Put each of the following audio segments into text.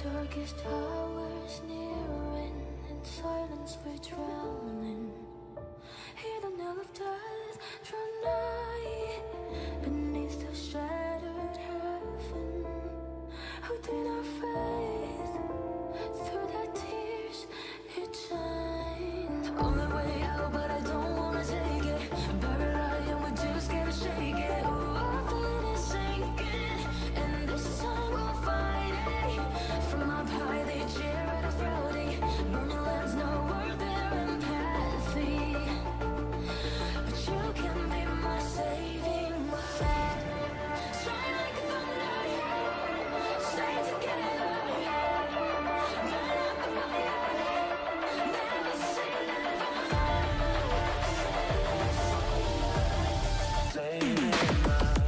Darkest hours nearing, in silence we're drowning. Hear the knell of death draw nigh, beneath the shattered heaven. Within our faith, through the tears it shines. Only way out, but I don't wanna take it. Buried alive and we just gotta shake it. Ooh, our feet is sinking, and this time we'll fight it. From up high they jeer at us rowdy. Burning lands, no word, their empathy. But you can be my saving light. Shine like thunder, stay together. Burn up the fire, never say never. Saving light.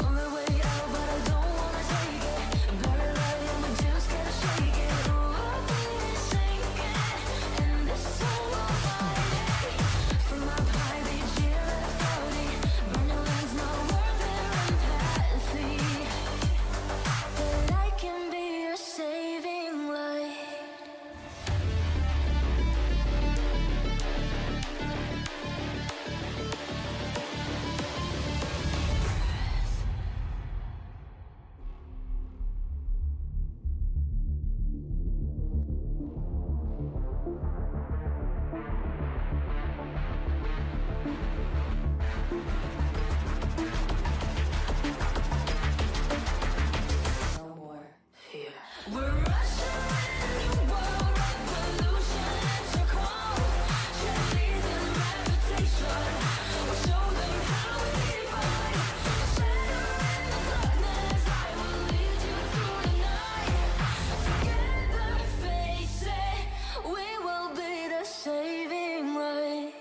Only way out, but I don't wanna take it. Buried alive and we just gotta shake it. Ooh, our feet is sinking, and this time we'll fight it. From up high they jeer at us rowdy. Burning lands, no word, their empathy. But I can be your saving light. No more fear. We're rushing into world revolution. It's our call. Cheerleaders and reputation. We'll show them how we fight. Shadow in the darkness, I will lead you through the night. Together, face it, we will be the saving light.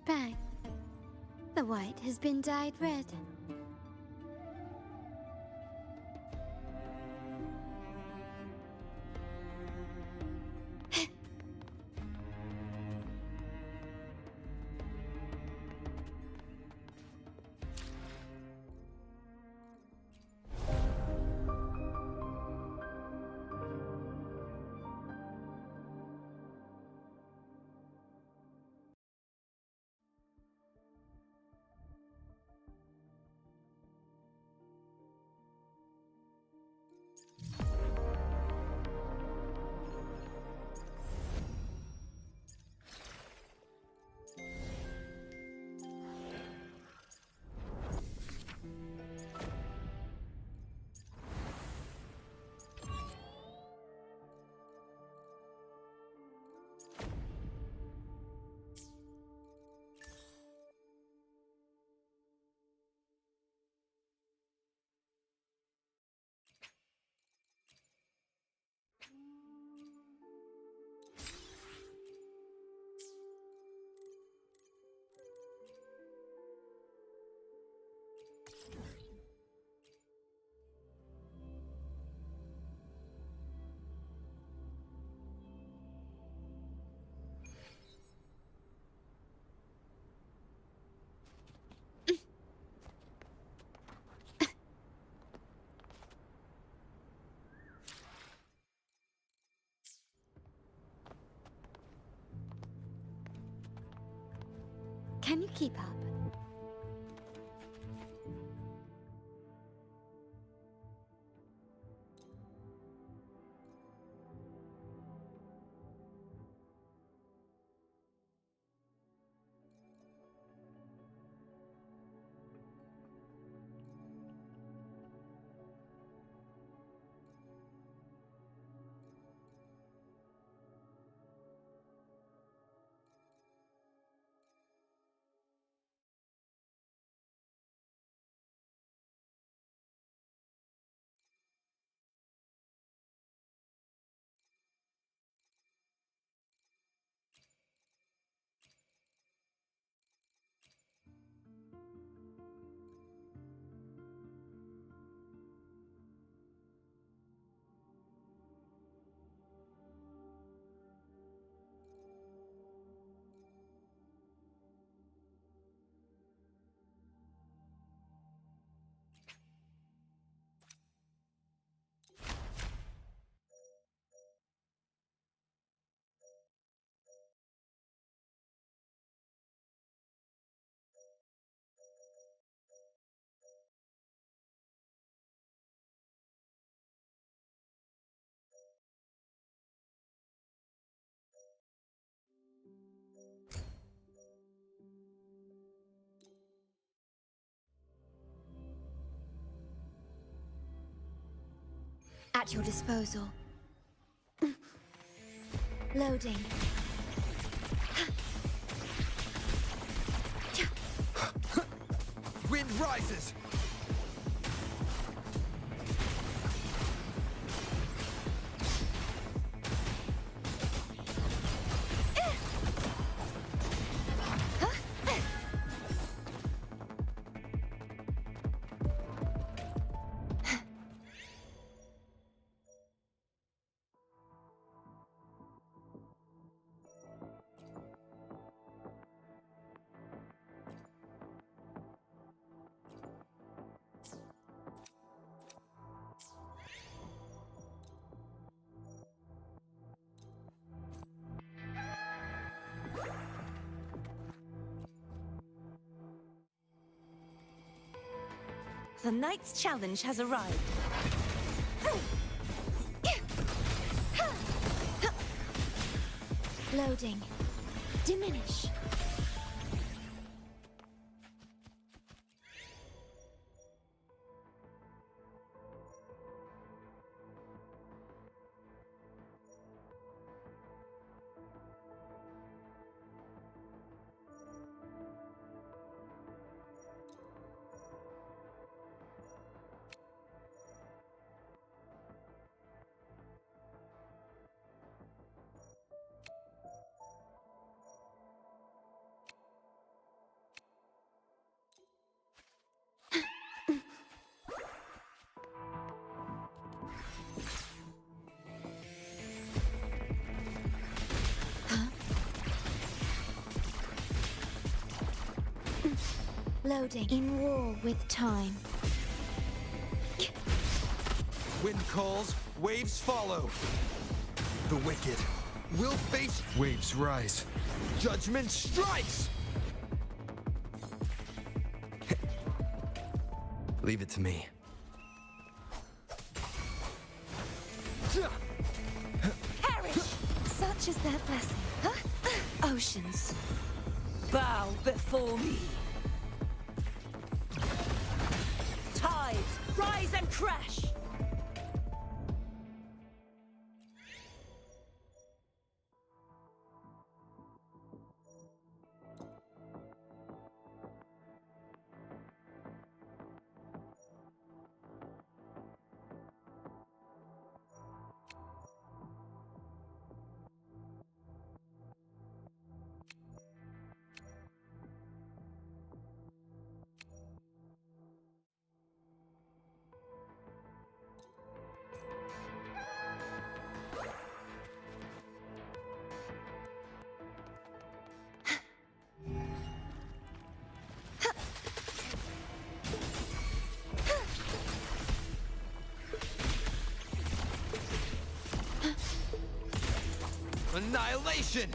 Bang. The white has been dyed red. Can you keep up? At your disposal. Loading. Wind rises! The Knight's challenge has arrived. Loading. Diminish. Loading. In war with time. Wind calls, waves follow. The wicked will face... Waves rise. Judgment strikes! Leave it to me. Perish! Such is their blessing. Oceans, bow before me. Tides, rise and crash! Annihilation!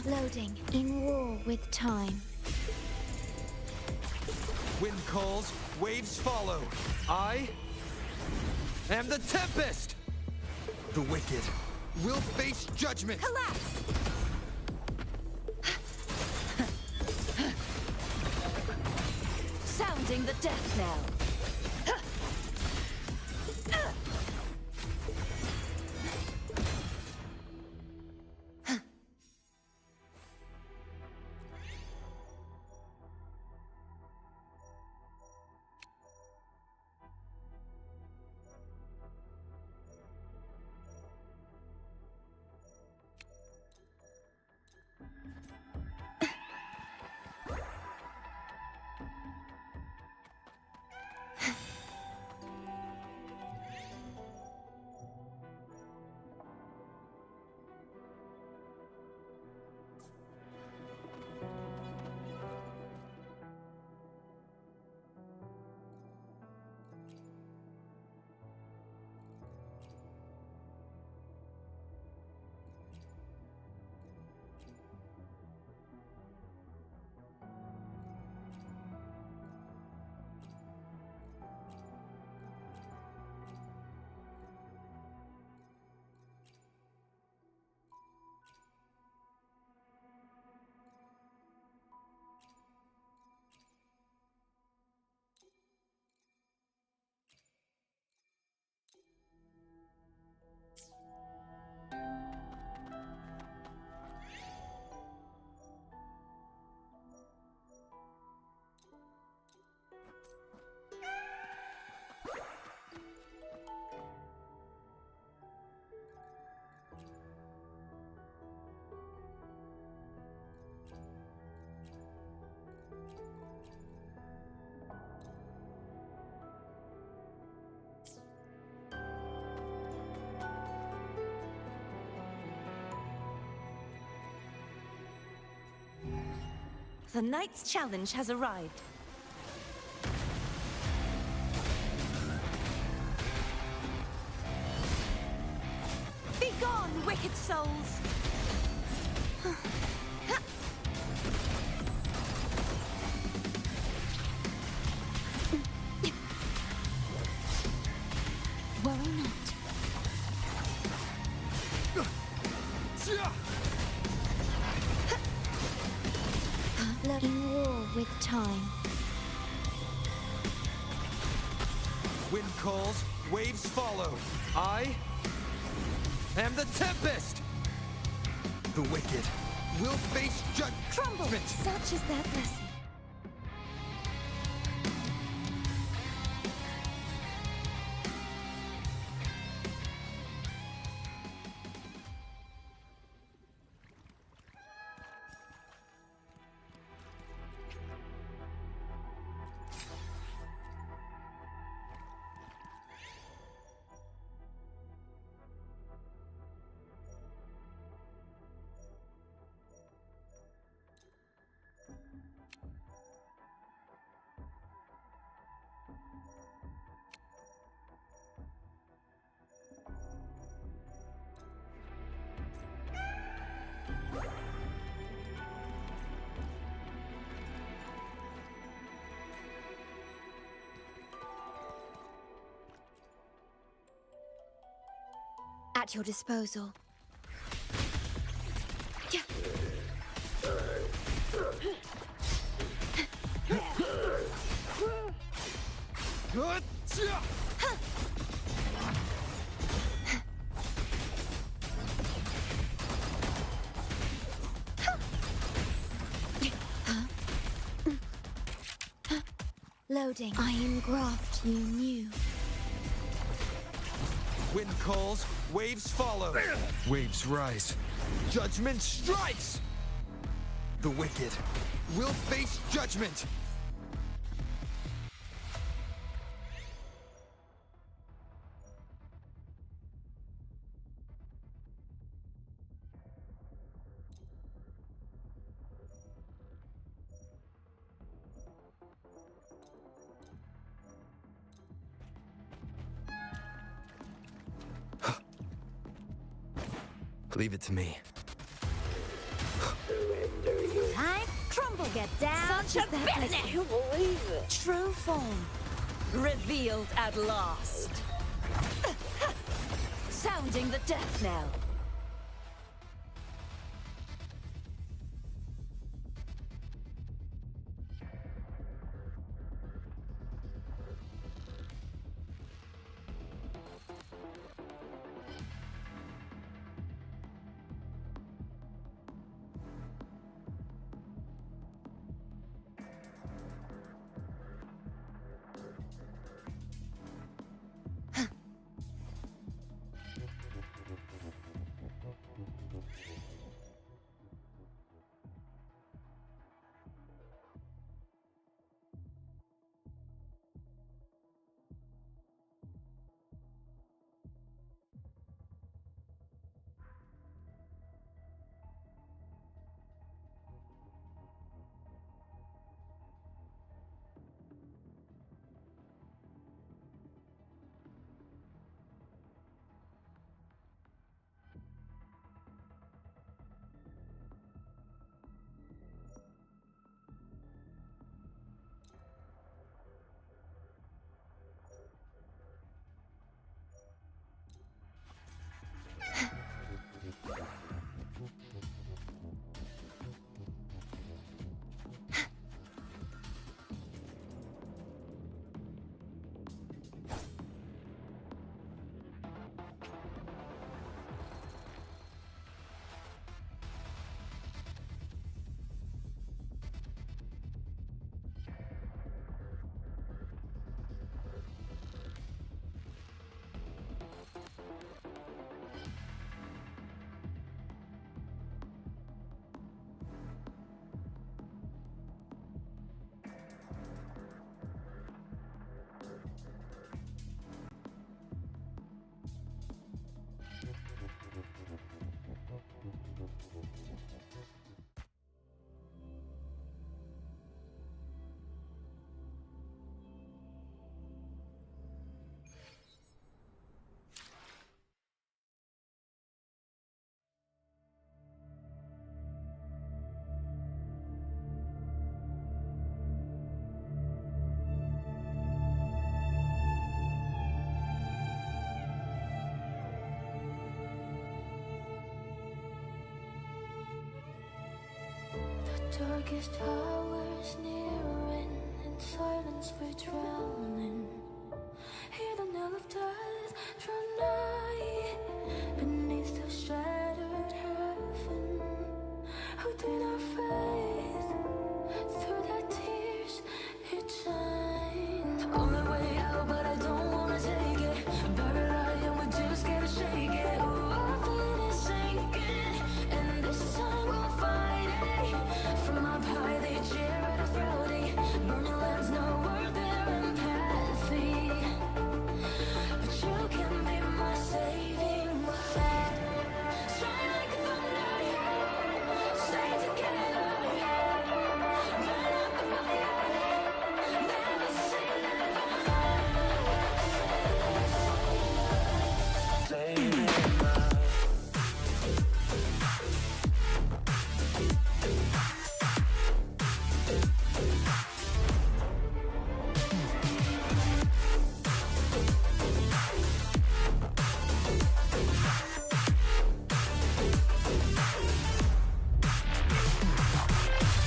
Loading. In war with time. Wind calls, waves follow. I am the Tempest! The wicked will face judgment! Collapse! Sounding the death knell. The knight's challenge has arrived. Begone, wicked souls! Worry not. In war with time. Wind calls, waves follow. I am the Tempest! The wicked will face Crumble! judgment! Such is their blessing. At your disposal. Loading. I engraft you new. Wind calls, waves follow. Waves rise. Judgment strikes! The wicked will face judgment! Leave it to me. Time crumble. Get down. Such Such a is their business. blessing. True form revealed at last. Sounding the death knell. darkest hours nearing, in silence we're drowning. Hear the knell of death draw nigh, beneath the shattered heaven. Who did our faith through the tears it shined. Only way out, but I don't wanna take it. Buried alive and we just gotta shake it. Ooh, our feet is sinking, and this time we'll fight it. From up high they cheer at us proudly. Burning lands know worth their empathy. But you can be my saving light. Shine like a thunder, stay together. Burn up the fire, never say never. Saving light.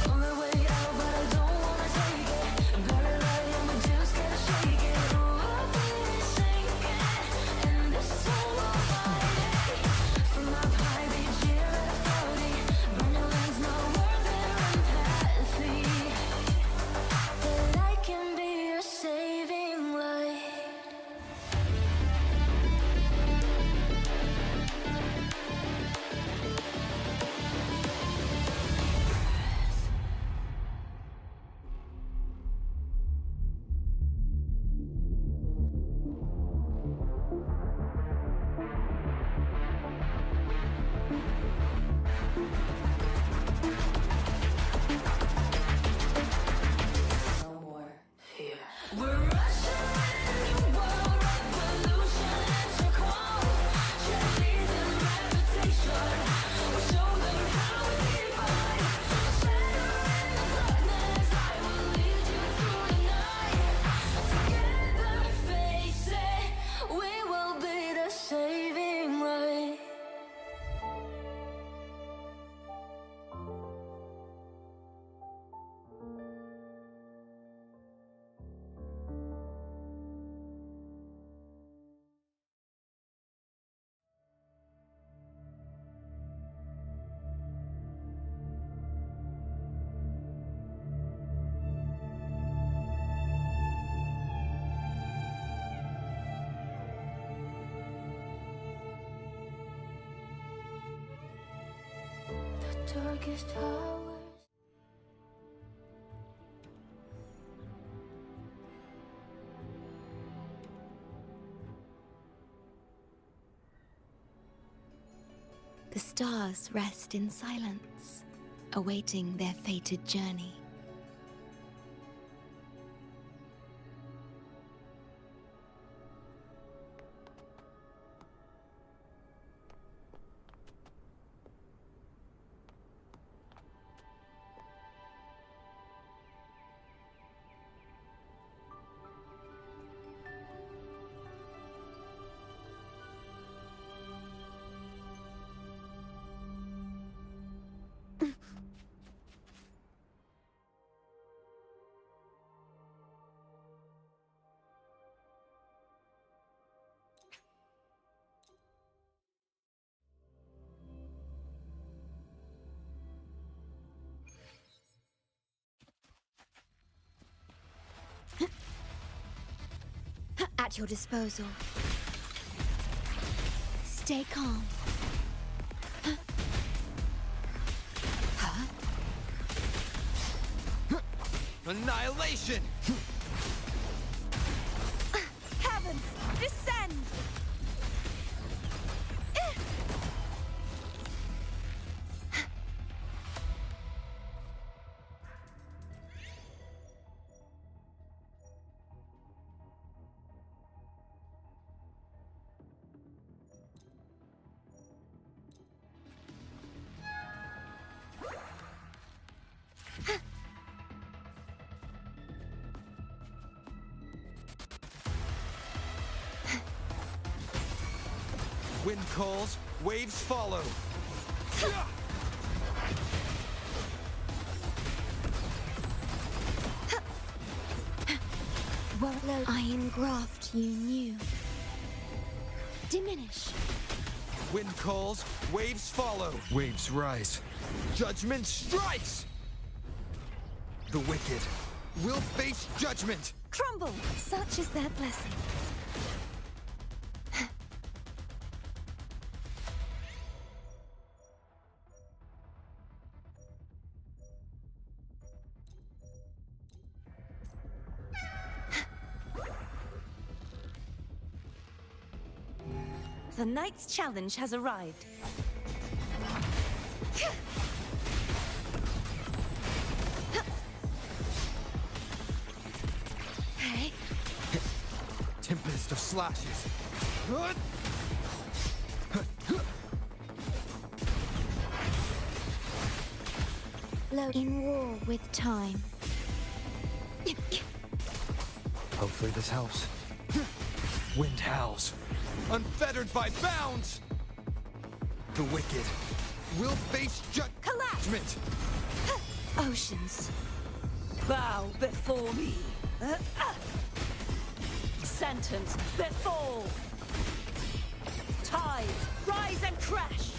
Only way out, but I don't wanna take it. Buried alive and we just gotta shake it. Ooh, our feet is sinking, and this time we'll fight it. From up high they cheer at us proudly. Burning lands know worth their empathy. That I can be your saving light. No more fear. We're rushing in the world, revolution enter call. Checklies and reputation. We'll show them how we fight. Shadow in the darkness, I will lead you through the night. Together face it, we will be the saving light. The darkest hours. The stars rest in silence, awaiting their fated journey. At your disposal. Stay calm. Annihilation! Heavens, descend! Wind calls, waves follow. Well, iron graft you knew. Diminish. Wind calls, waves follow. Waves rise. Judgment strikes! The wicked will face judgment! Crumble! Such is their blessing. The Knight's challenge has arrived. Hey. Tempest of slashes. In war with time. Hopefully this helps. Wind howls. Unfettered by bounds! The wicked will face judgment! Oceans. Bow before me. Sentence before. Tides rise and crash.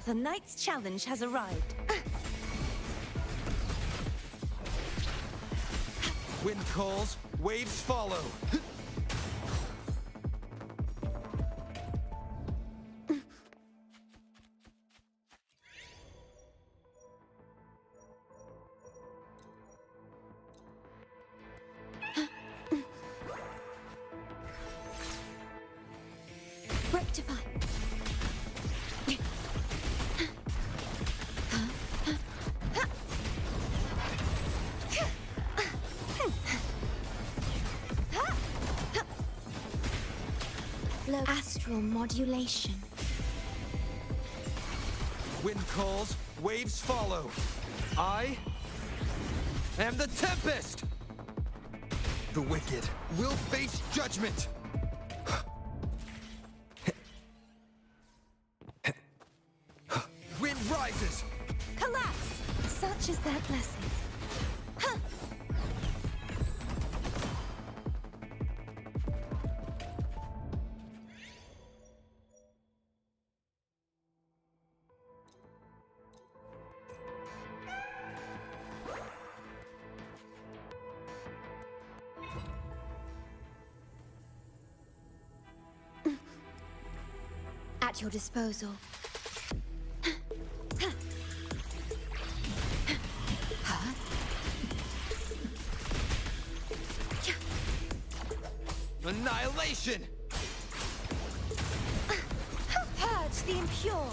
The Knight's challenge has arrived. Wind calls, waves follow. Rectify. Astral modulation. Wind calls, waves follow. I am the Tempest! The wicked will face judgment! Wind rises! Collapse! Such is their blessing. At your disposal. Annihilation! Purge the impure!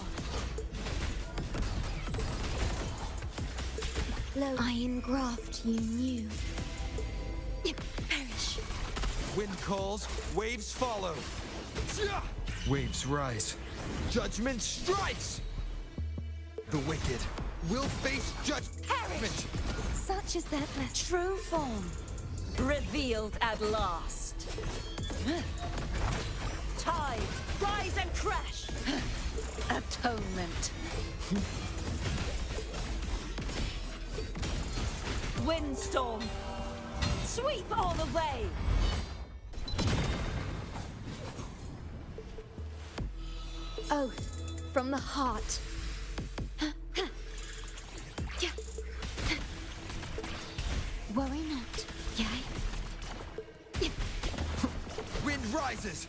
Iron graft you knew. Perish. Wind calls, waves follow. Waves rise. Judgment strikes! The wicked will face judgment! Such is their blessing. True form, revealed at last. Tides rise and crash. Atonement. Windstorm, sweep all the way. Oath from the heart. Worry not, yea? Wind rises!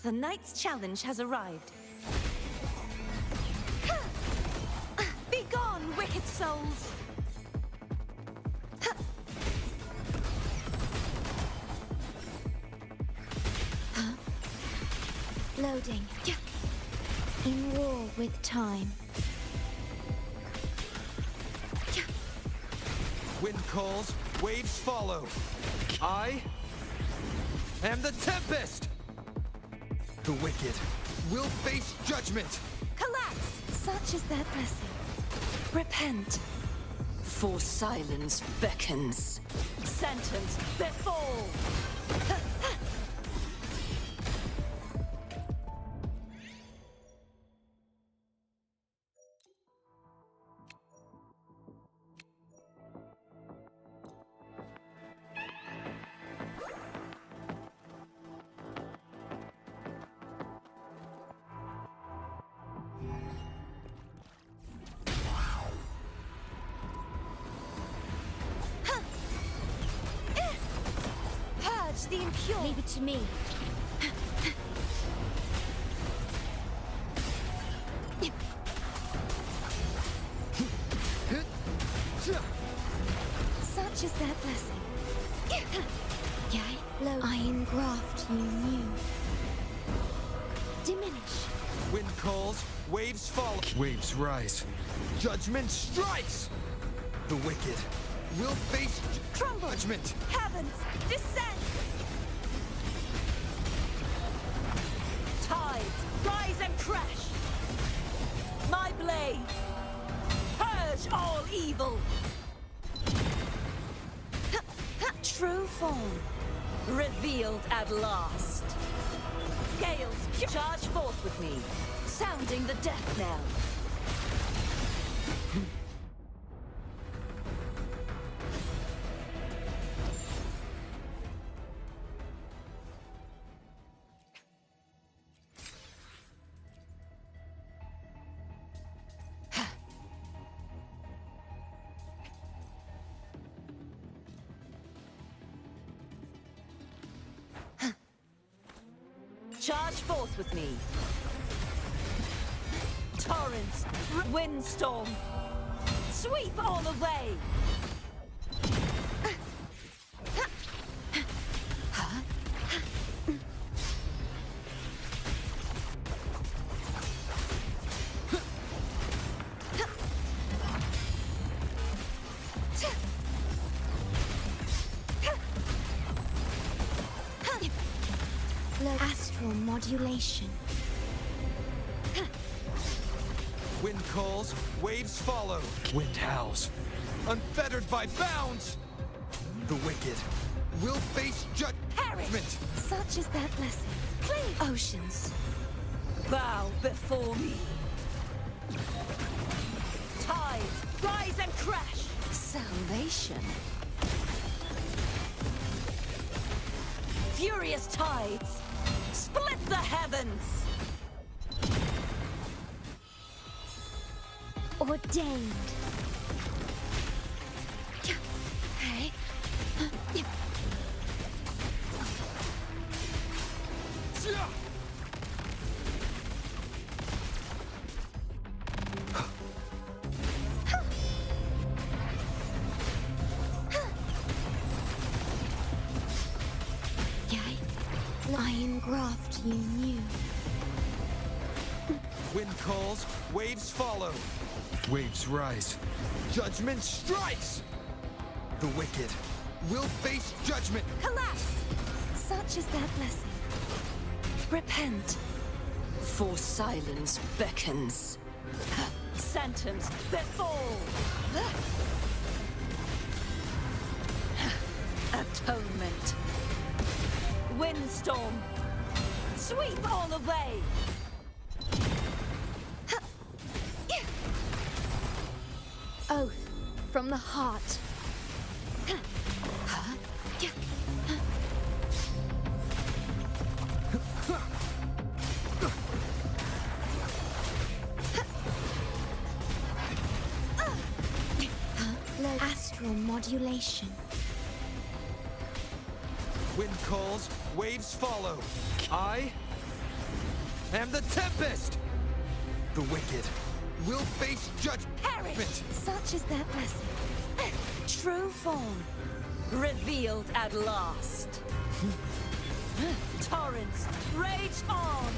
The night's challenge has arrived. Be gone, wicked souls! Loading. In war with time. Wind calls, waves follow. I am the Tempest! The wicked will face judgment! Collapse! Such is their blessing. Repent. For silence beckons. Sentence befall! The impure. Leave it to me. Such is their blessing. Yea, lo, I engraft you new. Diminish. Wind calls, waves follow. Waves rise. Judgment strikes! The wicked will face Crumble! judgment! Heavens, descend! Tides, rise and crash! My blade, purge all evil! True form, revealed at last. Gales, charge forth with me, sounding the death knell. Charge forth with me. Torrents, windstorm, sweep all away. Astral modulation. Wind calls, waves follow. Wind howls, unfettered by bounds. The wicked will face judgment. Such is their blessing. Clean oceans, bow before me. Tides, rise and crash. Salvation. Furious tides, split the heavens. Ordained. Hey. I engraft you new. Wind calls, waves follow. Waves rise. Judgment strikes! The wicked will face judgment. Collapse! Such is their blessing. Repent. For silence beckons. Sentence befall! Atonement. Windstorm. Sweep all away! Oath from the heart. Astral modulation. Wind calls, waves follow. I I am the Tempest! The wicked will face judgment! Such is their blessing. True form, revealed at last. Torrents, rage on!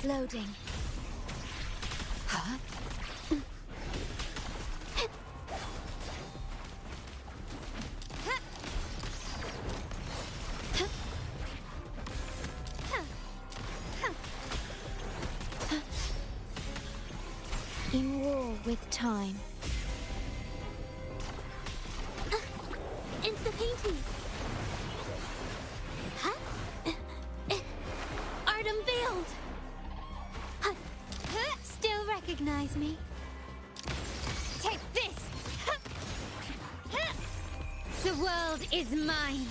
Loading. Huh? In war with time. Into the painting. Art unveiled. Still recognize me? Take this! The world is mine!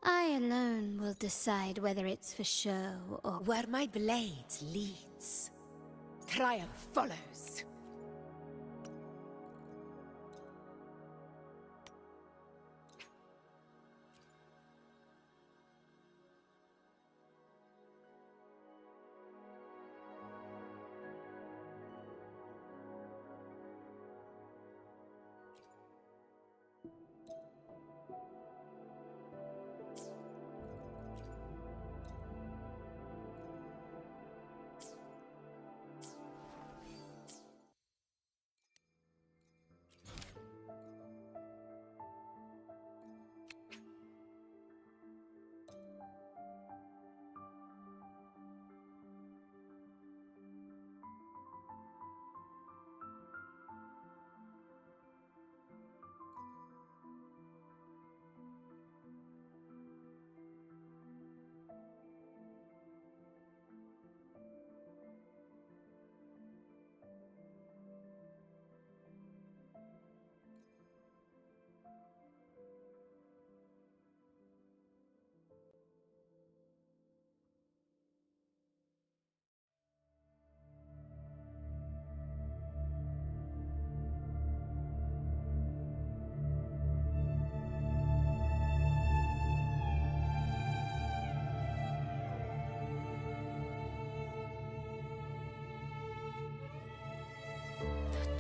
I alone will decide whether it's for show or... Where my blade leads, triumph follows.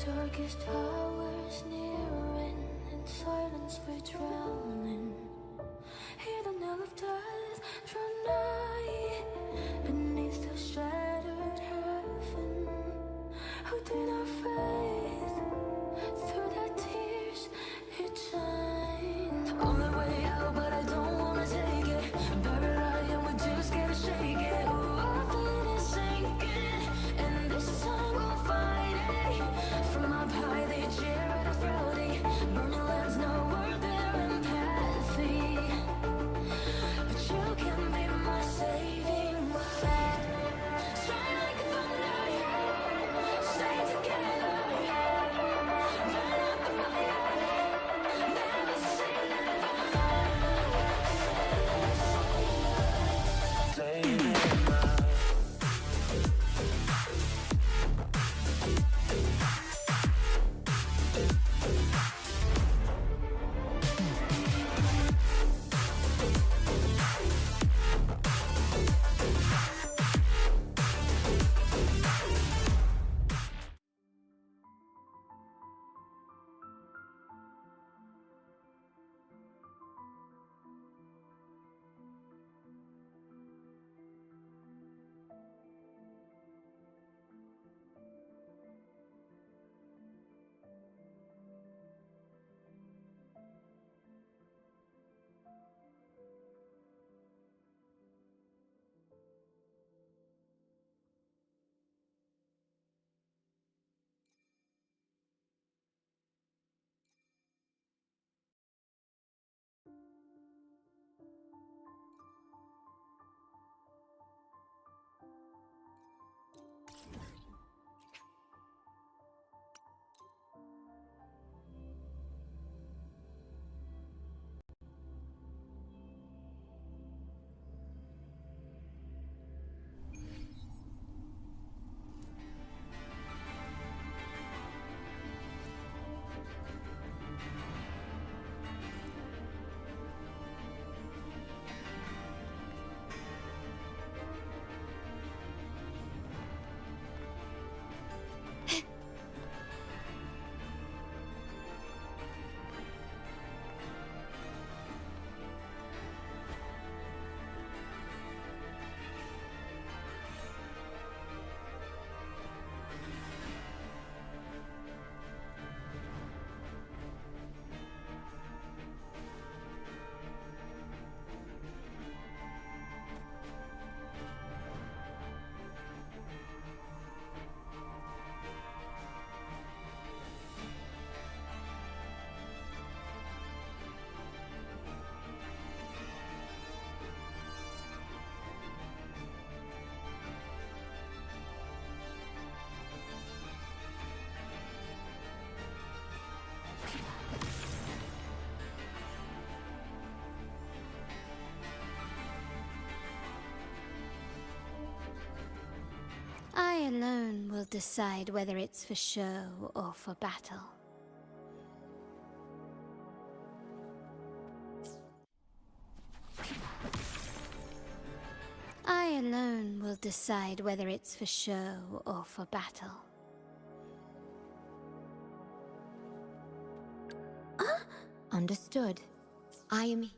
Darkest hours nearing, in silence we're drowning. Hear the knell of death draw nigh, beneath the shattered heaven. Who did our faith through the tears it shined. On the way out, but I don't wanna take it. Buried I am, we just gotta shake it. Our feet is sinking, and this time we'll fight it. From up high they cheer at our frailty. Burning lands know we're their empathy. But you can be my saving light. Shine like a thunder, stay together. Burn up the fire, never say never. Saving light. I alone will decide whether it's for show or for battle. I alone will decide whether it's for show or for battle. Understood. I am...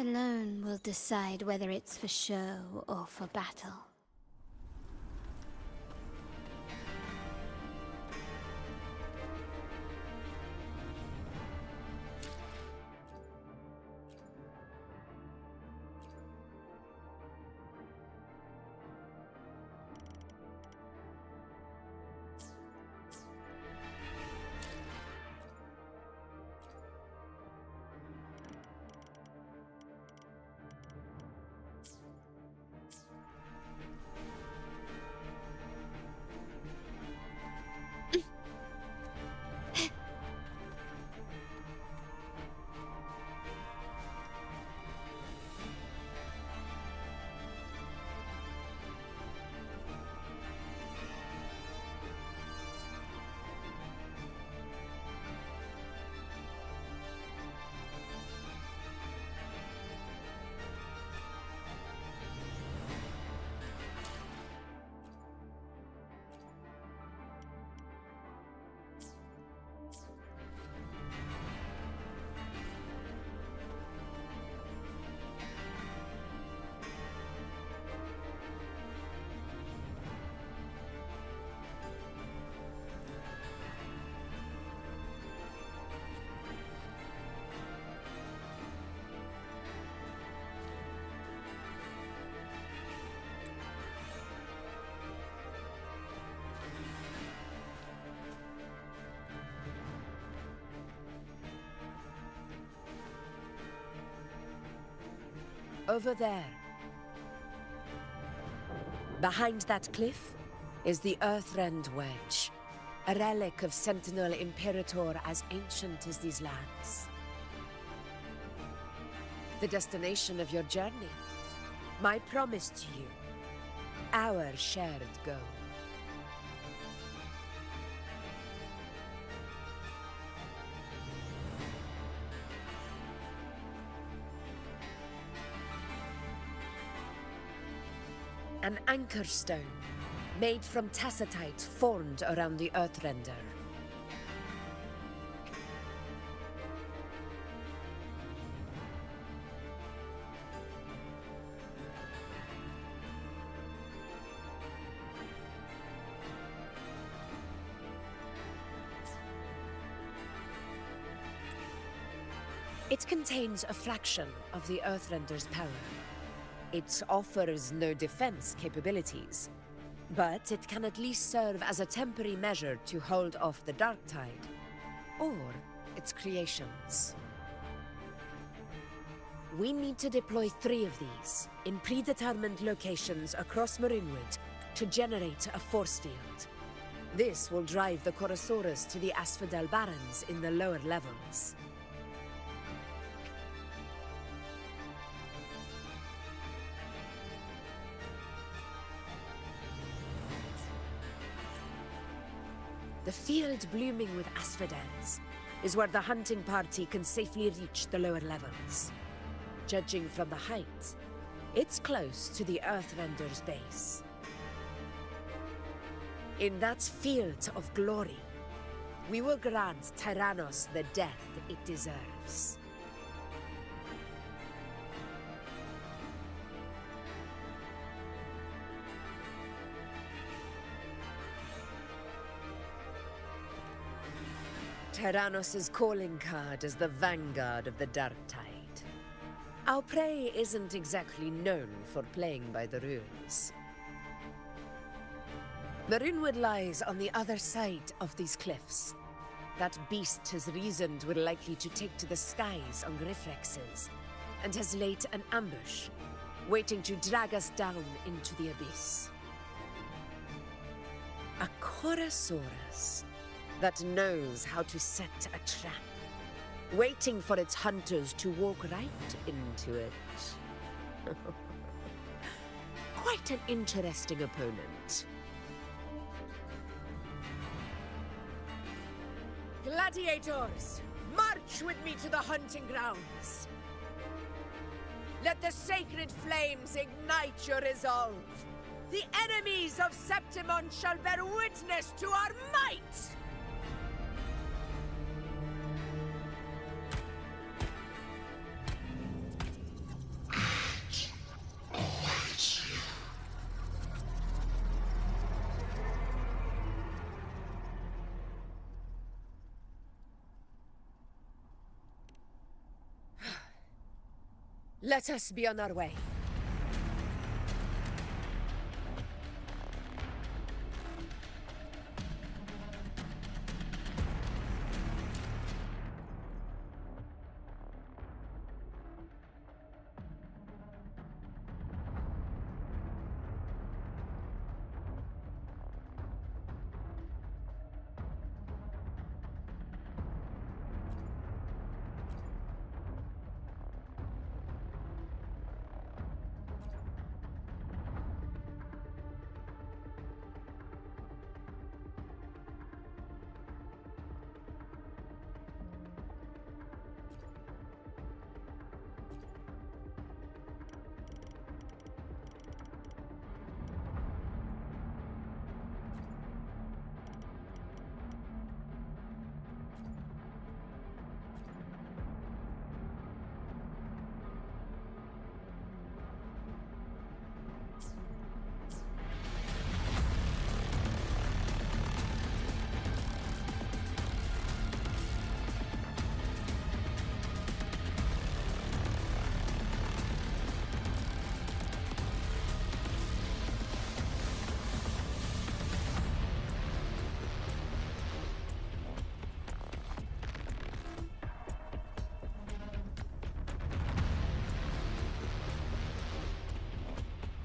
alone will decide whether it's for show or for battle. Over there. Behind that cliff is the Earthrend Wedge, a relic of Sentinel Imperator as ancient as these lands. The destination of your journey, my promise to you, our shared goal. An anchor stone, made from tacitite formed around the Earthrender. It contains a fraction of the Earthrender's power. It offers no defense capabilities, but it can at least serve as a temporary measure to hold off the dark tide, or its creations. We need to deploy 3 of these in predetermined locations across Marinwood to generate a force field. This will drive the Chorosaurus to the Asphodel Barrens in the lower levels. The field blooming with asphodels is where the hunting party can safely reach the lower levels. Judging from the height, it's close to the Earthrender's base. In that field of glory, we will grant Tyrannos the death it deserves. Tyrannos' calling card is the vanguard of the dark tide. Our prey isn't exactly known for playing by the rules. Marinwood lies on the other side of these cliffs. That beast has reasoned we're likely to take to the skies on reflexes, and has laid an ambush, waiting to drag us down into the abyss. A Chorosaurus that knows how to set a trap, waiting for its hunters to walk right into it. Quite an interesting opponent. Gladiators, march with me to the hunting grounds. Let the sacred flames ignite your resolve. The enemies of Septimont shall bear witness to our might! Let us be on our way.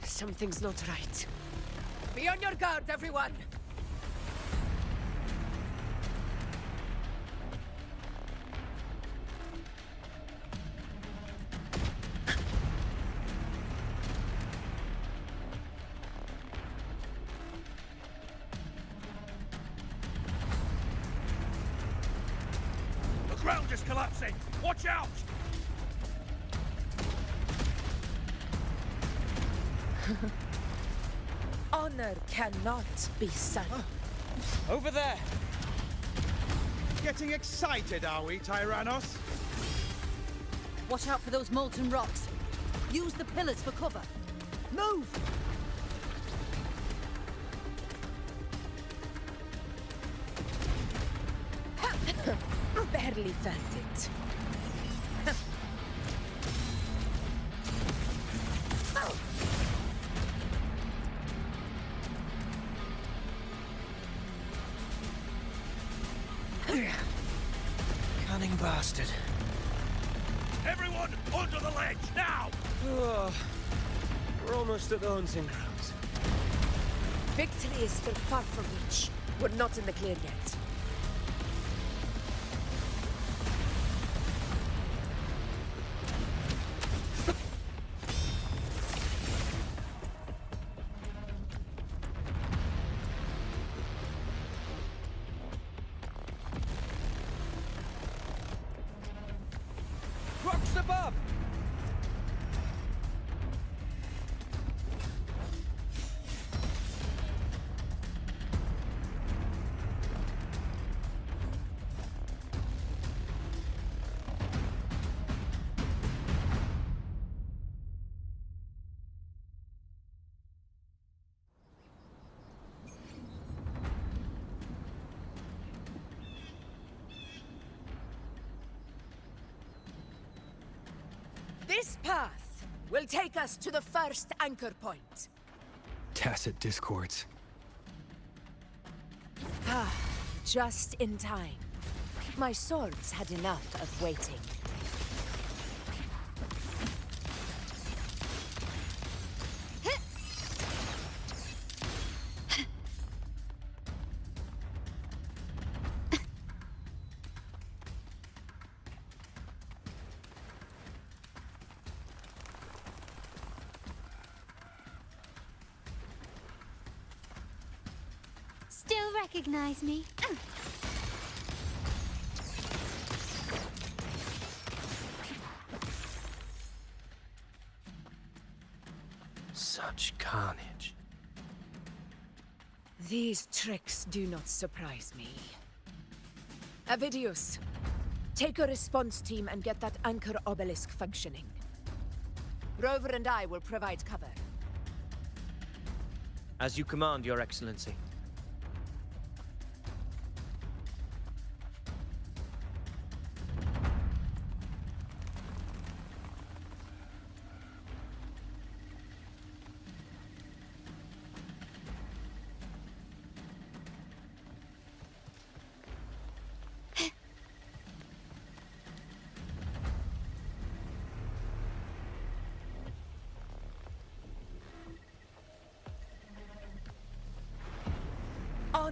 Something's not right. Be on your guard, everyone! The ground is collapsing! Watch out! Honor cannot be sunk. Over there! Getting excited, are we, Tyrannos? Watch out for those molten rocks. Use the pillars for cover. Move! Barely felt it. Cunning bastard. Everyone, onto the ledge, now! We're almost at the hunting grounds. Victory is still far from reach. We're not in the clear yet. Rocks above! This path will take us to the first anchor point. Tacit discords. Just in time. My swords had enough of waiting. Still recognize me? Such carnage. These tricks do not surprise me. Avidius, take a response team and get that anchor obelisk functioning. Rover and I will provide cover. As you command, Your Excellency.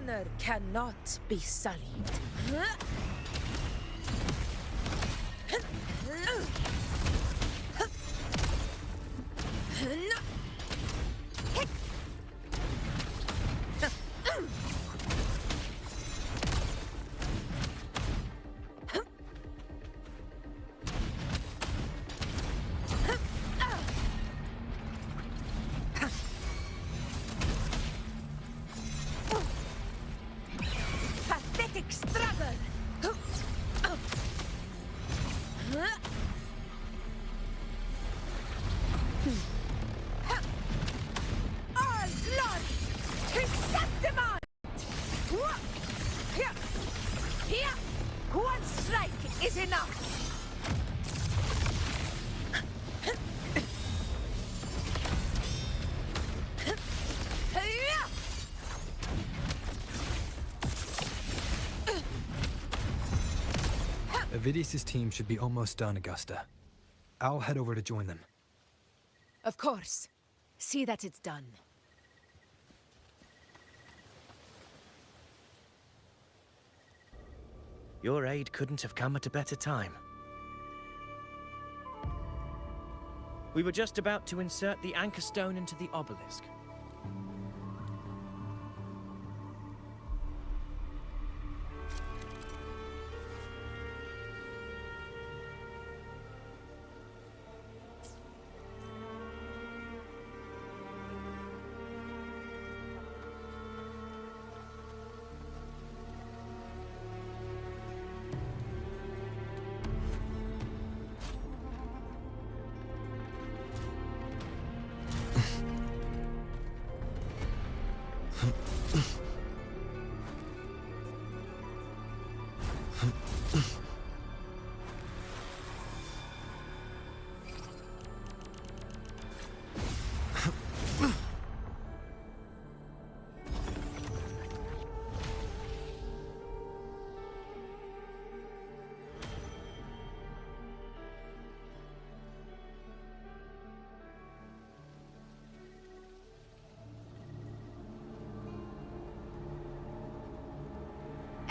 honor cannot be sullied. Pathetic struggle! All glory to Septimont! Here! One strike is enough! Avidius' team should be almost done, Augusta. I'll head over to join them. Of course. See that it's done. Your aid couldn't have come at a better time. We were just about to insert the anchor stone into the obelisk.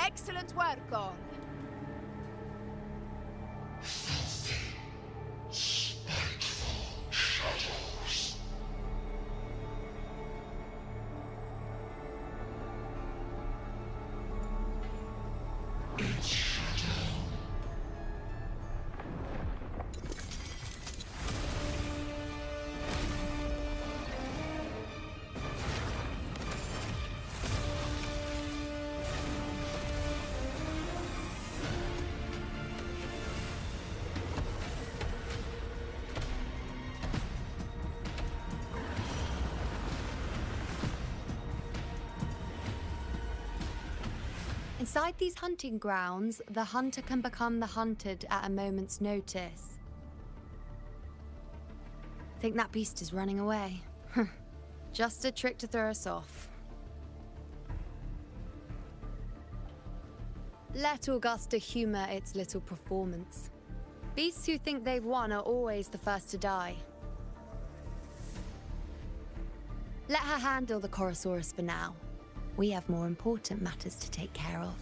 Excellent work, all. Inside these hunting grounds, the hunter can become the hunted at a moment's notice. Think that beast is running away? Just a trick to throw us off. Let Augusta humor its little performance. Beasts who think they've won are always the first to die. Let her handle the Chorosaurus for now. We have more important matters to take care of.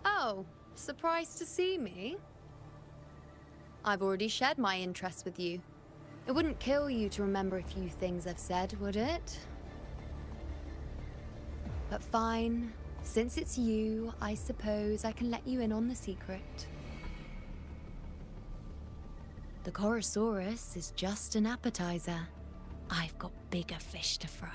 Oh, surprised to see me? I've already shared my interest with you. It wouldn't kill you to remember a few things I've said, would it? But fine. Since it's you, I suppose I can let you in on the secret. The Chorosaurus is just an appetizer. I've got bigger fish to fry.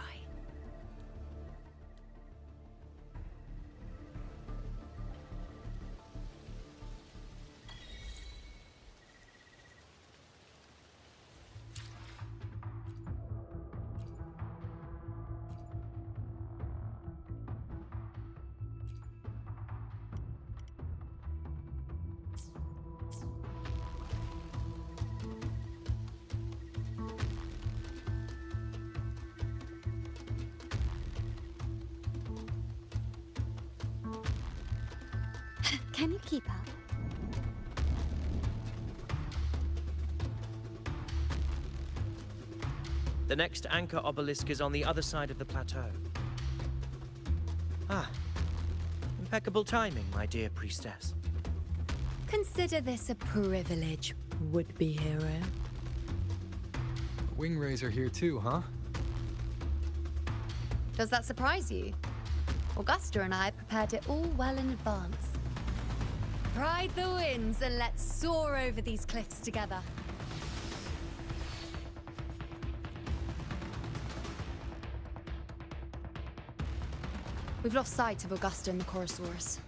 Can you keep up? The next anchor obelisk is on the other side of the plateau. Ah, impeccable timing, my dear priestess. Consider this a privilege, would-be hero. Wing rays are here too, huh? Does that surprise you? Augusta and I prepared it all well in advance. Ride the winds and let's soar over these cliffs together. We've lost sight of Augusta and the Chorosaurus.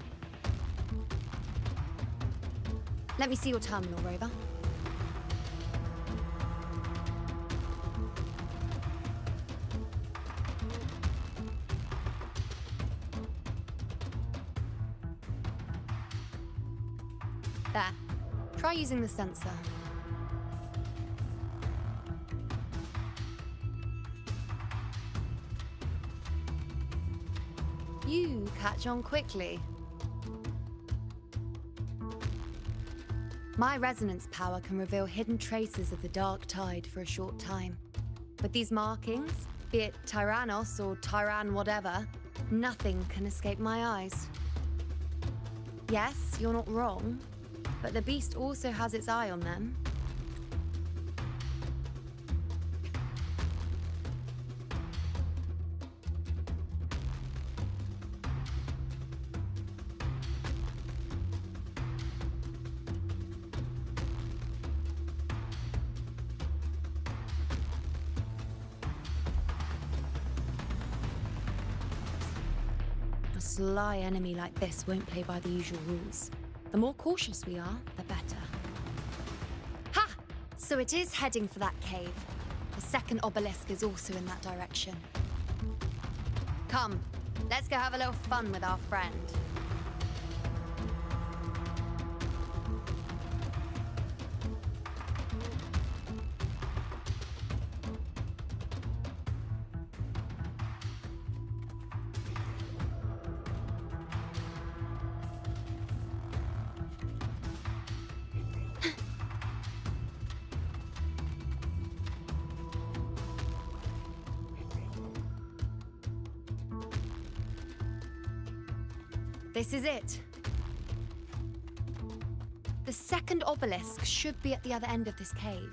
Let me see your terminal, Rover. There. Try using the sensor. You catch on quickly. My resonance power can reveal hidden traces of the dark tide for a short time. With these markings, be it Tyrannos or Tyran whatever, nothing can escape my eyes. Yes, you're not wrong, but the beast also has its eye on them. A sly enemy like this won't play by the usual rules. The more cautious we are, the better. Ha! So it is heading for that cave. The second obelisk is also in that direction. Come, let's go have a little fun with our friend. This is it. The second obelisk should be at the other end of this cave.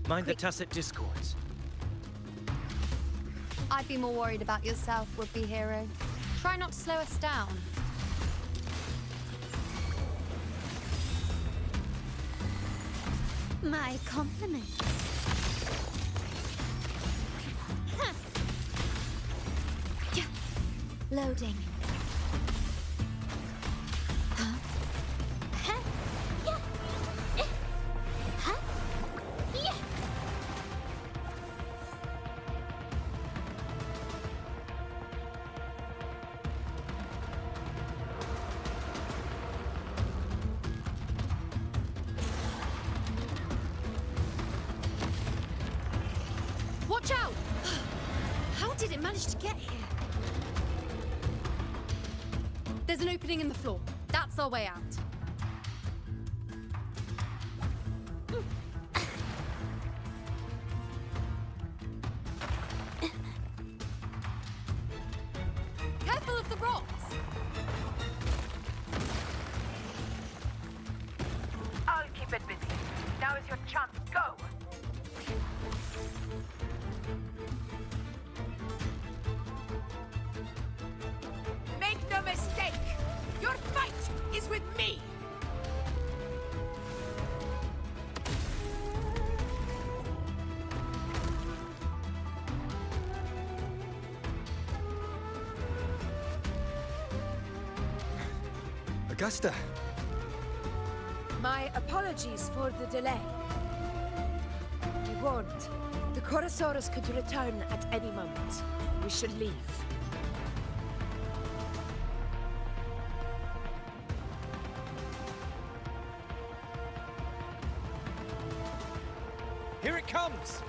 Mind the tacit discords. I'd be more worried about yourself, would-be hero. Try not to slow us down. My compliments. Loading. Huh? Huh? Yeah. Huh? Yeah. Watch out! How did it manage to get here? There's an opening in the floor. That's our way out. Careful of the rocks! I'll keep it busy. Now is your chance. Go! Make no mistake! Your fight is with me! Augusta! My apologies for the delay. I warned. The Chorosaurus could return at any moment. We should leave. Here it comes!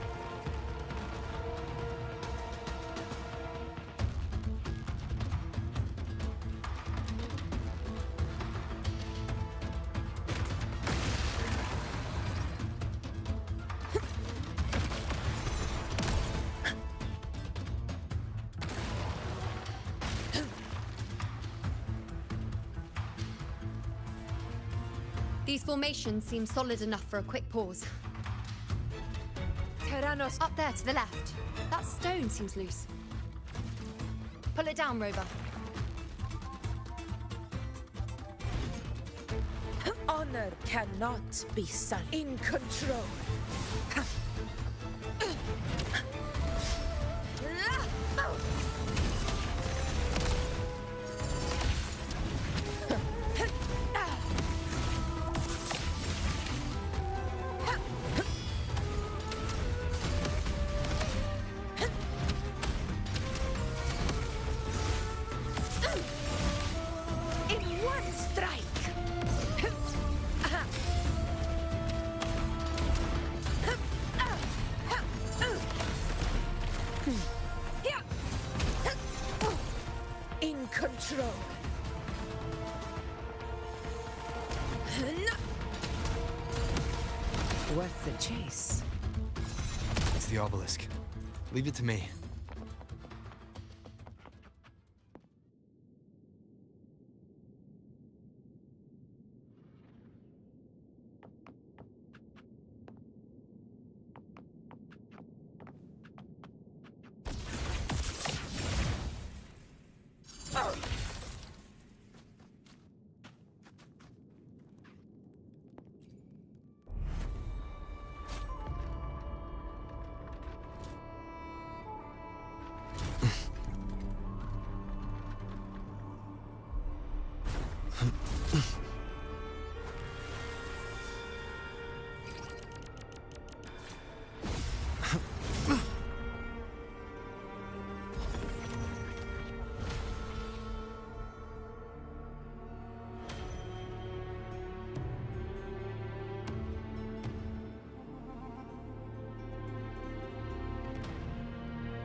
These formations seem solid enough for a quick pause. Tyrannos! Up there to the left. That stone seems loose. Pull it down, Rover. Honor cannot be son in control. Control. Worth the chase. It's the obelisk. Leave it to me.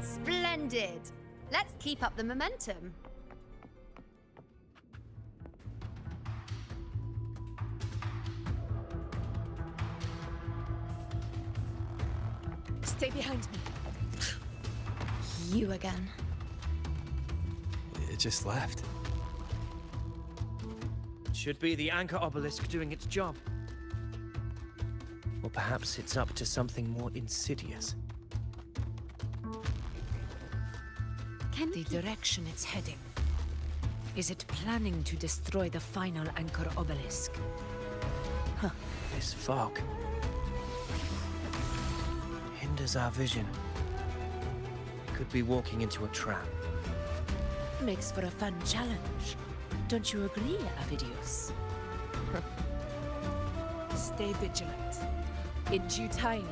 Splendid! Let's keep up the momentum. Stay behind me. You again. It just left. Should be the anchor obelisk doing its job. Or perhaps it's up to something more insidious. The direction it's heading. Is it planning to destroy the final anchor obelisk? Huh. This fog hinders our vision. Could be walking into a trap. Makes for a fun challenge. Don't you agree, Avidius? Stay vigilant. In due time,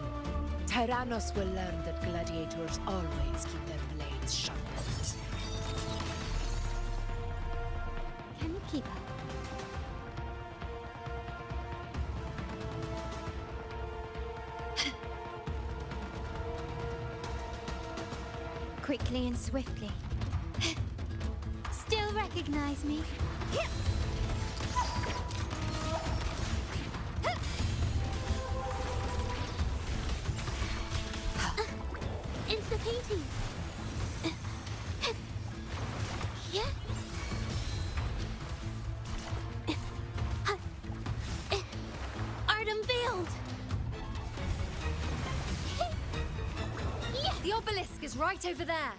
Tyrannos will learn that gladiators always keep their blades sharpened. Can you keep up? Quickly and swiftly. Still recognize me? It's the painting. Yeah. Art unveiled. The obelisk is right over there.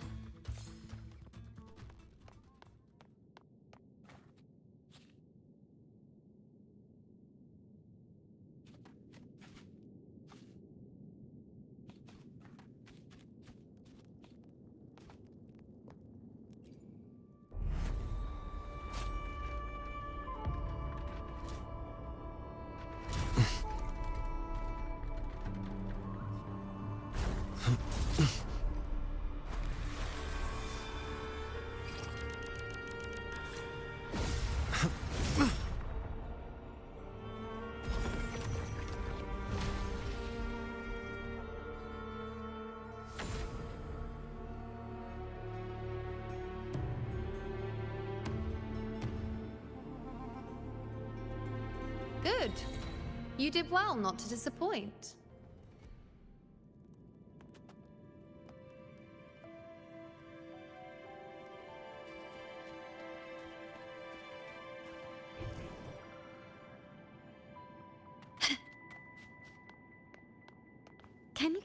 Good. You did well not to disappoint.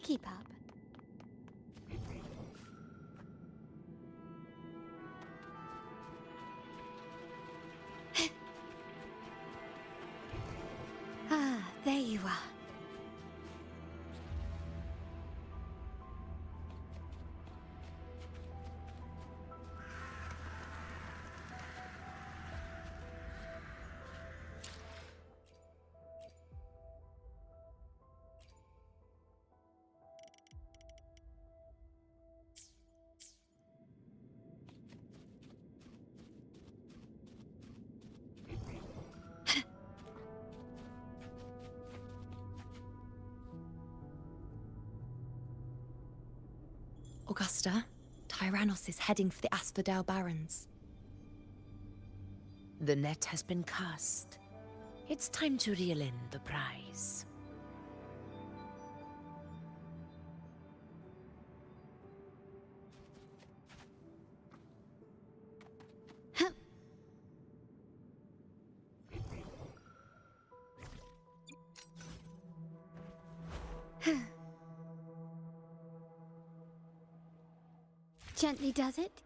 keep up. Ah, there you are. Augusta, Tyrannos is heading for the Asphodel Barrens. The net has been cast. It's time to reel in the prize. Gently does it.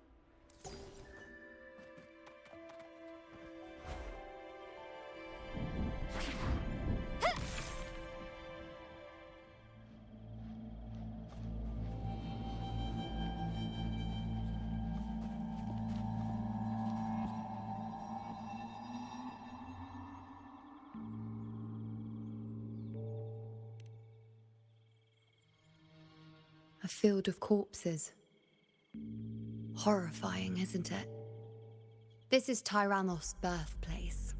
A field of corpses. Horrifying, isn't it? This is Tyrannos' birthplace.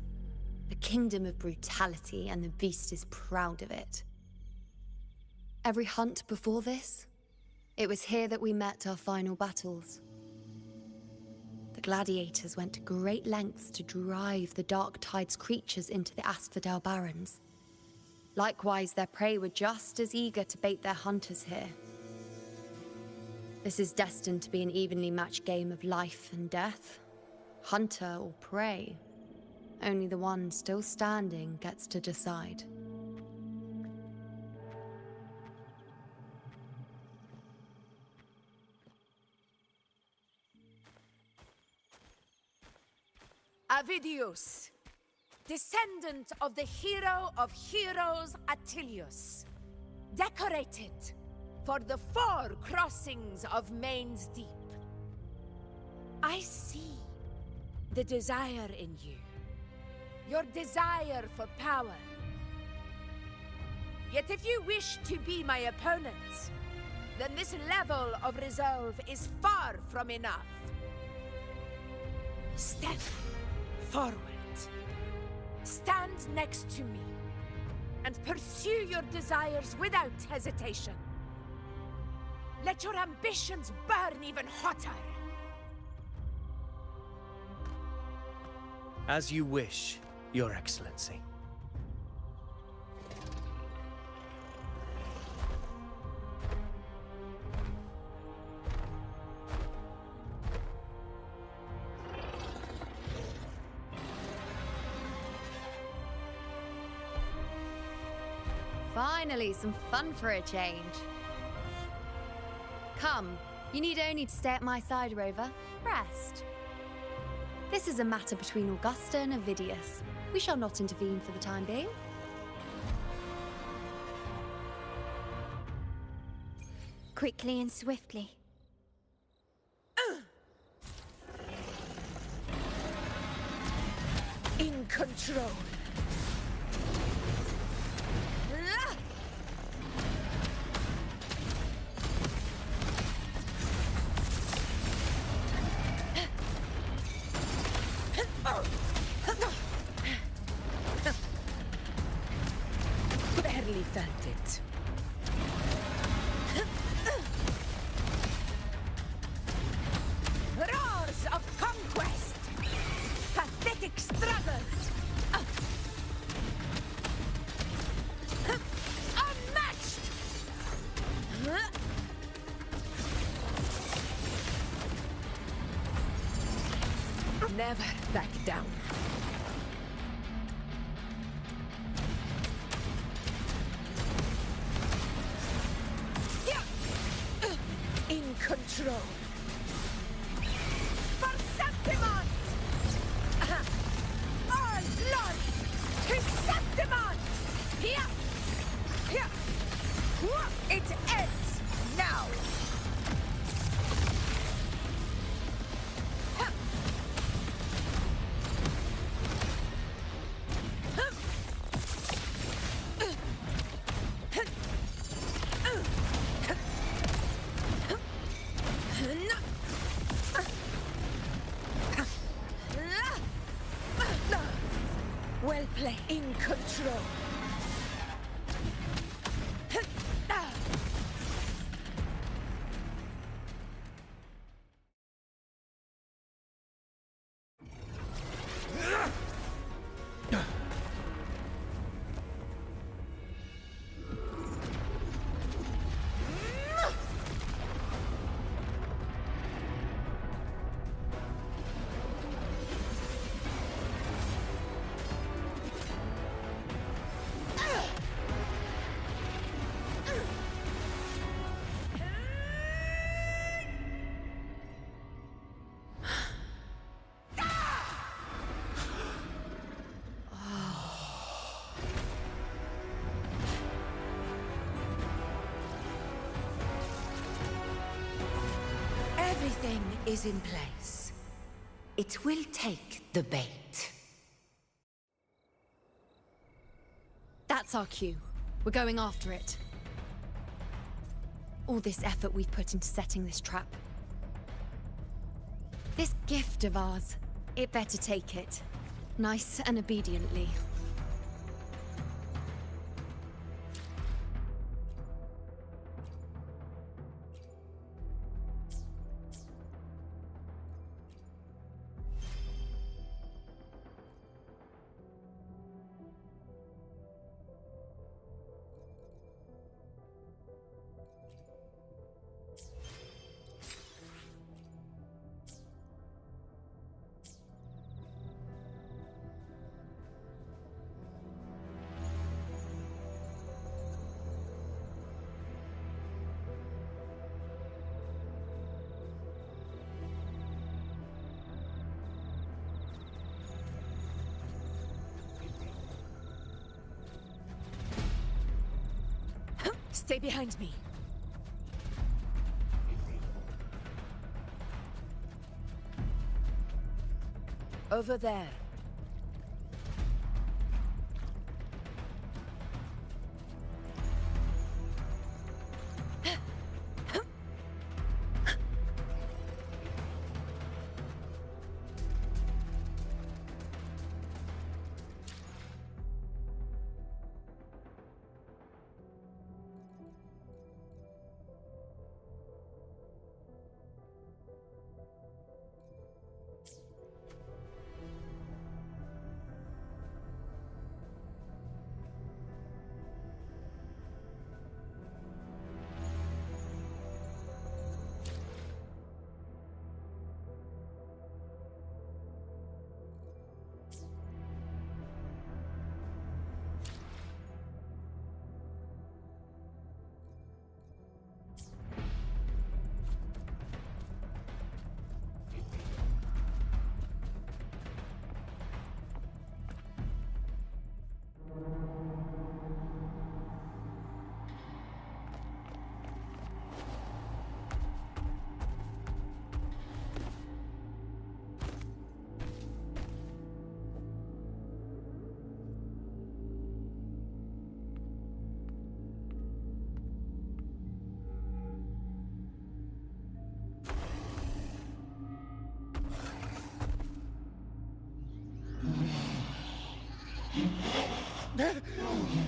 The kingdom of brutality, and the beast is proud of it. Every hunt before this, it was here that we met our final battles. The gladiators went to great lengths to drive the Dark Tide's creatures into the Asphodel Barrens. Likewise, their prey were just as eager to bait their hunters here. This is destined to be an evenly matched game of life and death. Hunter or prey. Only the one still standing gets to decide. Avidius, descendant of the hero of heroes Attilius, decorated for the 4 crossings of Main's Deep. I see the desire in you, your desire for power. Yet if you wish to be my opponent, then this level of resolve is far from enough. Step forward. Stand next to me and pursue your desires without hesitation. Let your ambitions burn even hotter. As you wish, Your Excellency. Finally, some fun for a change. Come, you need only to stay at my side, Rover. Rest. This is a matter between Augusta and Avidius. We shall not intervene for the time being. Quickly and swiftly. In control. Barely felt it. Roars of conquest! Pathetic struggle! Unmatched! Never back down. control. Everything is in place. It will take the bait. That's our cue. We're going after it. All this effort we've put into setting this trap. This gift of ours, it better take it. Nice and obediently. Stay behind me. Over there.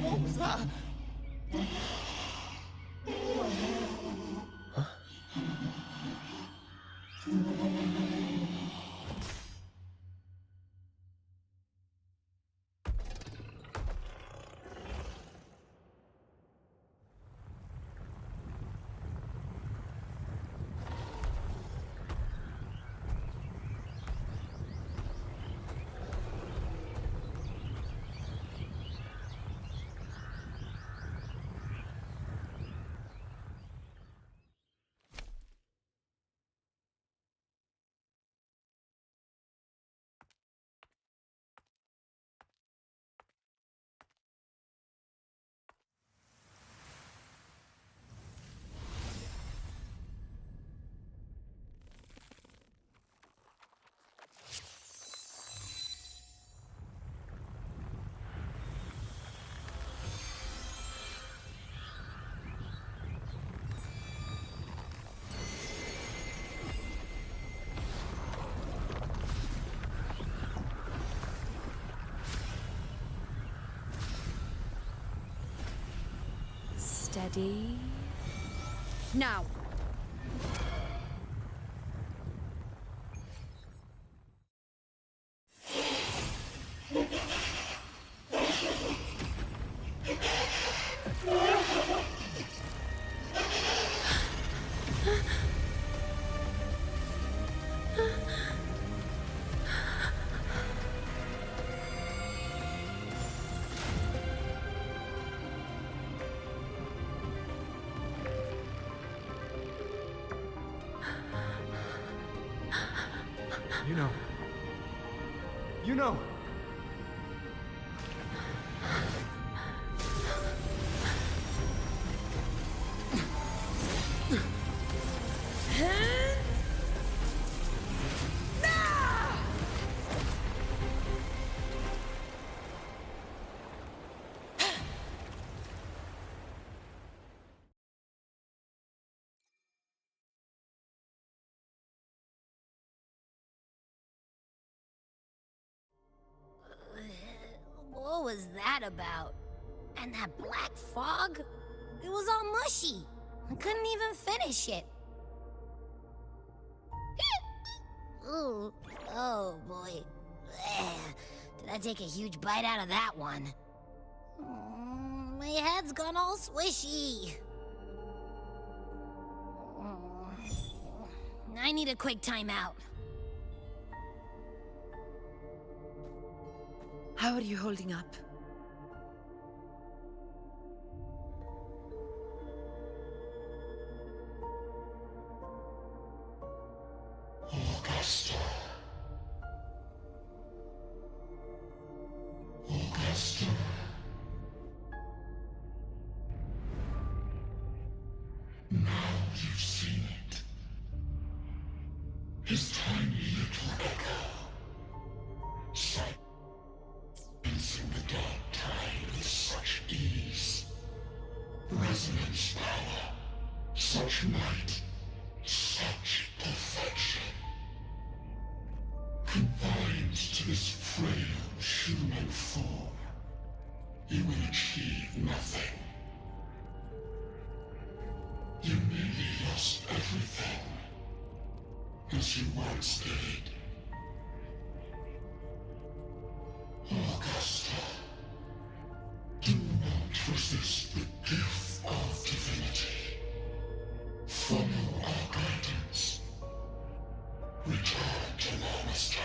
What was that? Steady. Now! Iuno! What was that about? And that black fog? It was all mushy. I couldn't even finish it. Ooh, oh boy. Did I take a huge bite out of that one? My head's gone all swishy. I need a quick timeout. How are you holding up? Augusta. Augusta. Now you've seen it. His tiny little echo. Silencing the dark tide with such ease. Resonance power. Such might. Such perfection. Confined to this frail human form, you will achieve nothing. You nearly lost everything, as you once did. Augusta, do not resist the gift of divinity. Follow our guidance. Return to Augusta.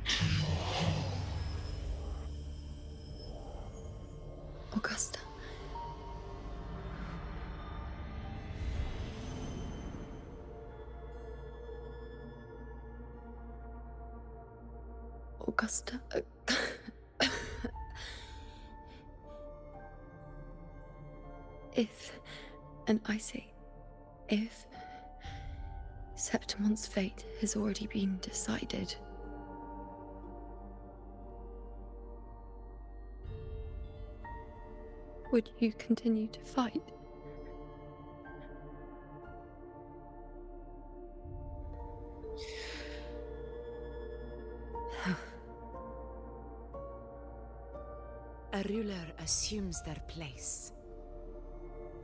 To your home. Augusta. Augusta. If, and I say, if Septimont's fate has already been decided, would you continue to fight? A ruler assumes their place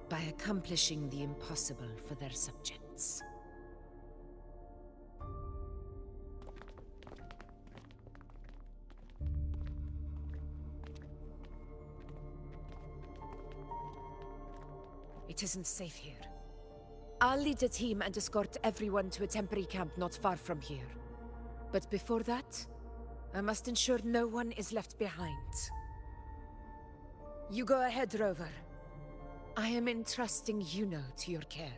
by accomplishing the impossible for their subjects. It isn't safe here. I'll lead a team and escort everyone to a temporary camp not far from here. But before that, I must ensure no one is left behind. You go ahead, Rover. I am entrusting Iuno to your care.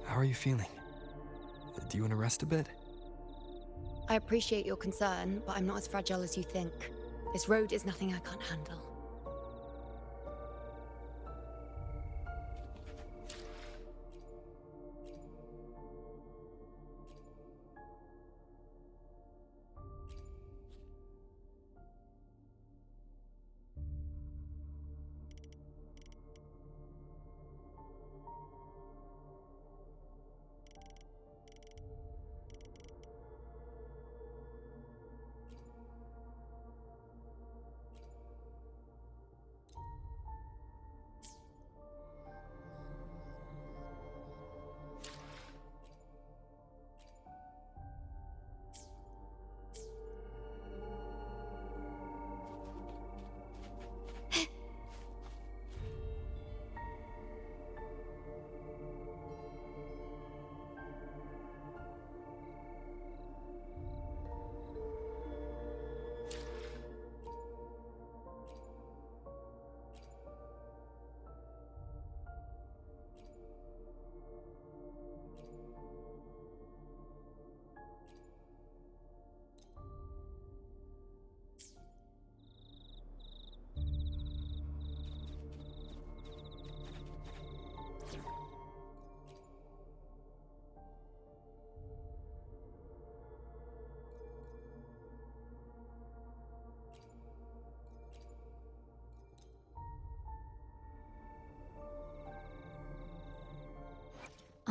How are you feeling? Do you want to rest a bit? I appreciate your concern, but I'm not as fragile as you think. This road is nothing I can't handle.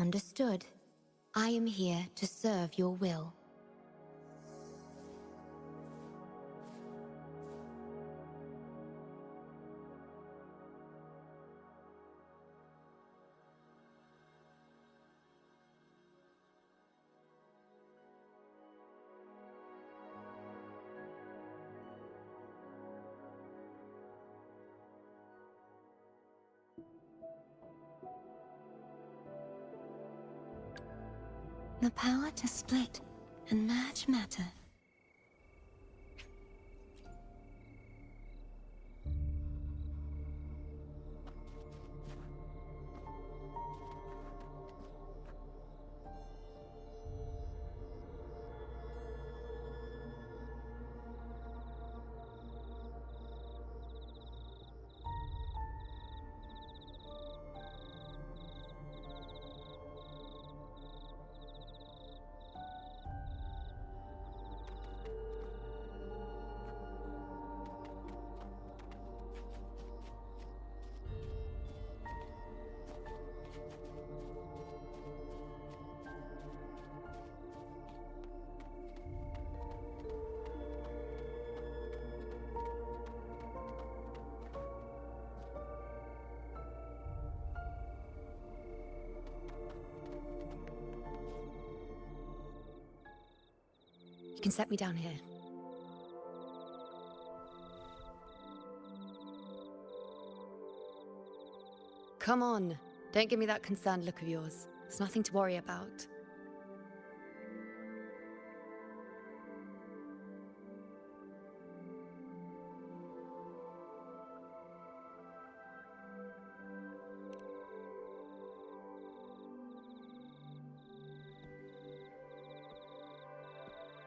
Understood. I am here to serve your will. The power to split and merge matter. You can set me down here. Come on, don't give me that concerned look of yours. There's nothing to worry about.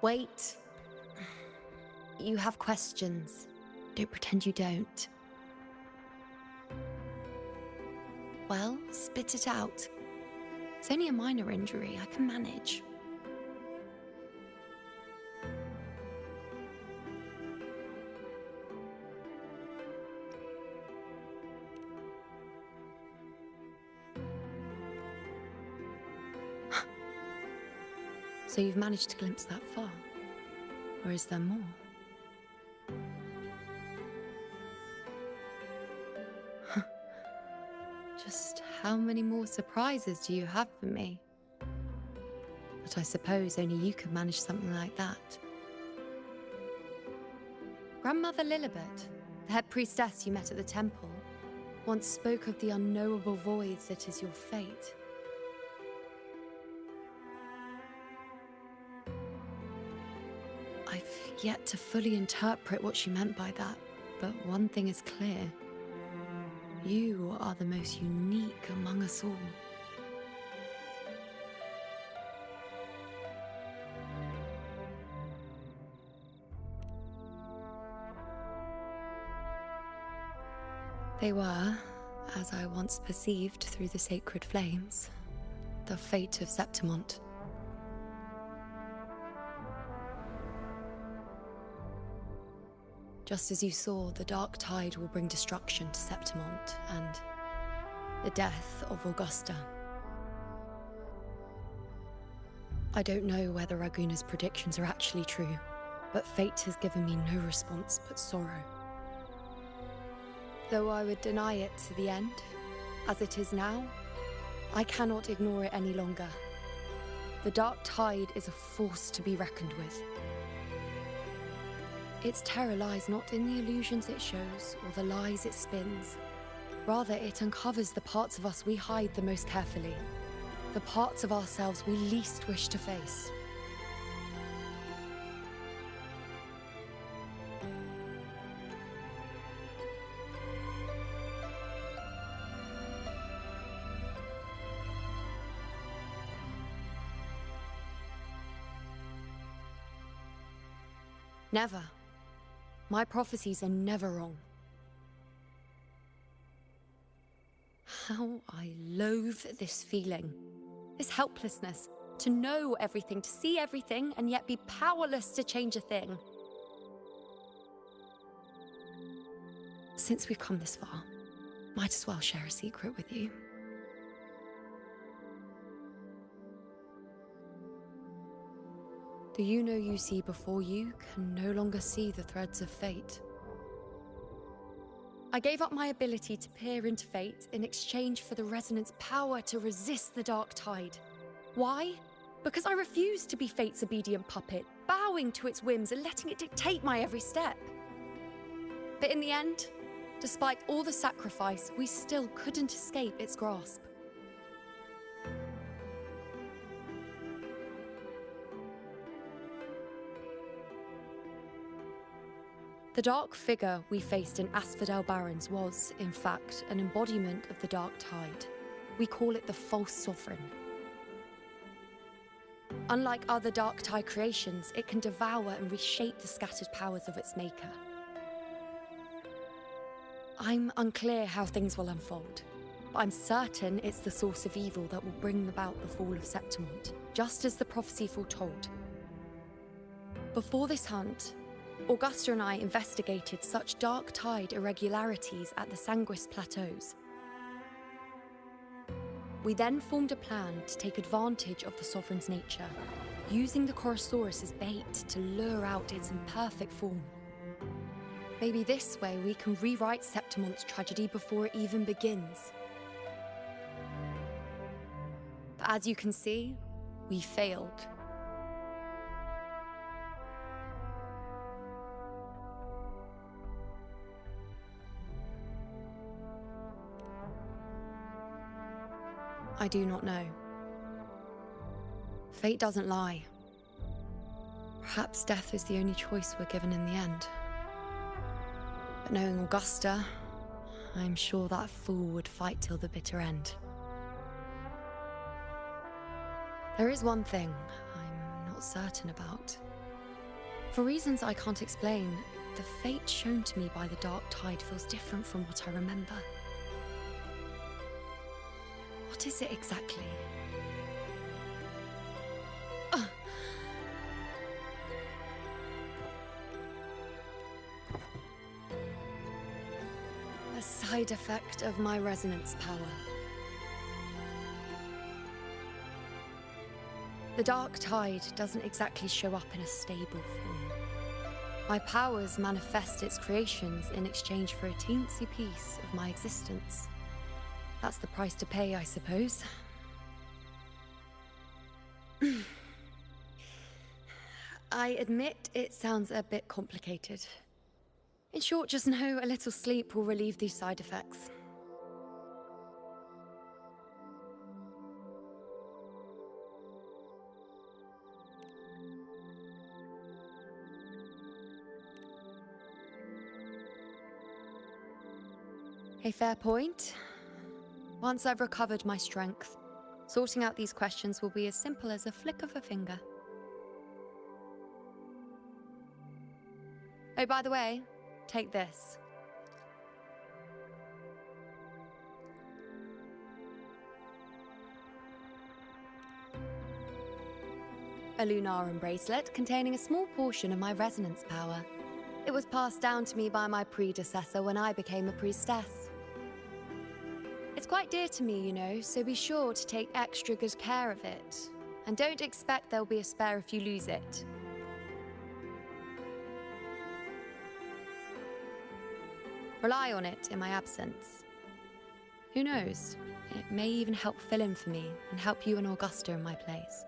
Wait. You have questions. Don't pretend you don't. Well, spit it out. It's only a minor injury. I can manage. So you've managed to glimpse that far? Or is there more? Just how many more surprises do you have for me? But I suppose only you could manage something like that. Grandmother Lilibet, the head priestess you met at the temple, once spoke of the unknowable void that is your fate. I've yet to fully interpret what she meant by that, but one thing is clear. You are the most unique among us all. They were, as I once perceived through the sacred flames, the fate of Septimont. Just as you saw, the dark tide will bring destruction to Septimont and the death of Augusta. I don't know whether Raguna's predictions are actually true, but fate has given me no response but sorrow. Though I would deny it to the end, as it is now, I cannot ignore it any longer. The dark tide is a force to be reckoned with. Its terror lies not in the illusions it shows or the lies it spins. Rather, it uncovers the parts of us we hide the most carefully, the parts of ourselves we least wish to face. Never. My prophecies are never wrong. How I loathe this feeling, this helplessness, to know everything, to see everything, and yet be powerless to change a thing. Since we've come this far, might as well share a secret with you. The Iuno you see before you can no longer see the threads of fate. I gave up my ability to peer into fate in exchange for the resonance power to resist the dark tide. Why? Because I refused to be fate's obedient puppet, bowing to its whims and letting it dictate my every step. But in the end, despite all the sacrifice, we still couldn't escape its grasp. The dark figure we faced in Asphodel Barrens was, in fact, an embodiment of the dark tide. We call it the false sovereign. Unlike other dark tide creations, it can devour and reshape the scattered powers of its maker. I'm unclear how things will unfold, but I'm certain it's the source of evil that will bring about the fall of Septimont, just as the prophecy foretold. Before this hunt, Augusta and I investigated such dark tide irregularities at the Sanguis Plateaus. We then formed a plan to take advantage of the Sovereign's nature, using the Chorosaurus as bait to lure out its imperfect form. Maybe this way we can rewrite Septimont's tragedy before it even begins. But as you can see, we failed. I do not know. Fate doesn't lie. Perhaps death is the only choice we're given in the end. But knowing Augusta, I'm sure that fool would fight till the bitter end. There is one thing I'm not certain about. For reasons I can't explain, the fate shown to me by the dark tide feels different from what I remember. What is it exactly? A side effect of my resonance power. The dark tide doesn't exactly show up in a stable form. My powers manifest its creations in exchange for a teensy piece of my existence. That's the price to pay, I suppose. I admit it sounds a bit complicated. In short, just know a little sleep will relieve these side effects. A fair point. Once I've recovered my strength, sorting out these questions will be as simple as a flick of a finger. Oh, by the way, take this. A Lunarum bracelet containing a small portion of my resonance power. It was passed down to me by my predecessor when I became a priestess. It's quite dear to me, you know, so be sure to take extra good care of it. And don't expect there'll be a spare if you lose it. Rely on it in my absence. Who knows? It may even help fill in for me and help you and Augusta in my place.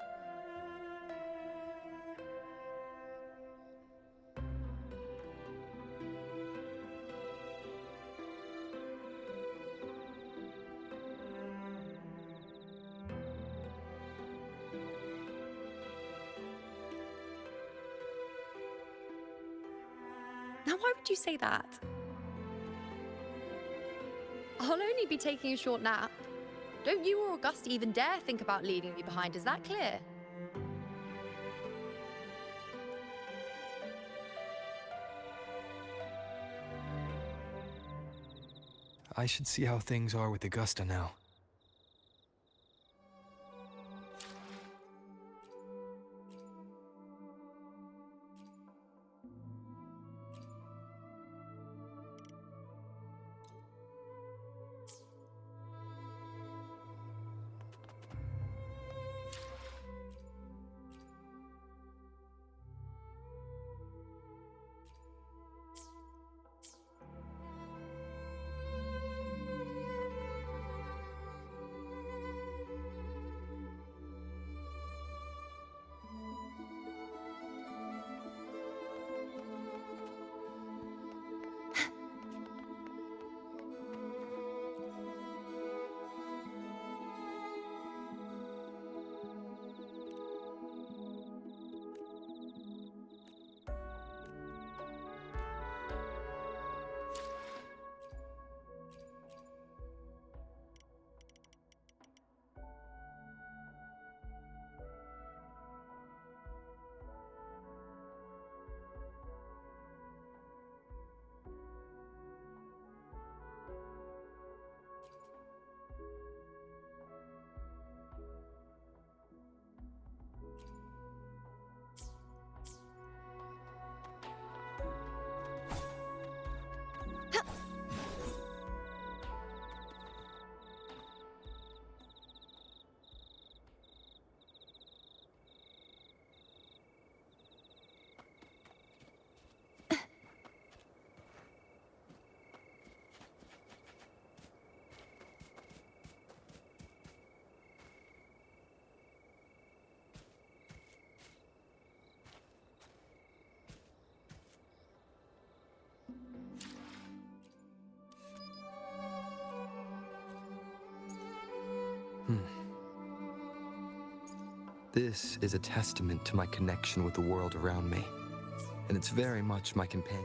Now, why would you say that? I'll only be taking a short nap. Don't you or Augusta even dare think about leaving me behind, is that clear? I should see how things are with Augusta now. This is a testament to my connection with the world around me, and it's very much my companion.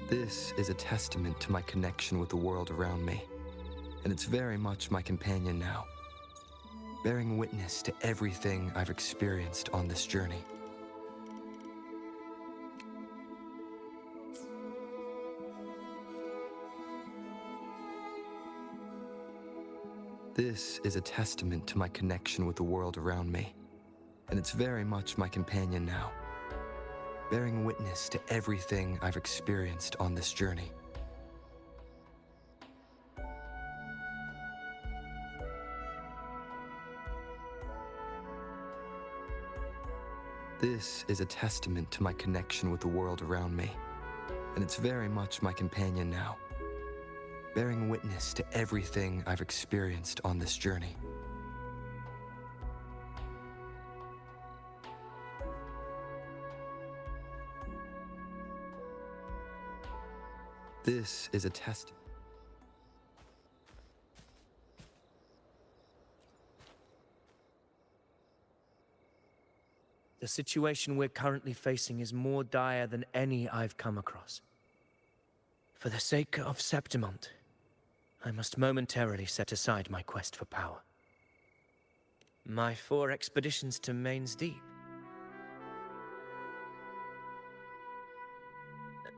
This is a testament to my connection with the world around me, and it's very much my companion now, bearing witness to everything I've experienced on this journey. This is a testament to my connection with the world around me, and it's very much my companion now, bearing witness to everything I've experienced on this journey. This is a testament to my connection with the world around me, and it's very much my companion now, bearing witness to everything I've experienced on this journey. This is a testament. The situation we're currently facing is more dire than any I've come across. For the sake of Septimont, I must momentarily set aside my quest for power. My 4 expeditions to Main's Deep.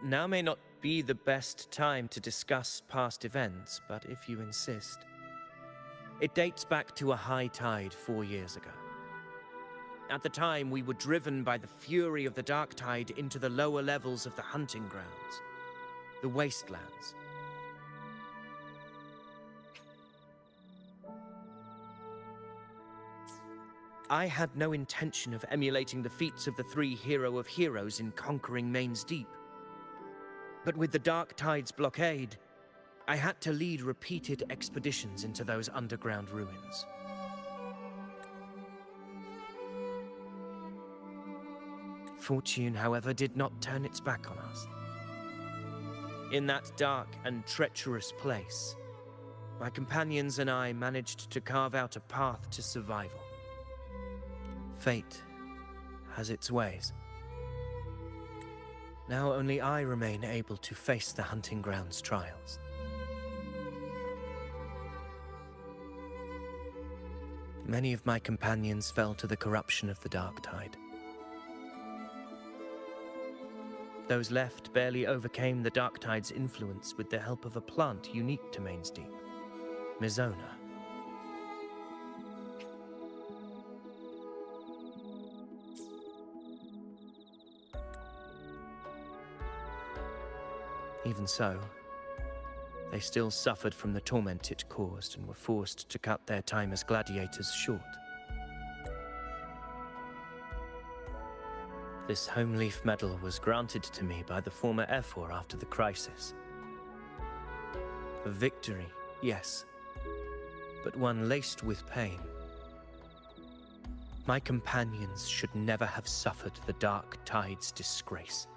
Now may not be the best time to discuss past events, but if you insist. It dates back to a high tide 4 years ago. At the time, we were driven by the fury of the dark tide into the lower levels of the hunting grounds, the wastelands. I had no intention of emulating the feats of the 3 hero of heroes in conquering Main's Deep. But with the dark tide's blockade, I had to lead repeated expeditions into those underground ruins. Fortune, however, did not turn its back on us. In that dark and treacherous place, my companions and I managed to carve out a path to survival. Fate has its ways. Now only I remain able to face the hunting grounds' trials. Many of my companions fell to the corruption of the dark tide. Those left barely overcame the dark tide's influence with the help of a plant unique to Main's Deep, Mizona. Even so, they still suffered from the torment it caused and were forced to cut their time as gladiators short. This home leaf medal was granted to me by the former Ephor after the crisis. A victory, yes, but one laced with pain. My companions should never have suffered the dark tide's disgrace.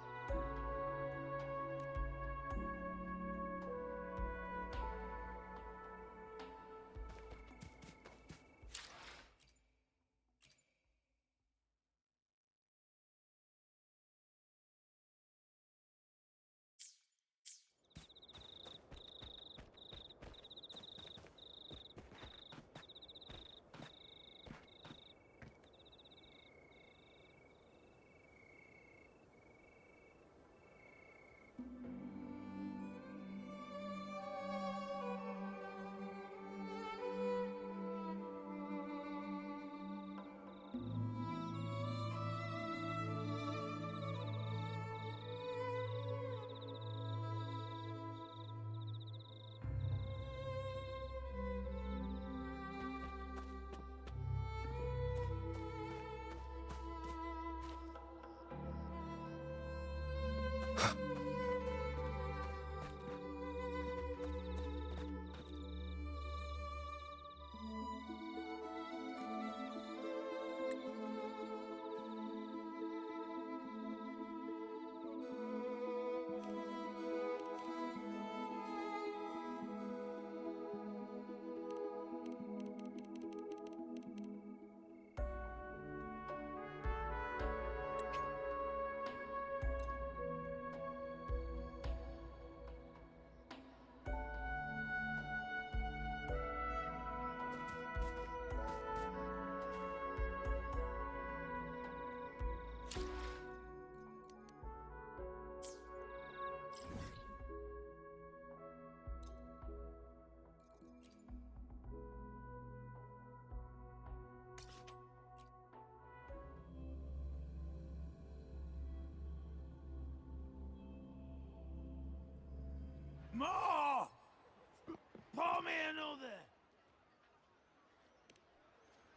Pour me another!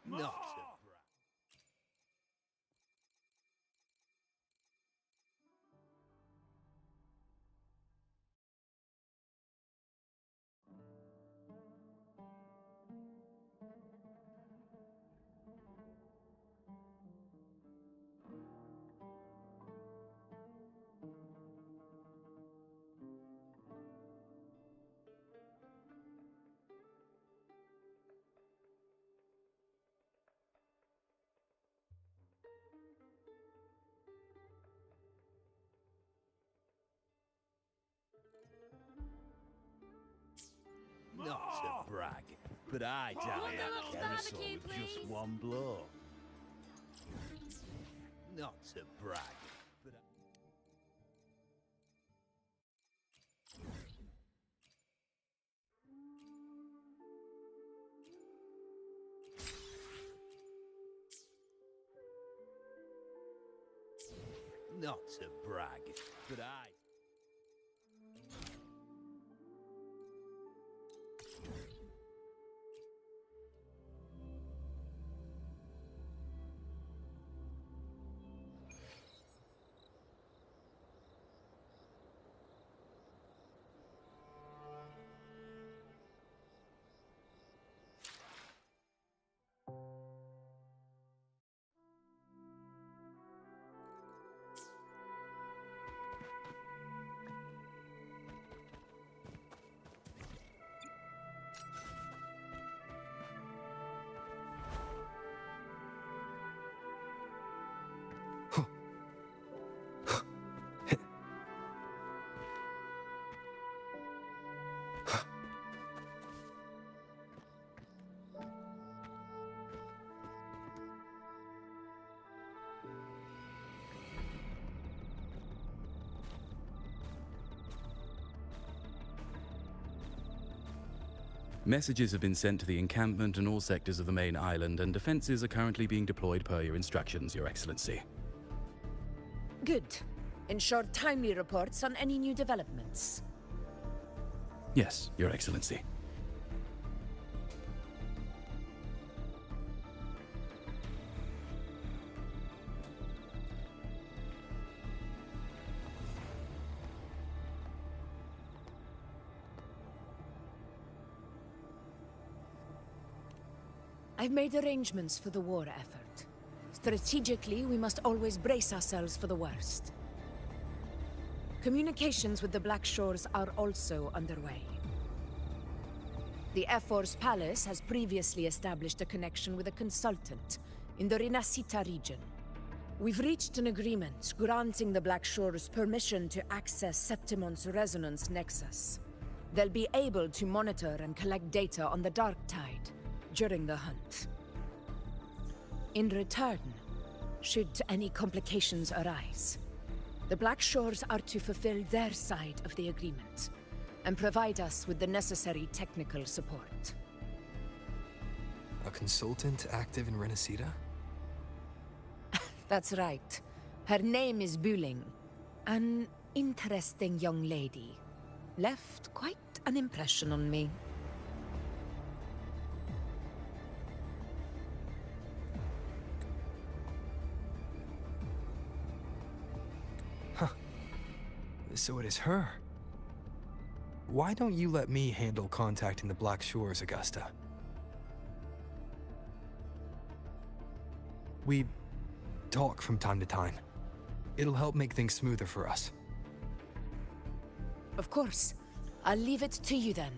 Not More! a Not to brag, but I down that carousel with just one blow. Not to brag, but Not to brag, but I... Messages have been sent to the encampment and all sectors of the main island, and defenses are currently being deployed per your instructions, Your Excellency. Good. Ensure timely reports on any new developments. Yes, Your Excellency. I've made arrangements for the war effort. Strategically, we must always brace ourselves for the worst. Communications with the Black Shores are also underway. The Air Force Palace has previously established a connection with a consultant in the Rinascita region. We've reached an agreement granting the Black Shores permission to access Septimont's resonance nexus. They'll be able to monitor and collect data on the Dark Tide during the hunt. In return, should any complications arise, the Black Shores are to fulfill their side of the agreement and provide us with the necessary technical support. A consultant active in Rinascita? That's right. Her name is Wuthering. An interesting young lady. Left quite an impression on me. So it is her. Why don't you let me handle contacting the Black Shores, Augusta? We talk from time to time. It'll help make things smoother for us. Of course. I'll leave it to you then.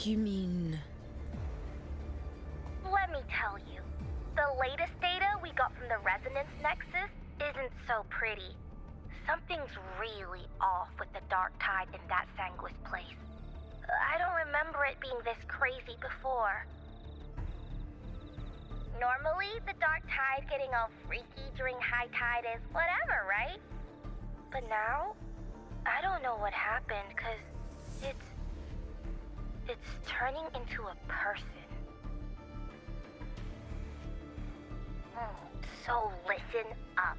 You mean... Let me tell you. The latest data we got from the Resonance Nexus isn't so pretty. Something's really off with the Dark Tide in that Sanguis place. I don't remember it being this crazy before. normally the dark tide getting all freaky during high tide is whatever, right? But now, I don't know what happened, cause it's turning into a person. So listen up.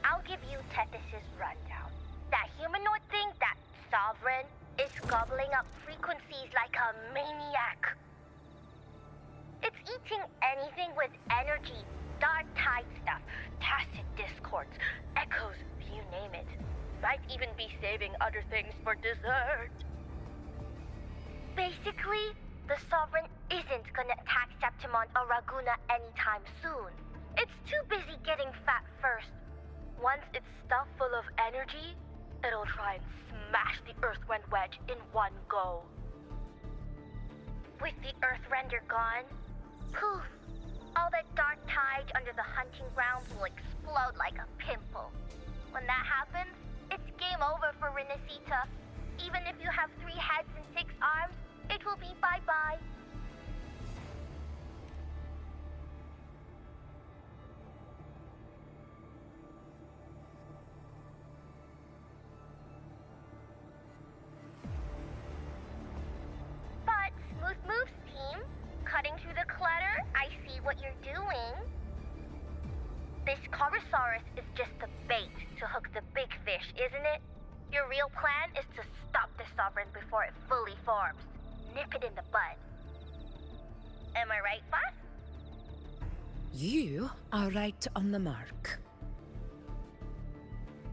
I'll give you Tethys' rundown. That humanoid thing, that sovereign, is gobbling up frequencies like a maniac. It's eating anything with energy, dark tide stuff, tacit discords, echoes, you name it. Might even be saving other things for dessert. Basically, the Sovereign isn't gonna attack Septimont or Raguna anytime soon. It's too busy getting fat first. Once it's stuffed full of energy, it'll try and smash the Earthrend wedge in one go. With the Earthrender gone, poof, all that dark tide under the hunting grounds will explode like a pimple. When that happens, it's game over for Renacita. Even if you have 3 heads and 6 arms, it will be bye-bye. But, Smooth Moves team, cutting through the clutter, I see what you're doing. This Corosaurus is just the bait to hook the big fish, isn't it? Your real plan is to stop the Sovereign before it fully forms. Nip it in the bud. Am I right, boss? You are right on the mark.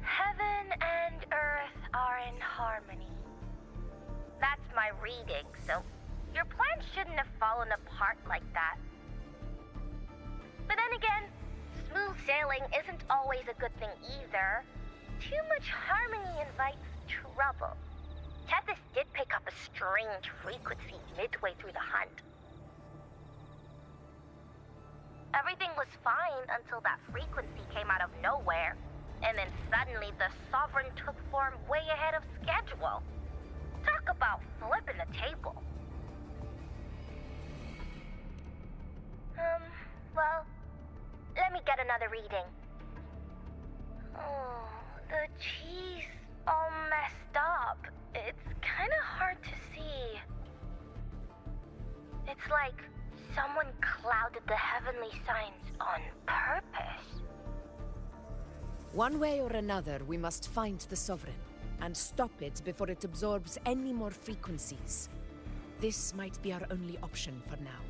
Heaven and Earth are in harmony. That's my reading, so your plan shouldn't have fallen apart like that. But then again, smooth sailing isn't always a good thing either. Too much harmony invites trouble. Tethys did pick up a strange frequency midway through the hunt. Everything was fine until that frequency came out of nowhere, and then suddenly the Sovereign took form way ahead of schedule. Talk about flipping the table. Well, let me get another reading. Oh, the cheese all messed up. It's kinda hard to see. It's like someone clouded the heavenly signs on purpose. One way or another, we must find the Sovereign and stop it before it absorbs any more frequencies. This might be our only option for now.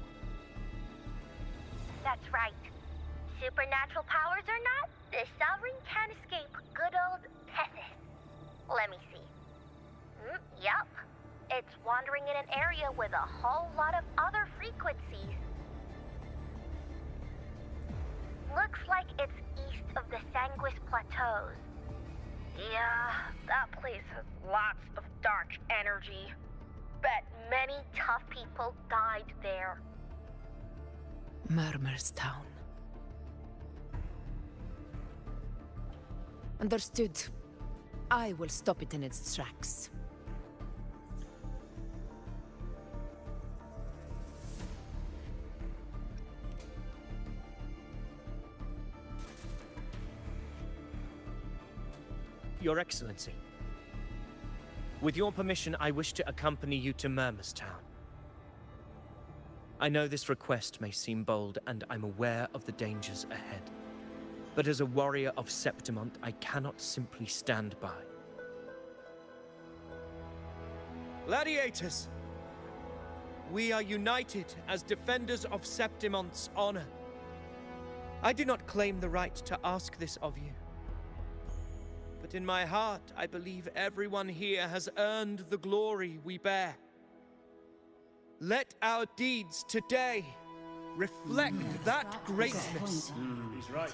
That's right. Supernatural powers or not, the Sovereign can't escape good old Tethys. Let me see. Yup. It's wandering in an area with a whole lot of other frequencies. Looks like it's east of the Sanguis Plateaus. Yeah, that place has lots of dark energy. Bet many tough people died there. Murmur's Town. Understood. I will stop it in its tracks. Your Excellency, with your permission, I wish to accompany you to Murmur's Town. I know this request may seem bold, and I'm aware of the dangers ahead. But as a warrior of Septimont, I cannot simply stand by. Gladiators! We are united as defenders of Septimont's honor. I do not claim the right to ask this of you. But in my heart, I believe everyone here has earned the glory we bear. Let our deeds today reflect that greatness. He's right.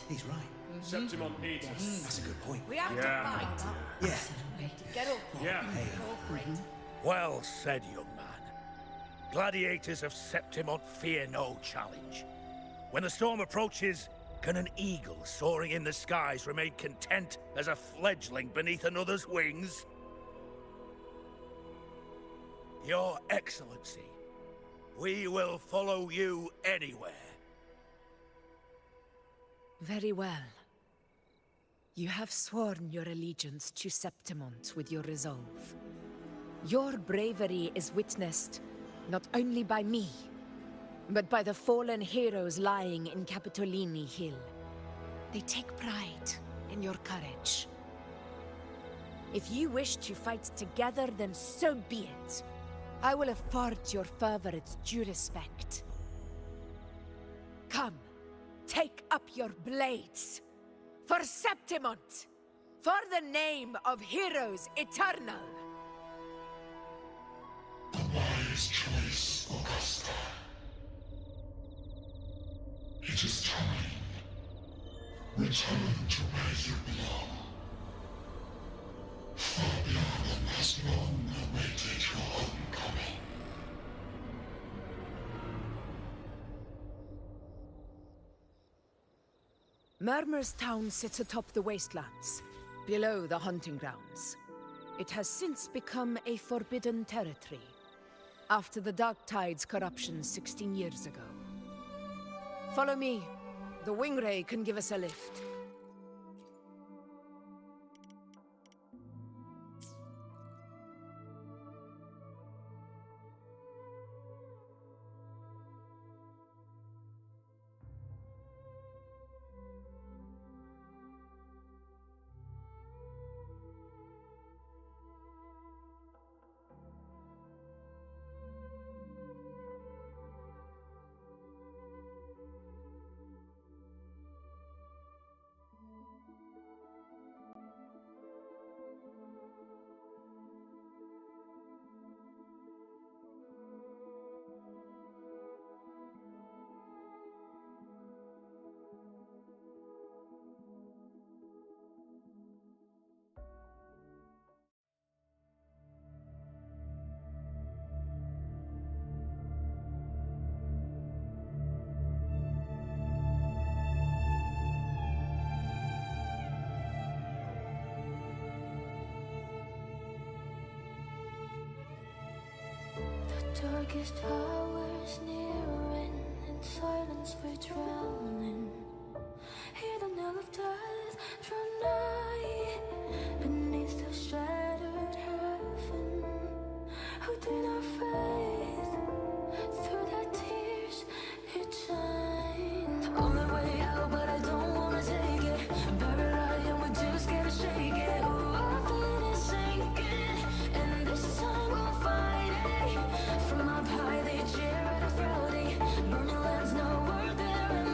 He's right. Septimont needs us. That's a good point. We have to fight. Yeah. Get up. Yeah. Go for it. Well said, young man. Gladiators of Septimont fear no challenge. When the storm approaches, can an eagle soaring in the skies remain content as a fledgling beneath another's wings? Your Excellency, we will follow you anywhere. Very well. You have sworn your allegiance to Septimont with your resolve. Your bravery is witnessed not only by me, but by the fallen heroes lying in Capitolini Hill. They take pride in your courage. If you wish to fight together, then so be it. I will afford your fervor its due respect. Come, take up your blades. For Septimont! For the name of heroes eternal! A wise choice, Augusta. It is time. Return to where you belong. Fabian has long awaited your homecoming. Murmur's town sits atop the wastelands, below the hunting grounds. It has since become a forbidden territory, after the Dark Tide's corruption 16 years ago. Follow me. The Wingray can give us a lift. Darkest hours nearing, in silence we're drowning. Hear the knell of death draw nigh, beneath the shattered heaven. Who did our faith, through the tears it shines. Only way out, but I don't wanna take it. Buried alive and we just gotta shake it. Ooh, our feet is sinking, and this time we'll fight it. From up high they jeer at us proudly. Burning lands, no word there.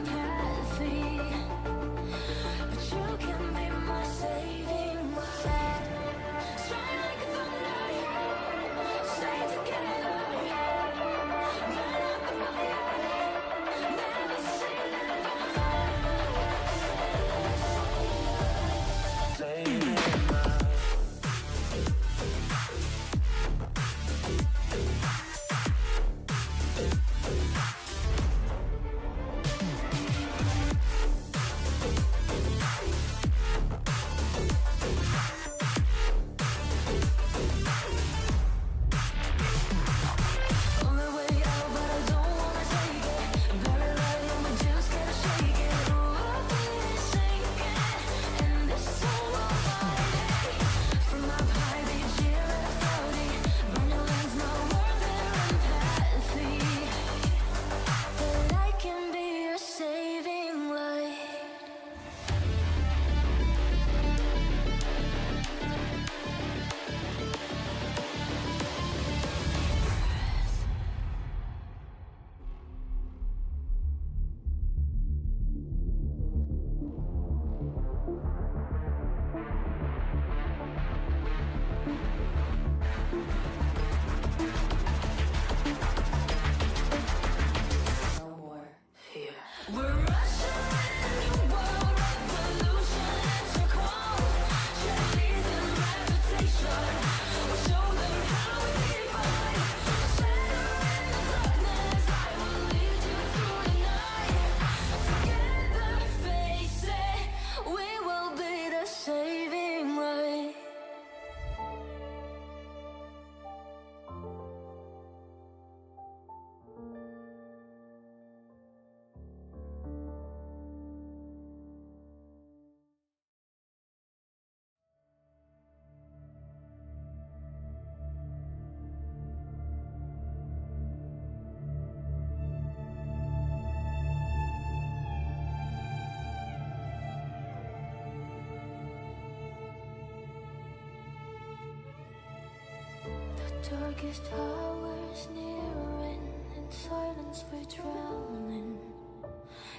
Darkest hours nearing, in silence we're drowning.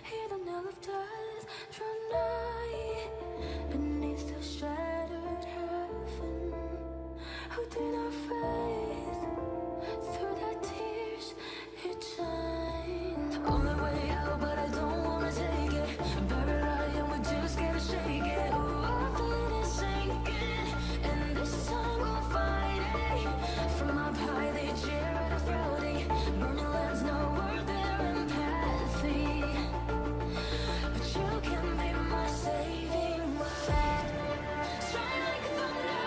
Hear the knell of death draw nigh beneath the shattered heaven. Who did our faith through the tears it shined. Only way out, but I don't wanna take it. Buried lie and we just gotta shake it. Ooh, our feet is sinking, and this time we'll fight it. From up high they jeer at us rowdy. Burning lands, no word their empathy. But you can be my saving light. Shine like thunder,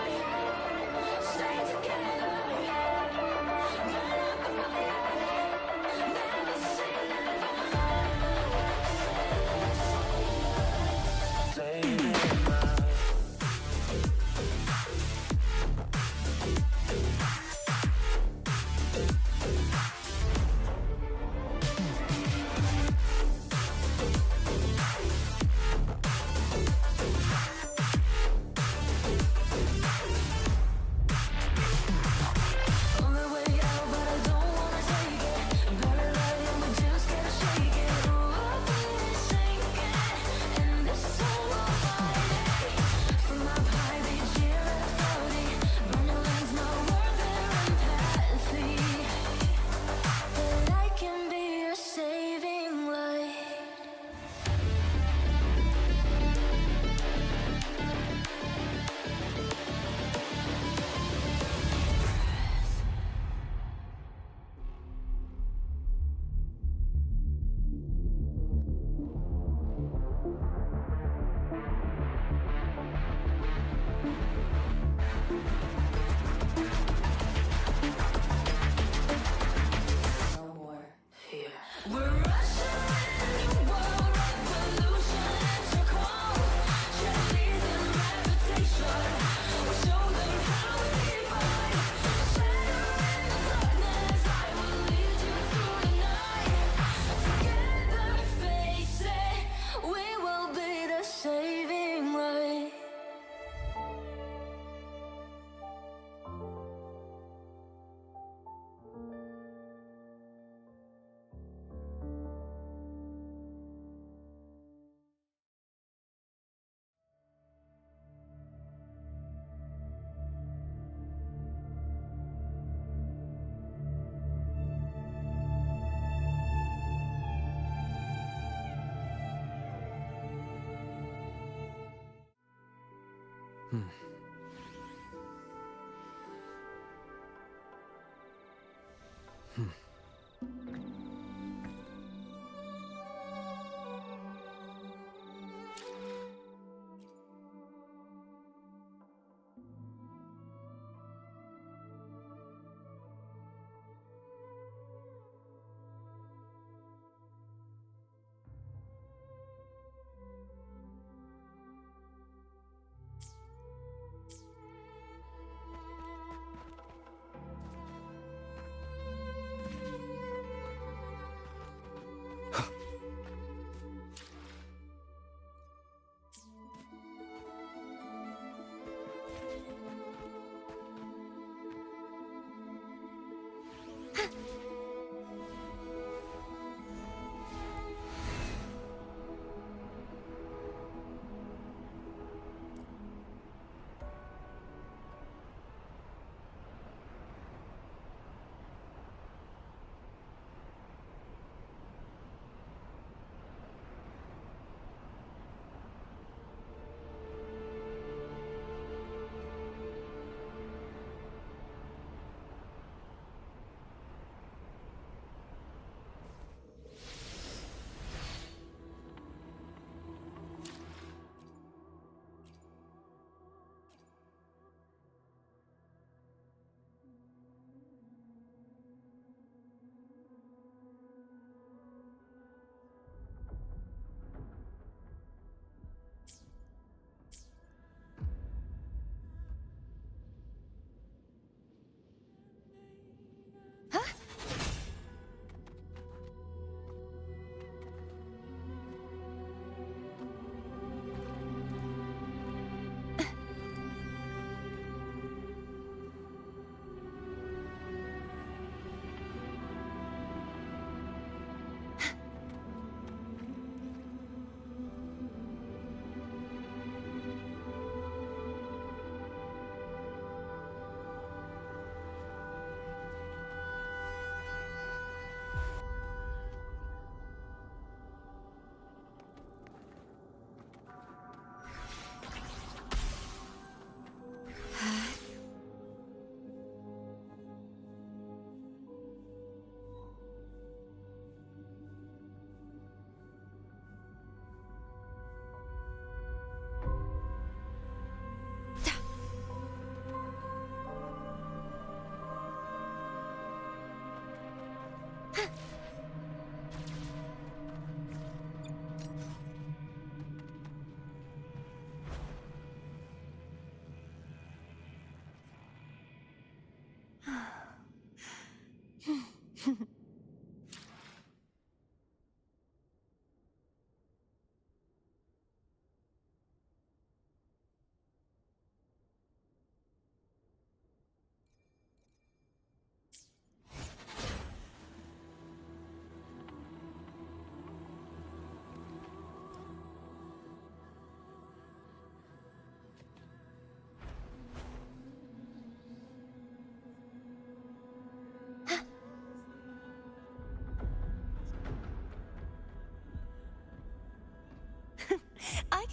stay together. Burn up the fire, never say never. Saving light. Only way out, but I don't wanna take it. Buried lie and we just gotta shake it. Ooh, our feet is sinking, and this time we'll fight it. From up high they jeer at us rowdy. Burning lands, no word their empathy. But I can be your saving light. No more fear. We're rushing into world revolution. It's our call. Cheerleaders and reputation. We'll show them how we fight. Shadow in the darkness, I will lead you through the night. Together, face it, we will be the saving light.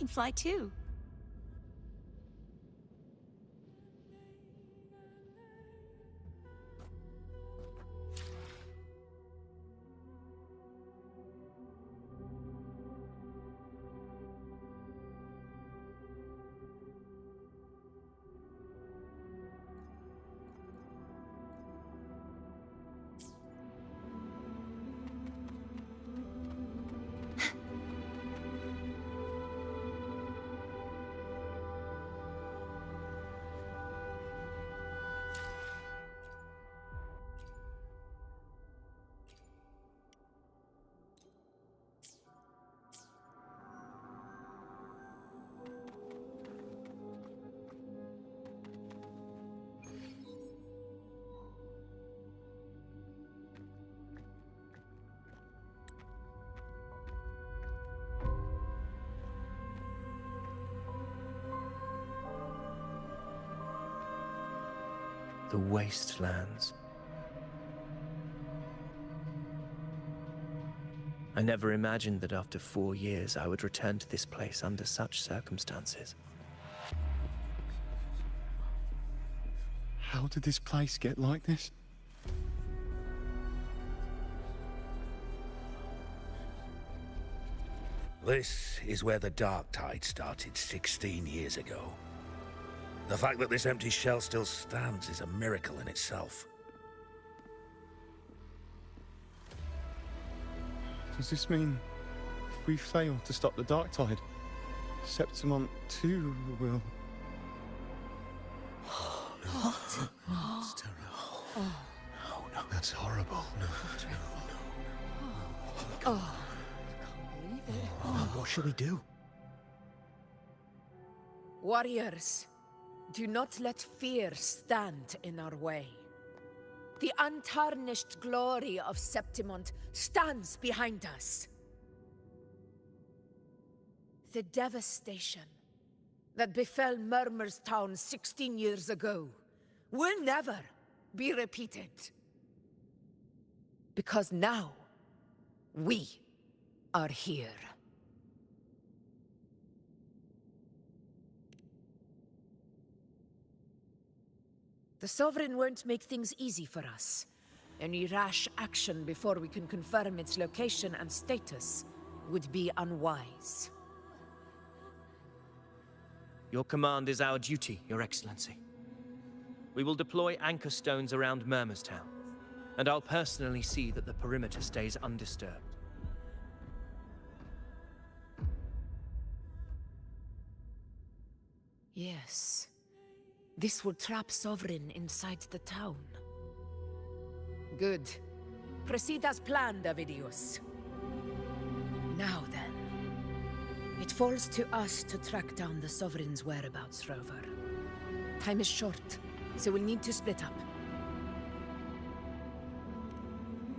can fly too. The wastelands. I never imagined that after 4 years I would return to this place under such circumstances. How did this place get like this? This is where the Dark Tide started 16 years ago. The fact that this empty shell still stands is a miracle in itself. Does this mean if we fail to stop the Dark Tide, Septimont too will... That's terrible. Oh, no. That's horrible. No. Oh. What should we do? Warriors, do not let fear stand in our way. The untarnished glory of Septimont stands behind us. The devastation that befell Murmur's town 16 years ago will never be repeated. Because now, we are here. The Sovereign won't make things easy for us. Any rash action before we can confirm its location and status would be unwise. Your command is our duty, Your Excellency. We will deploy anchor stones around Murmur's town, and I'll personally see that the perimeter stays undisturbed. Yes. This will trap Sovereign inside the town. Good. Proceed as planned, Avidius. Now then. It falls to us to track down the Sovereign's whereabouts, Rover. Time is short, so we'll need to split up.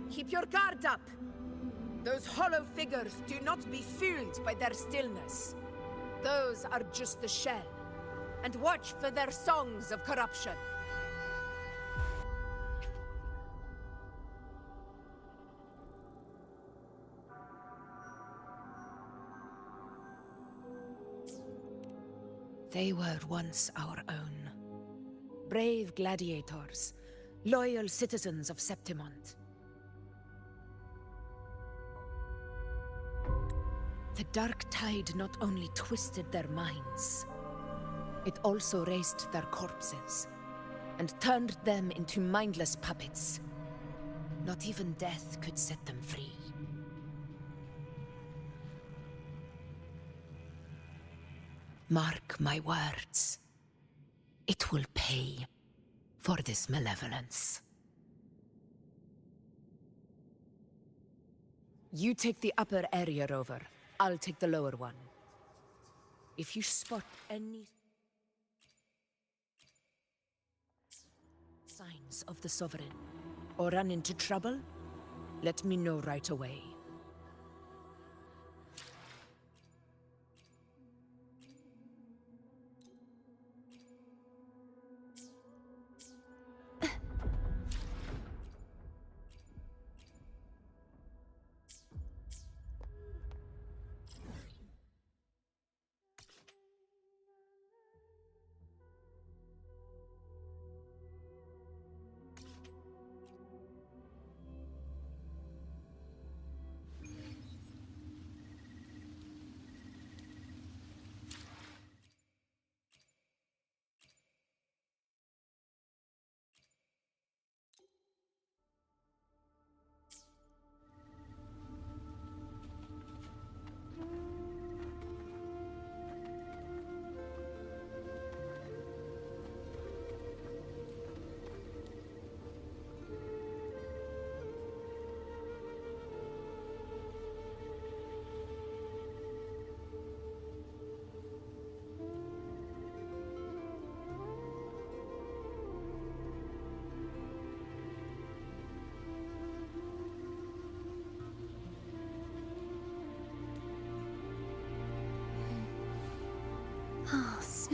Keep your guard up! Those hollow figures do not be fooled by their stillness. Those are just the shell. And watch for their songs of corruption. They were once our own. Brave gladiators, loyal citizens of Septimont. The Dark Tide not only twisted their minds, it also raised their corpses, and turned them into mindless puppets. Not even death could set them free. Mark my words. It will pay for this malevolence. You take the upper area, Rover. I'll take the lower one. If you spot any signs of the Sovereign, or run into trouble, let me know right away.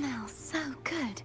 smells so good.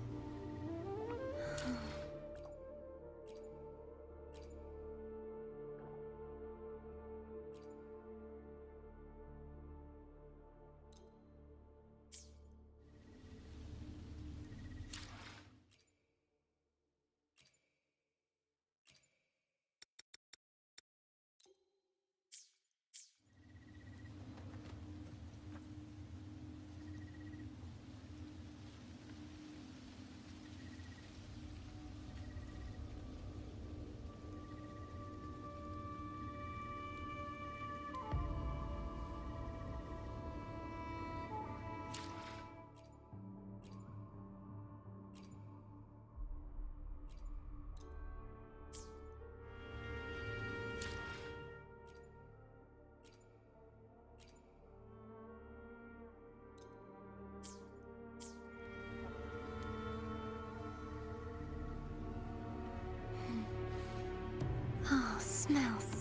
Oh, smells.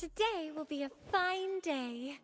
Today will be a fine day.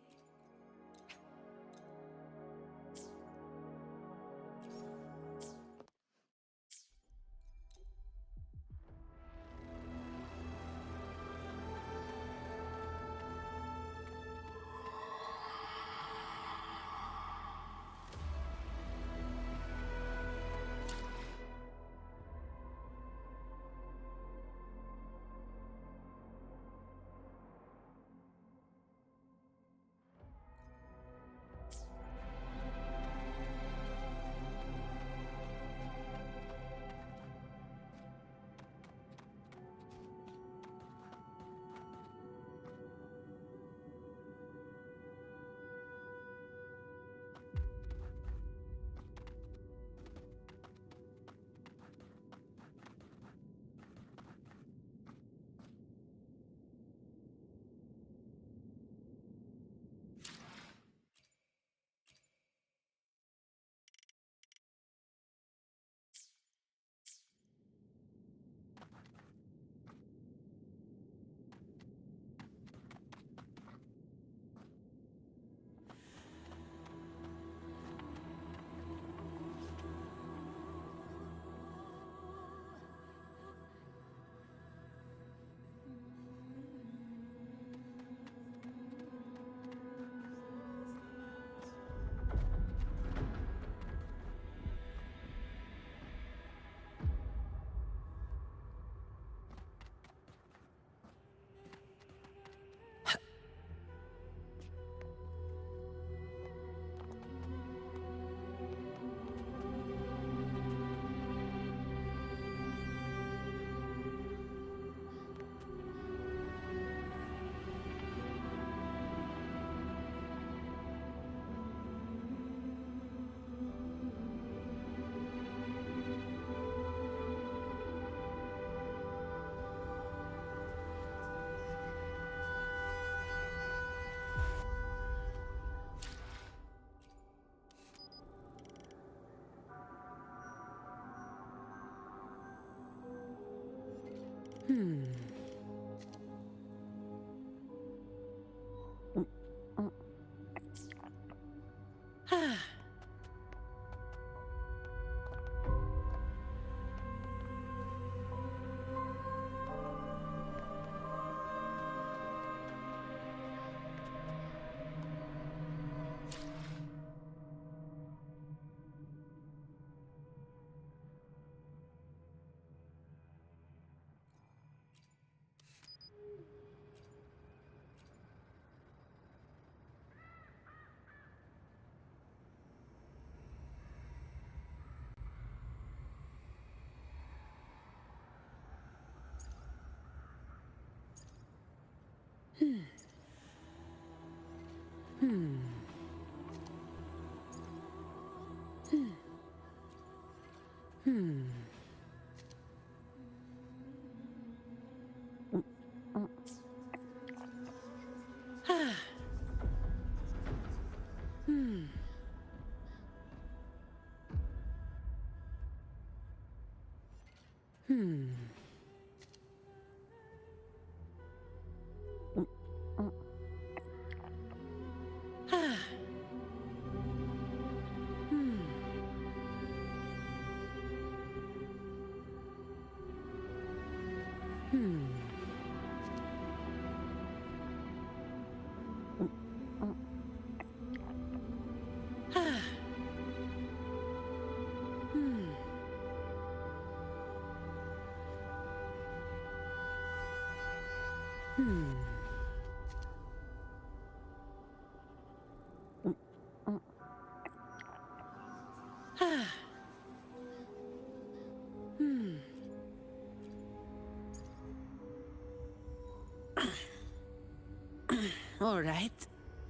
All right.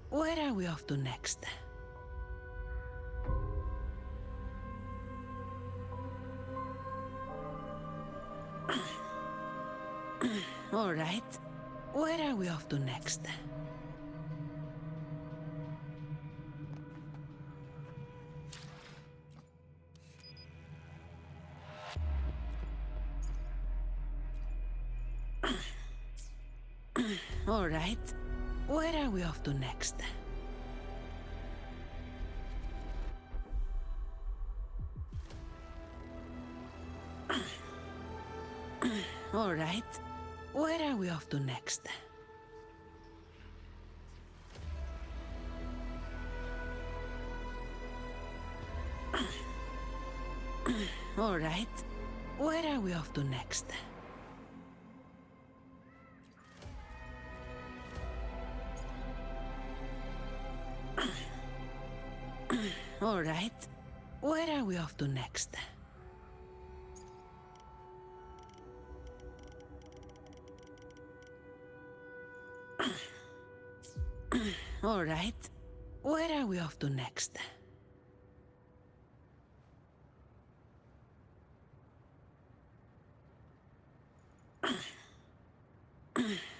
Where are we off to next? All right. Where are we off to next? All right. Where are we off to next? All right. Where are we off to next? All right. Where are we off to next? All right. Where are we off to next? All right. Where are we off to next?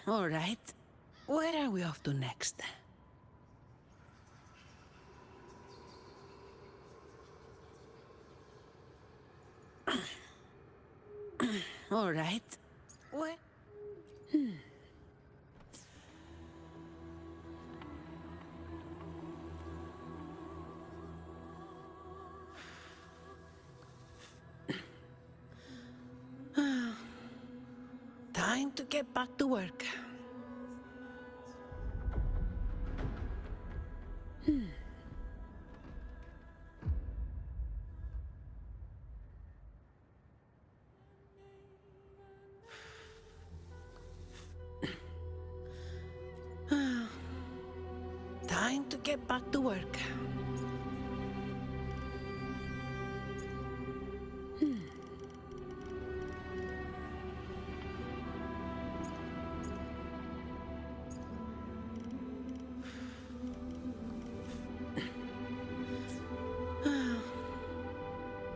All right. Where are we off to next? All right. Where? Time to get back to work. Time to get back to work.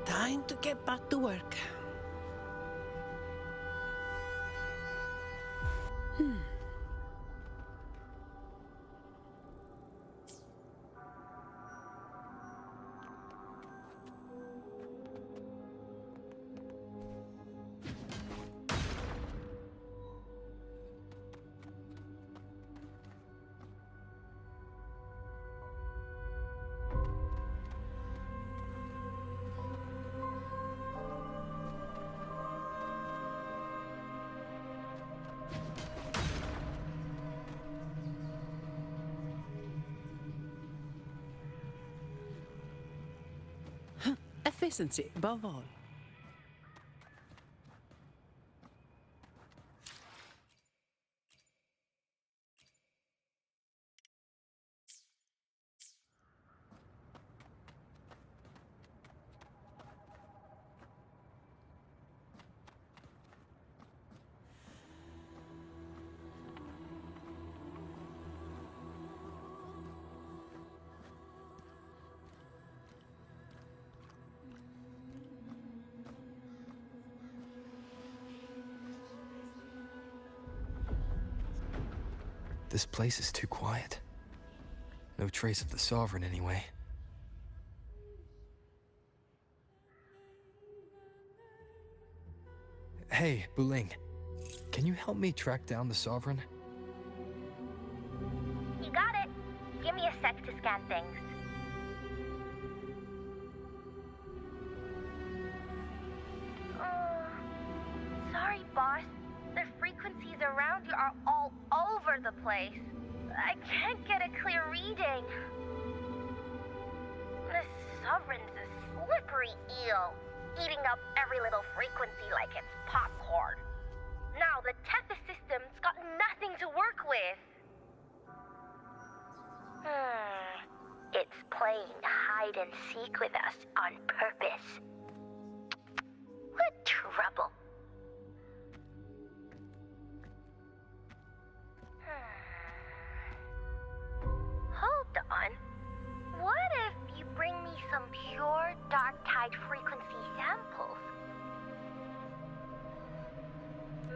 Time to get back to work. efficiency above all. This place is too quiet. No trace of the Sovereign, anyway. Hey, Buling. Can you help me track down the Sovereign? You got it. Give me a sec to scan things. Sorry, boss. The frequencies around you are all over the place. I can't get a clear reading. The Sovereign's a slippery eel, eating up every little frequency like it's popcorn. Now the Tethys system's got nothing to work with. It's playing hide and seek with us on purpose. What trouble. Hold on. What if you bring me some pure dark tide frequency samples?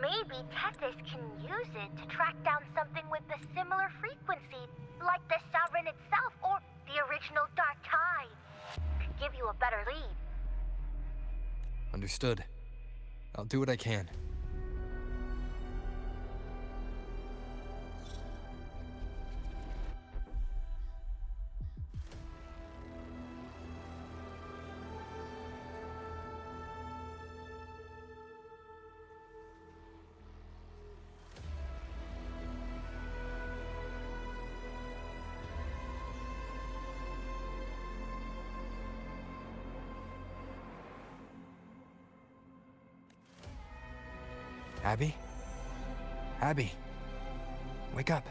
Maybe Tethys can use it to track down something with a similar frequency, like the Sovereign itself or the original dark tide. Could give you a better lead. Understood. I'll do what I can. Abby? Abby! Wake up!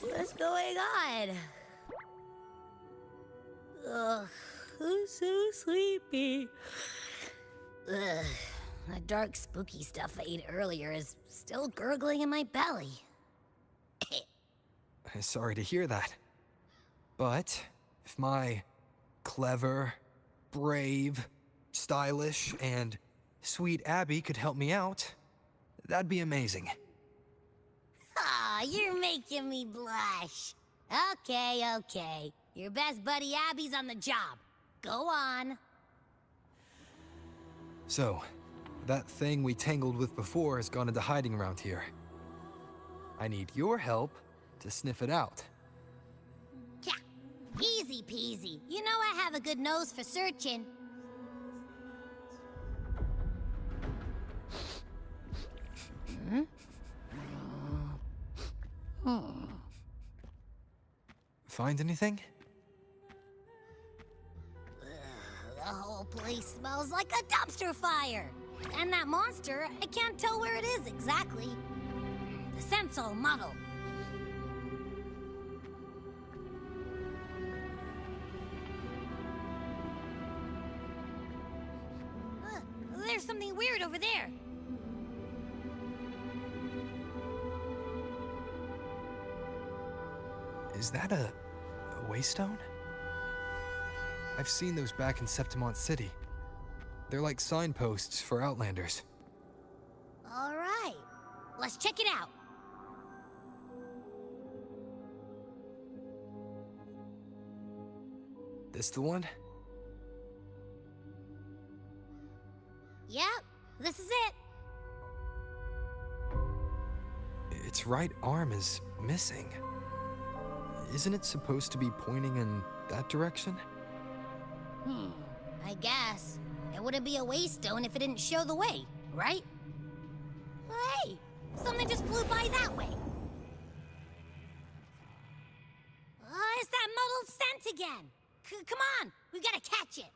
What's going on? Ugh, I'm so sleepy. Ugh, that dark, spooky stuff I ate earlier is still gurgling in my belly. Sorry to hear that. But if my clever, brave, stylish, and sweet Abby could help me out, that'd be amazing. Aw, you're making me blush. Okay. Your best buddy Abby's on the job. Go on. So, that thing we tangled with before has gone into hiding around here. I need your help to sniff it out. Yeah, easy peasy. You know I have a good nose for searching. Find anything? The whole place smells like a dumpster fire. And that monster, I can't tell where it is exactly. The scent's all muddled. There's something weird over there. Is that a waystone? I've seen those back in Septimont City. They're like signposts for Outlanders. All right, let's check it out. This the one? Yep, this is it. Its right arm is missing. Isn't it supposed to be pointing in that direction? I guess. It wouldn't be a waystone if it didn't show the way, right? Hey, something just flew by that way. It's that muddled scent again! Come on! We've gotta catch it!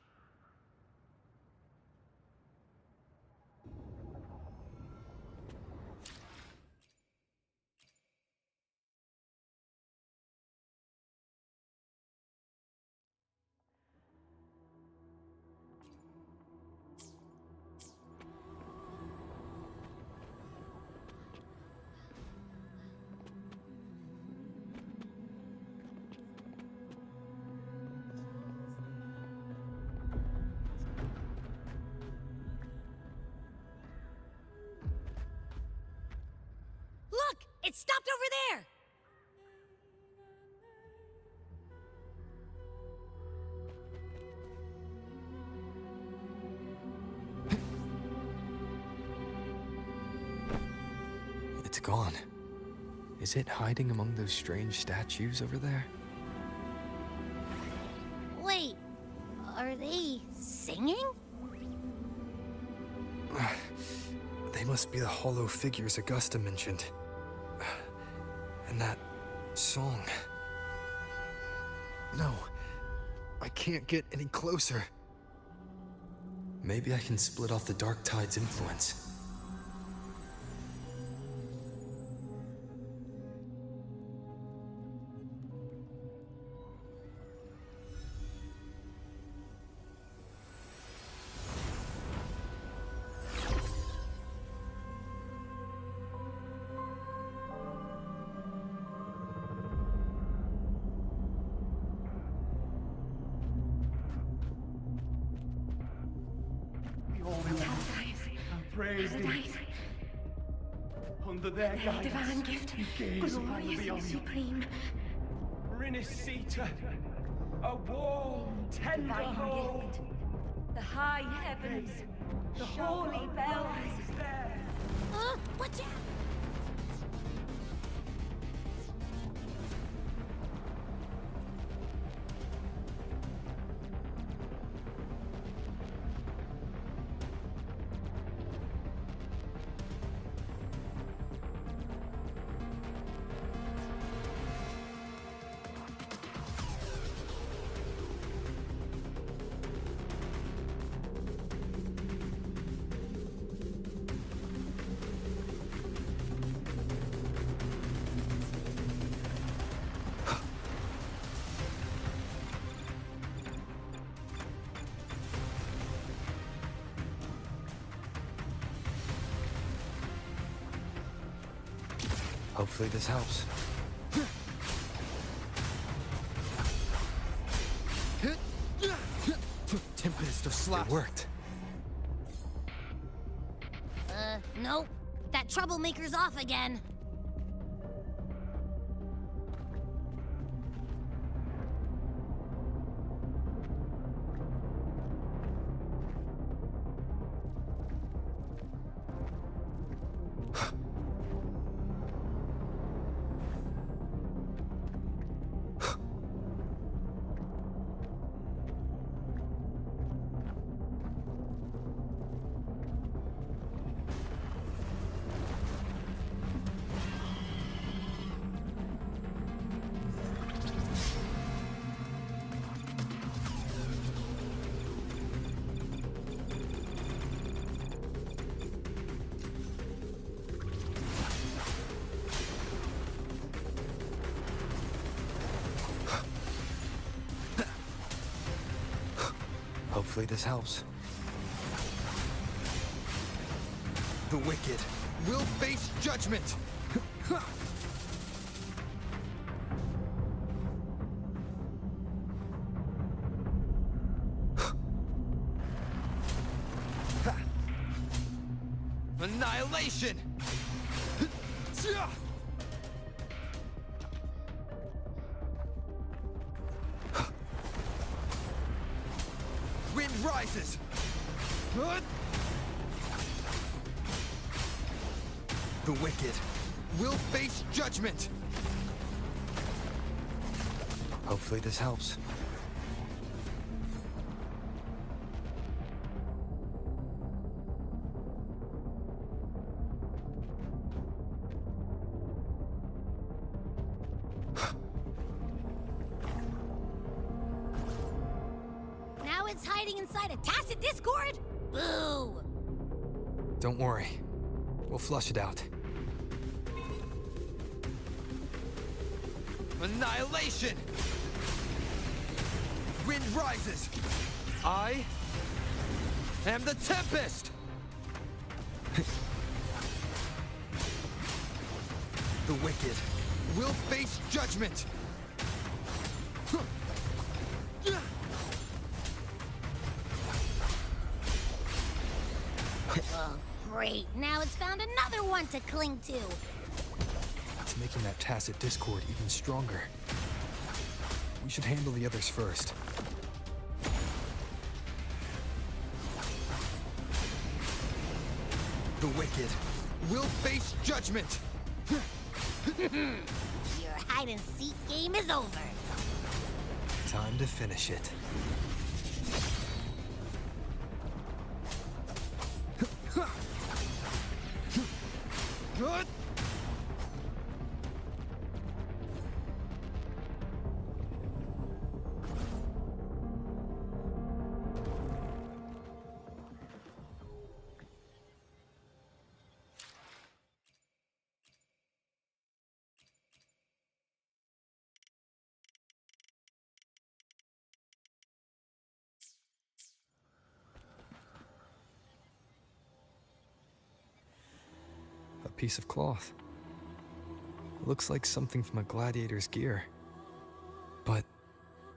Look! It stopped over there! It's gone. Is it hiding among those strange statues over there? Wait, are they singing? They must be the hollow figures Augusta mentioned. And that song. No, I can't get any closer. Maybe I can split off the Dark Tide's influence. Praise thee. Under their guidance, divine gift, you gaze upon the glorious and beyond. supreme. Rinisita, a warm, tender Divine home. gift, the high heavens, the holy bells. There. Watch out! Hopefully this helps. Tempest of Slash. It worked. Nope. That troublemaker's off again. Hopefully this helps. The wicked will face judgment! Annihilation! Wind rises! The wicked will face judgment! Hopefully this helps. hiding inside a tacit discord? Boo! Don't worry. We'll flush it out. Annihilation! Wind rises! I am the Tempest! The wicked will face judgment! Oh, great. Now it's found another one to cling to. It's making that tacit discord even stronger. We should handle the others first. The wicked will face judgment! Your hide-and-seek game is over. Time to finish it. Good. A piece of cloth. Looks like something from a gladiator's gear. But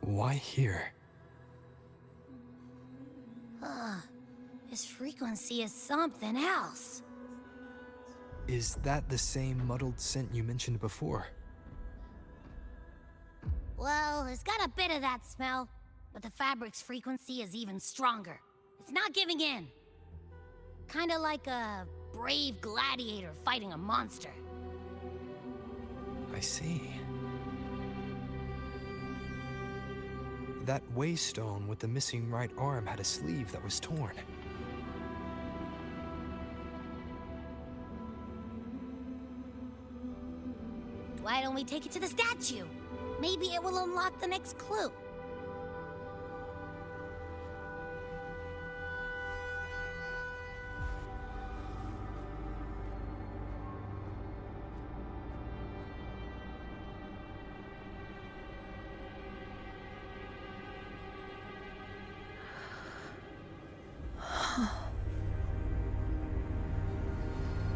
why here? This frequency is something else. Is that the same muddled scent you mentioned before? Well, it's got a bit of that smell, but the fabric's frequency is even stronger. It's not giving in. Kinda like a brave gladiator fighting a monster. I see. That waystone with the missing right arm had a sleeve that was torn. Why don't we take it to the statue? Maybe it will unlock the next clue.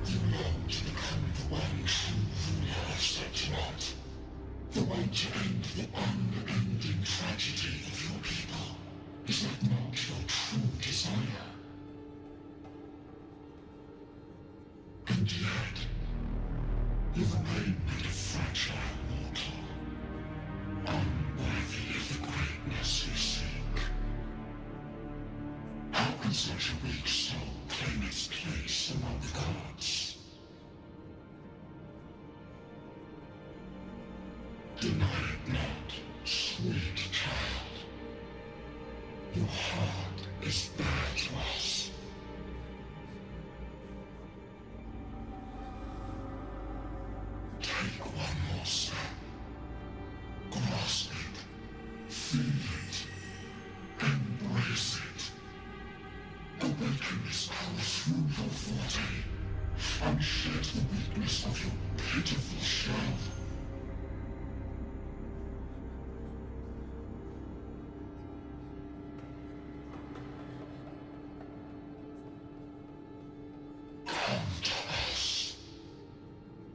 You long to become the one true ruler of Septimont. The one to end the unending tragedy of your people. Is that not your true desire? And yet, you remain but a fragile mortal, unworthy of the greatness you seek. How can such a weak soul claim its place among the gods? Deny it not, sweet child. Your heart is bare to us. Take one more step. Grasp it. Feel it. Embrace it. Awaken this power through your forte, and shed the weakness of your pitiful shell. Come to us.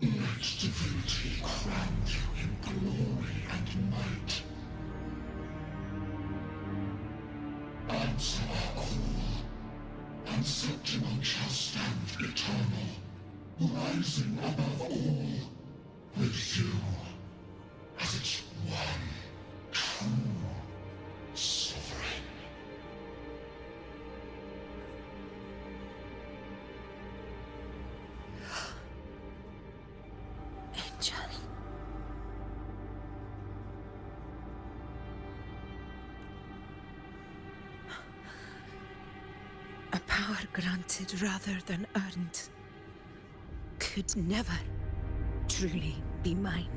Let divinity crown you in glory and might. Answer our call, and Septimont shall stand eternal, rising above all, with you as its one true sovereign. Angel. A power granted rather than earned could never truly be mine.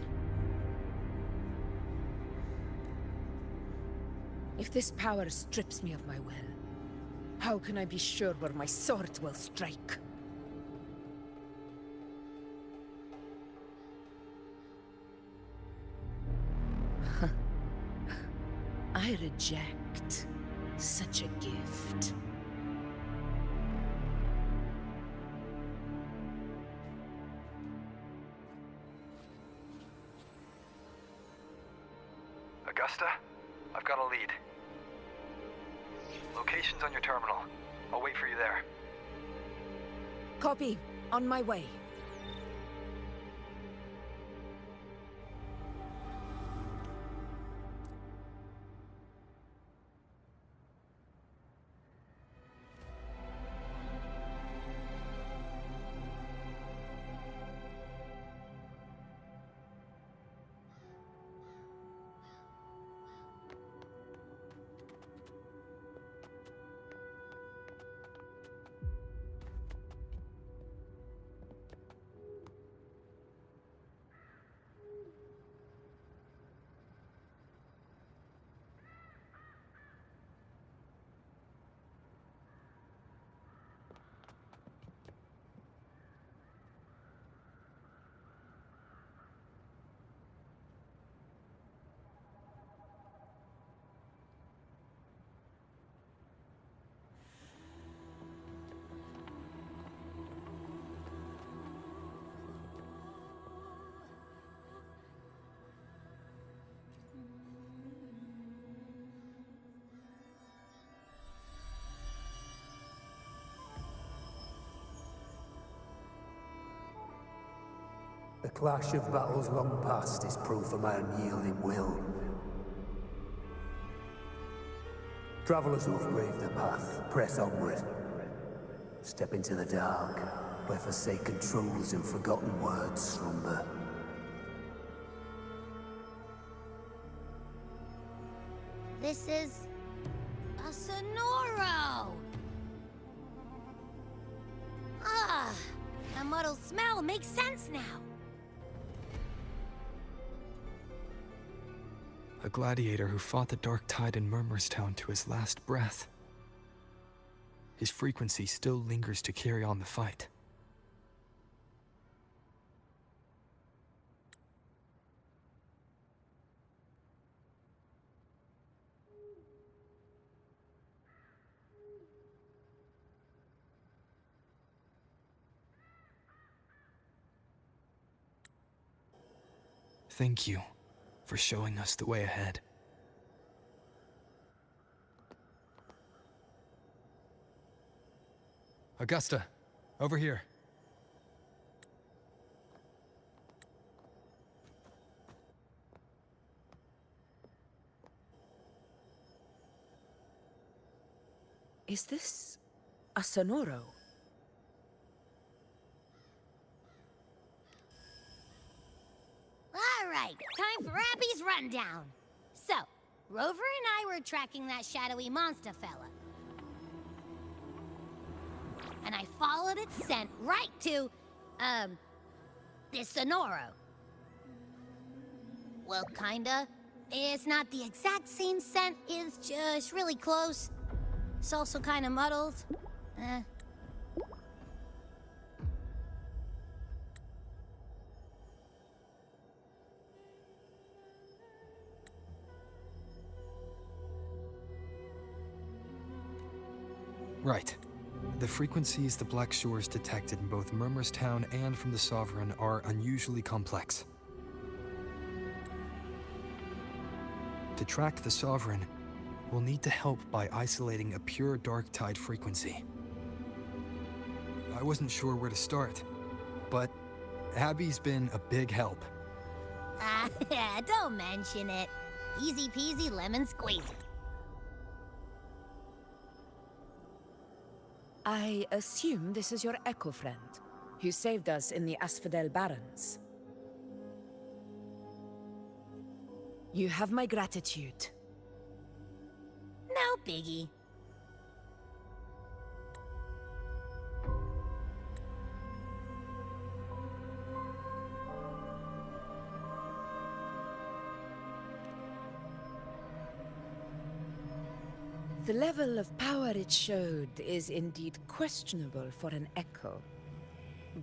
If this power strips me of my will, how can I be sure where my sword will strike? I reject such a gift. Augusta, I've got a lead. Location's on your terminal. I'll wait for you there. Copy. On my way. The clash of battles long past is proof of my unyielding will. Travelers who have braved the path, press onward. Step into the dark, where forsaken truths and forgotten words slumber. This is... a Sonoro! Ah, the muddled smell makes sense now. A gladiator who fought the dark tide in Murmurstown to his last breath. His frequency still lingers to carry on the fight. Thank you for showing us the way ahead. Augusta, over here. Is this a Sonoro? All right, time for Abby's rundown. So, Rover and I were tracking that shadowy monster fella. And I followed its scent right to, this Sonoro. Well, kinda. It's not the exact same scent, it's just really close. It's also kinda muddled. Right. The frequencies the Black Shores detected in both Murmurstown and from the Sovereign are unusually complex. To track the Sovereign, we'll need to help by isolating a pure dark tide frequency. I wasn't sure where to start, but Abby's been a big help. Don't mention it. Easy peasy lemon squeezy. I assume this is your Echo friend, who saved us in the Asphodel Barrens. You have my gratitude. No biggie. The level of power it showed is indeed questionable for an echo.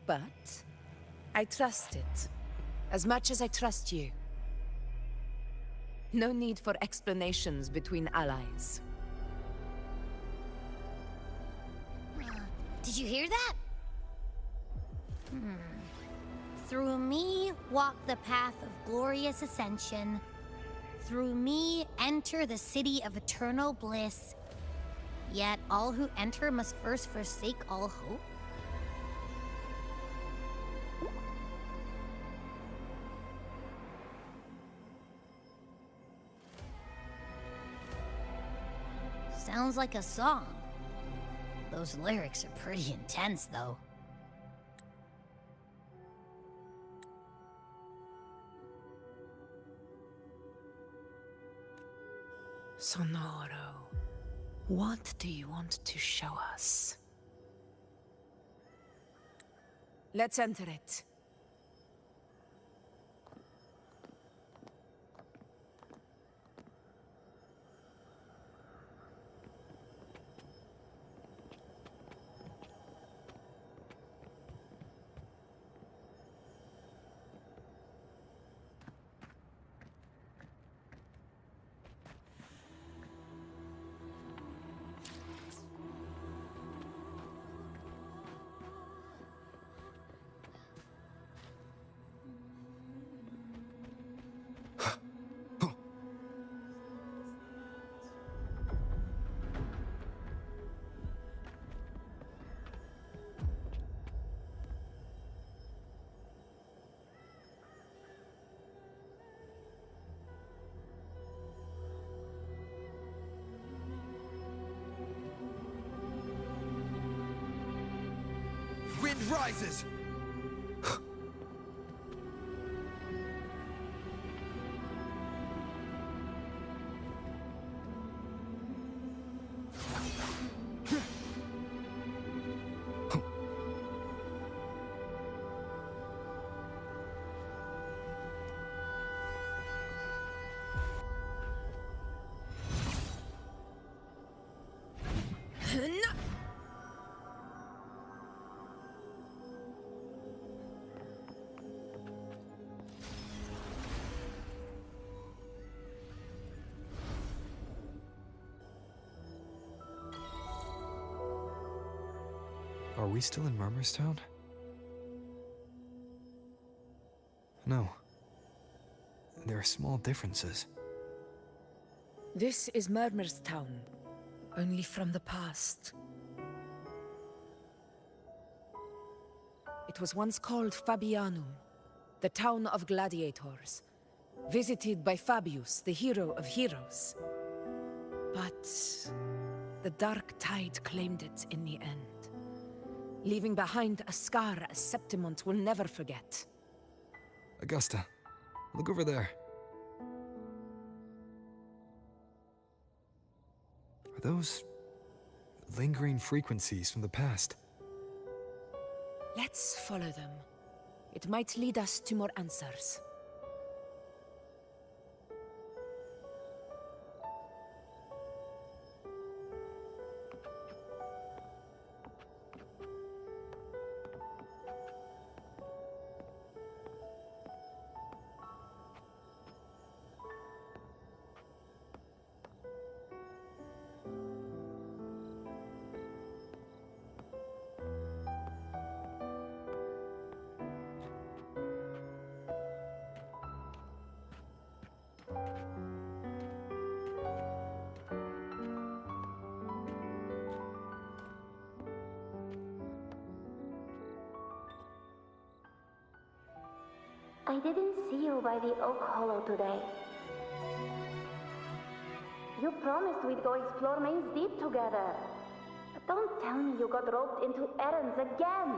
But I trust it, as much as I trust you. No need for explanations between allies. Did you hear that? Through me walk the path of glorious ascension. Through me enter the city of eternal bliss. Yet all who enter must first forsake all hope. Sounds like a song. Those lyrics are pretty intense, though. Sonoro, what do you want to show us? Let's enter it. Wind rises! Are we still in Murmurstown? No. There are small differences. This is Murmurstown, only from the past. It was once called Fabianum, the town of gladiators, visited by Fabius, the hero of heroes. But the dark tide claimed it in the end, leaving behind a scar as Septimont will never forget. Augusta, look over there. Are those lingering frequencies from the past? Let's follow them. It might lead us to more answers. I didn't see you by the Oak Hollow today. You promised we'd go explore Main's Deep together. But don't tell me you got roped into errands again.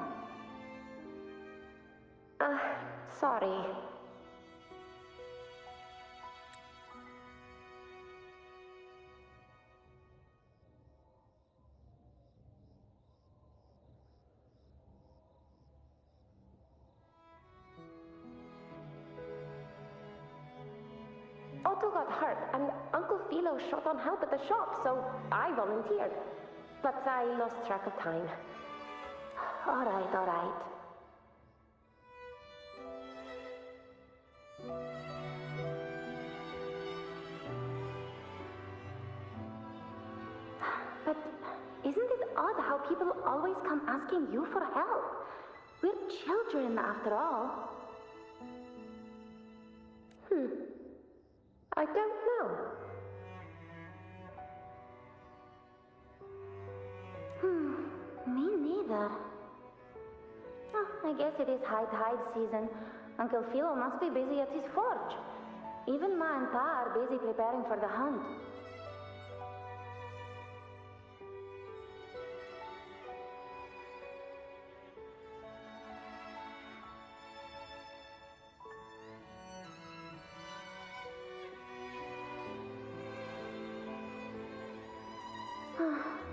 Sorry. Otto got hurt, and Uncle Philo shot on help at the shop, so I volunteered. But I lost track of time. All right, all right. But isn't it odd how people always come asking you for help? We're children, after all. I don't know. Me neither. Oh, I guess it is high tide season. Uncle Philo must be busy at his forge. Even Ma and Pa are busy preparing for the hunt.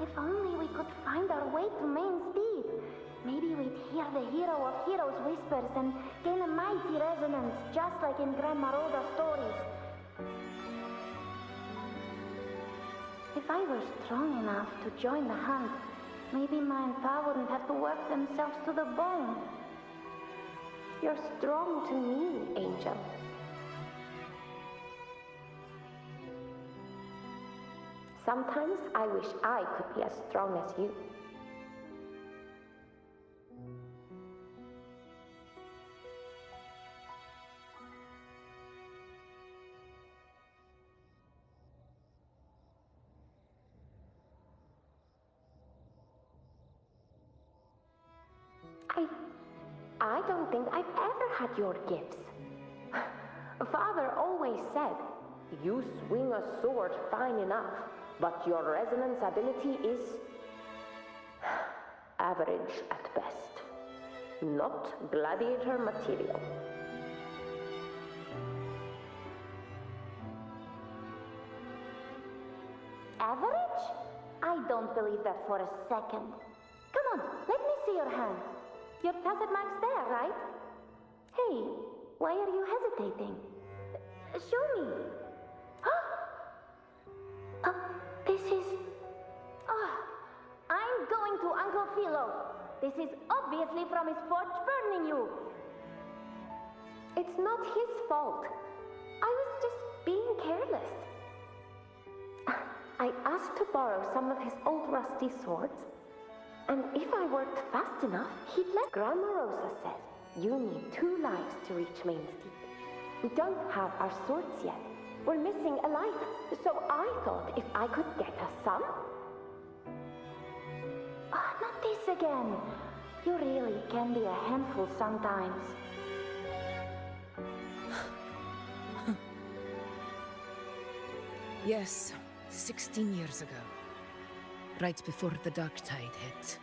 If only we could find our way to Main Steep. Maybe we'd hear the hero of heroes whispers and gain a mighty resonance, just like in Grandma Rhoda's stories. If I were strong enough to join the hunt, maybe Ma and Pa wouldn't have to work themselves to the bone. You're strong to me, Angel. Sometimes I wish I could be as strong as you. I don't think I've ever had your gifts. Father always said, you swing a sword fine enough, but your resonance ability is average at best. Not gladiator material. Average? I don't believe that for a second. Come on, let me see your hand. Your tacet mark's there, right? Hey, why are you hesitating? Show me. This is... I'm going to Uncle Philo. This is obviously from his forge burning you. It's not his fault. I was just being careless. I asked to borrow some of his old rusty swords, and if I worked fast enough, he'd let. Grandma Rosa says you need 2 lives to reach Main Steep. We don't have our swords yet. We're missing a life, so I thought if I could get us some... not this again. You really can be a handful sometimes. Yes, 16 years ago. Right before the dark tide hit.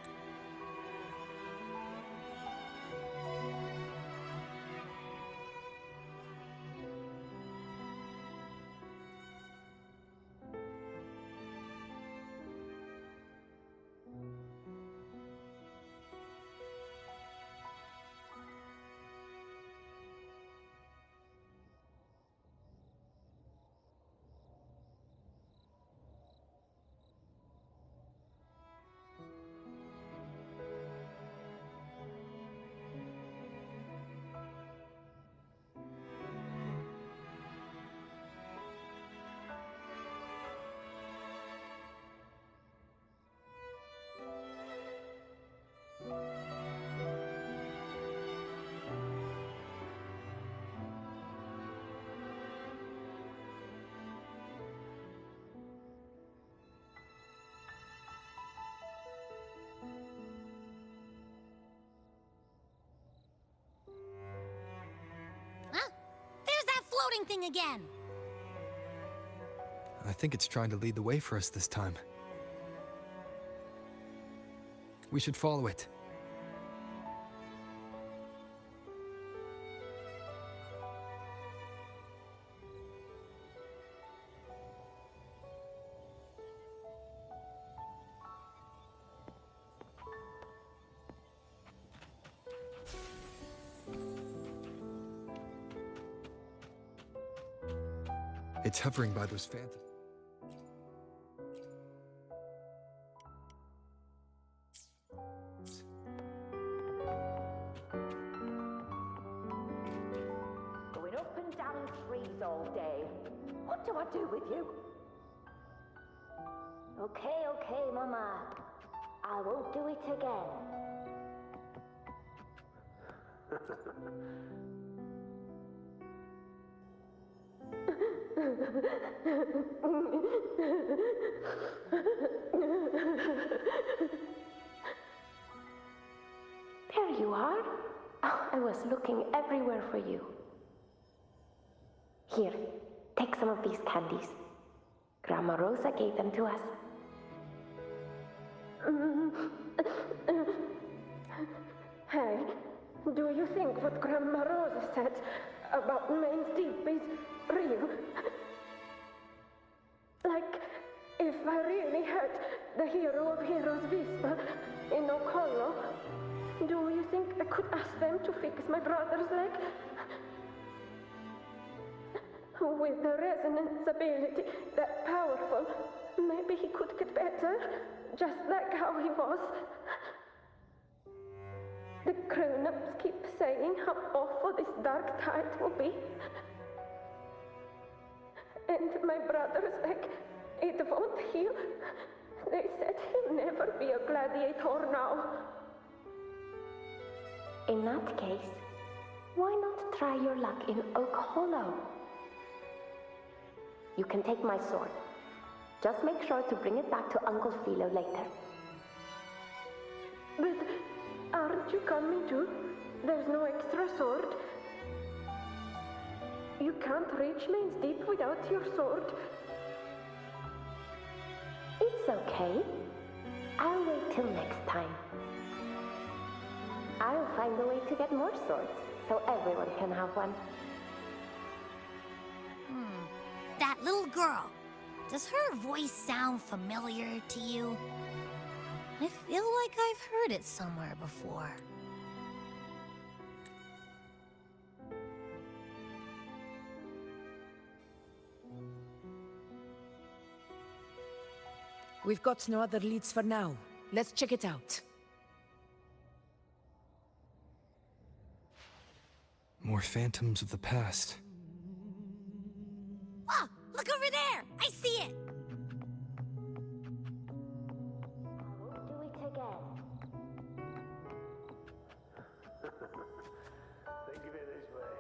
Floating thing again. I think it's trying to lead the way for us this time. We should follow it. It's hovering by those phantoms. Going up and down trees all day. What do I do with you? Okay, Mama. I won't do it again. There you are. Oh, I was looking everywhere for you. Here, take some of these candies. Grandma Rosa gave them to us. Hey, do you think what Grandma Rosa said about Main's Deep is real? Like, if I really had the hero of heroes whisper in Okolo, do you think I could ask them to fix my brother's leg? With the resonance ability that powerful, maybe he could get better, just like how he was. The grown-ups keep saying how awful this dark tide will be. And my brother's leg, it won't heal. They said he'll never be a gladiator now. In that case, why not try your luck in Oak Hollow? You can take my sword. Just make sure to bring it back to Uncle Philo later. But aren't you coming too? There's no extra sword. You can't reach Main's Deep without your sword. It's okay. I'll wait till next time. I'll find a way to get more swords, so everyone can have one. That little girl. Does her voice sound familiar to you? I feel like I've heard it somewhere before. We've got no other leads for now. Let's check it out. More phantoms of the past. Oh, look over there! I see it! Won't do it again. Think of it this way.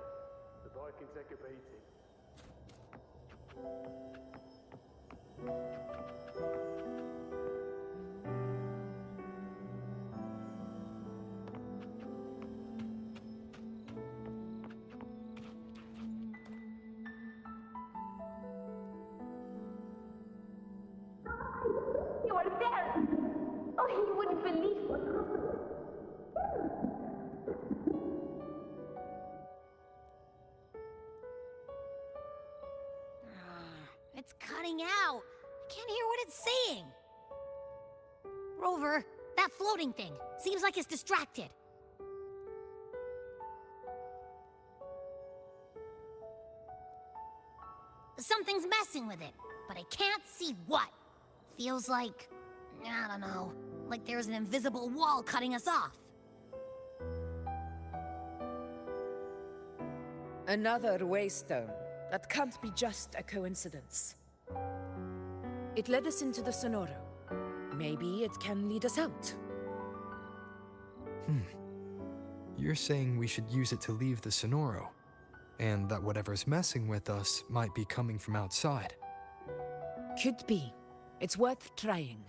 The boy can take a beating. You are there! Oh, you wouldn't believe what happened. It's cutting out. I can't hear what it's saying. Rover, that floating thing. Seems like it's distracted. Something's messing with it, but I can't see what. Feels like, I don't know, like there's an invisible wall cutting us off. Another waystone. That can't be just a coincidence. It led us into the Sonoro. Maybe it can lead us out. You're saying we should use it to leave the Sonoro, and that whatever's messing with us might be coming from outside. Could be. It's worth trying.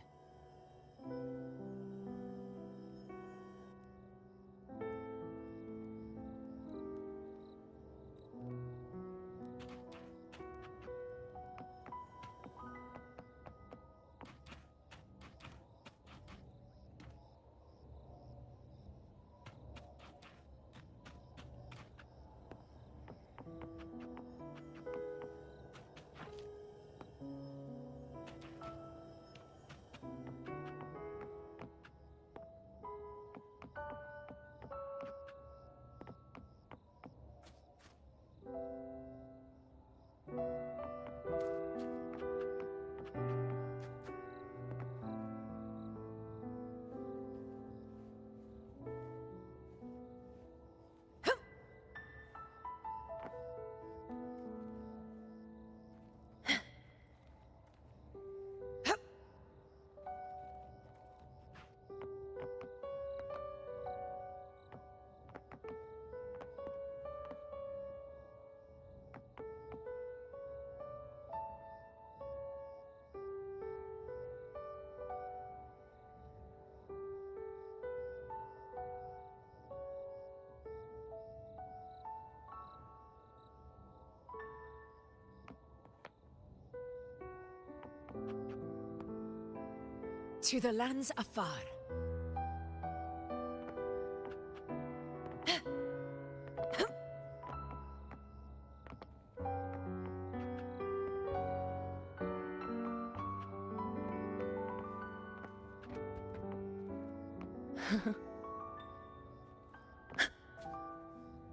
To the lands afar.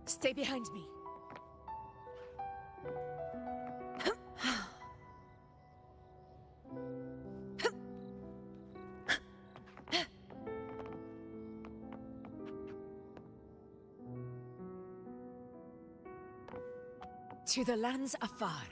Stay behind me. To the lands afar.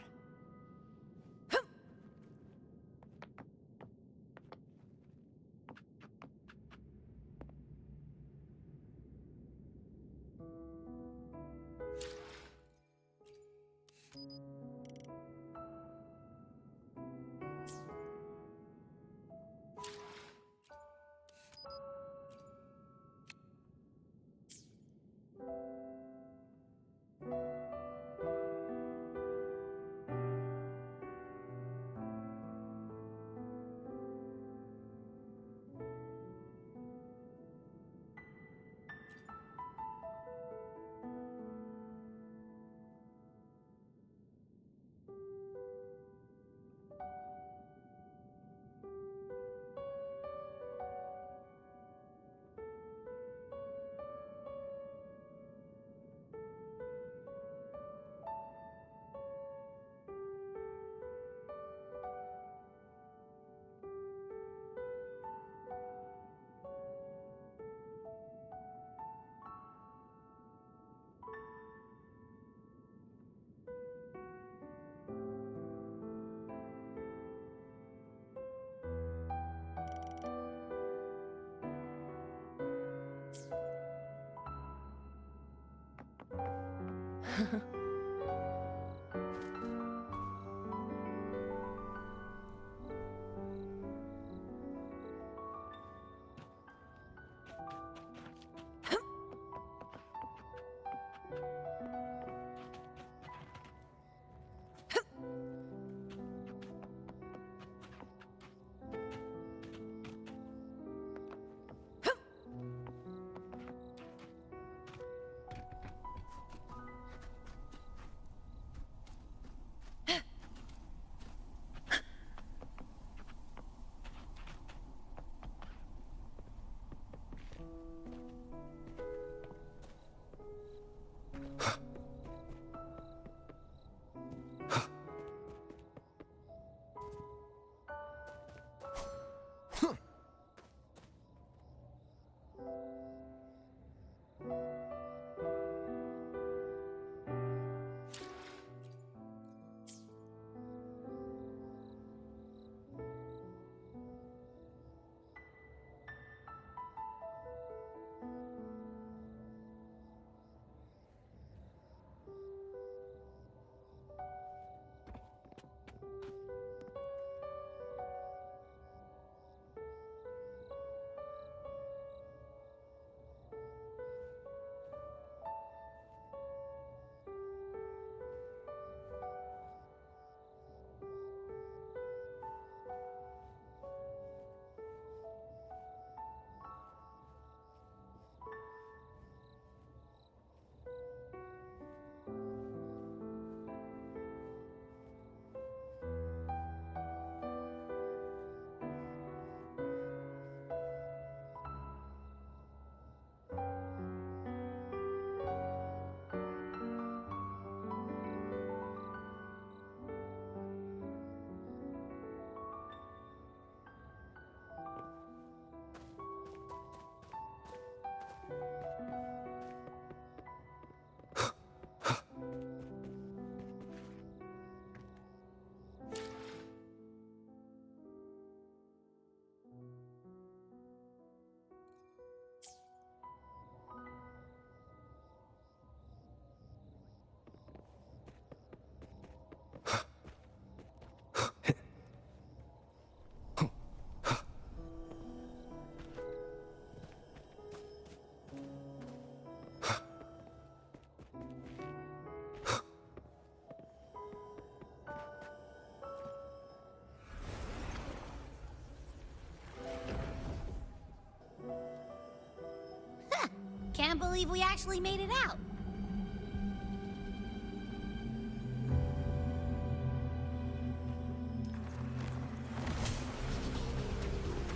Can't believe we actually made it out.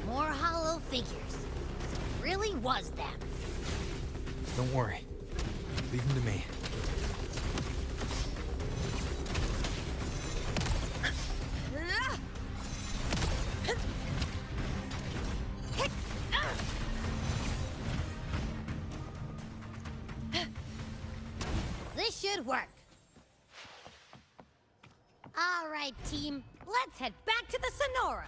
More hollow figures. So it really was them. Don't worry. Leave them to me. This should work. All right, team. Let's head back to the Sonora.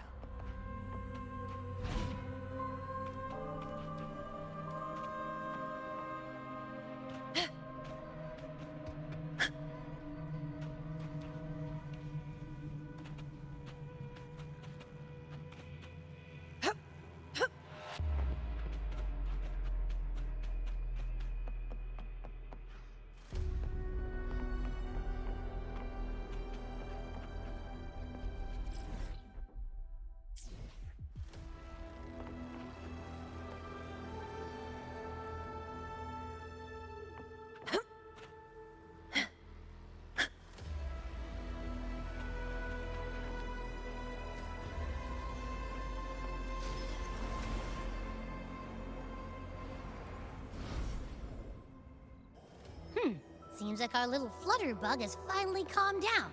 Seems like our little flutterbug has finally calmed down.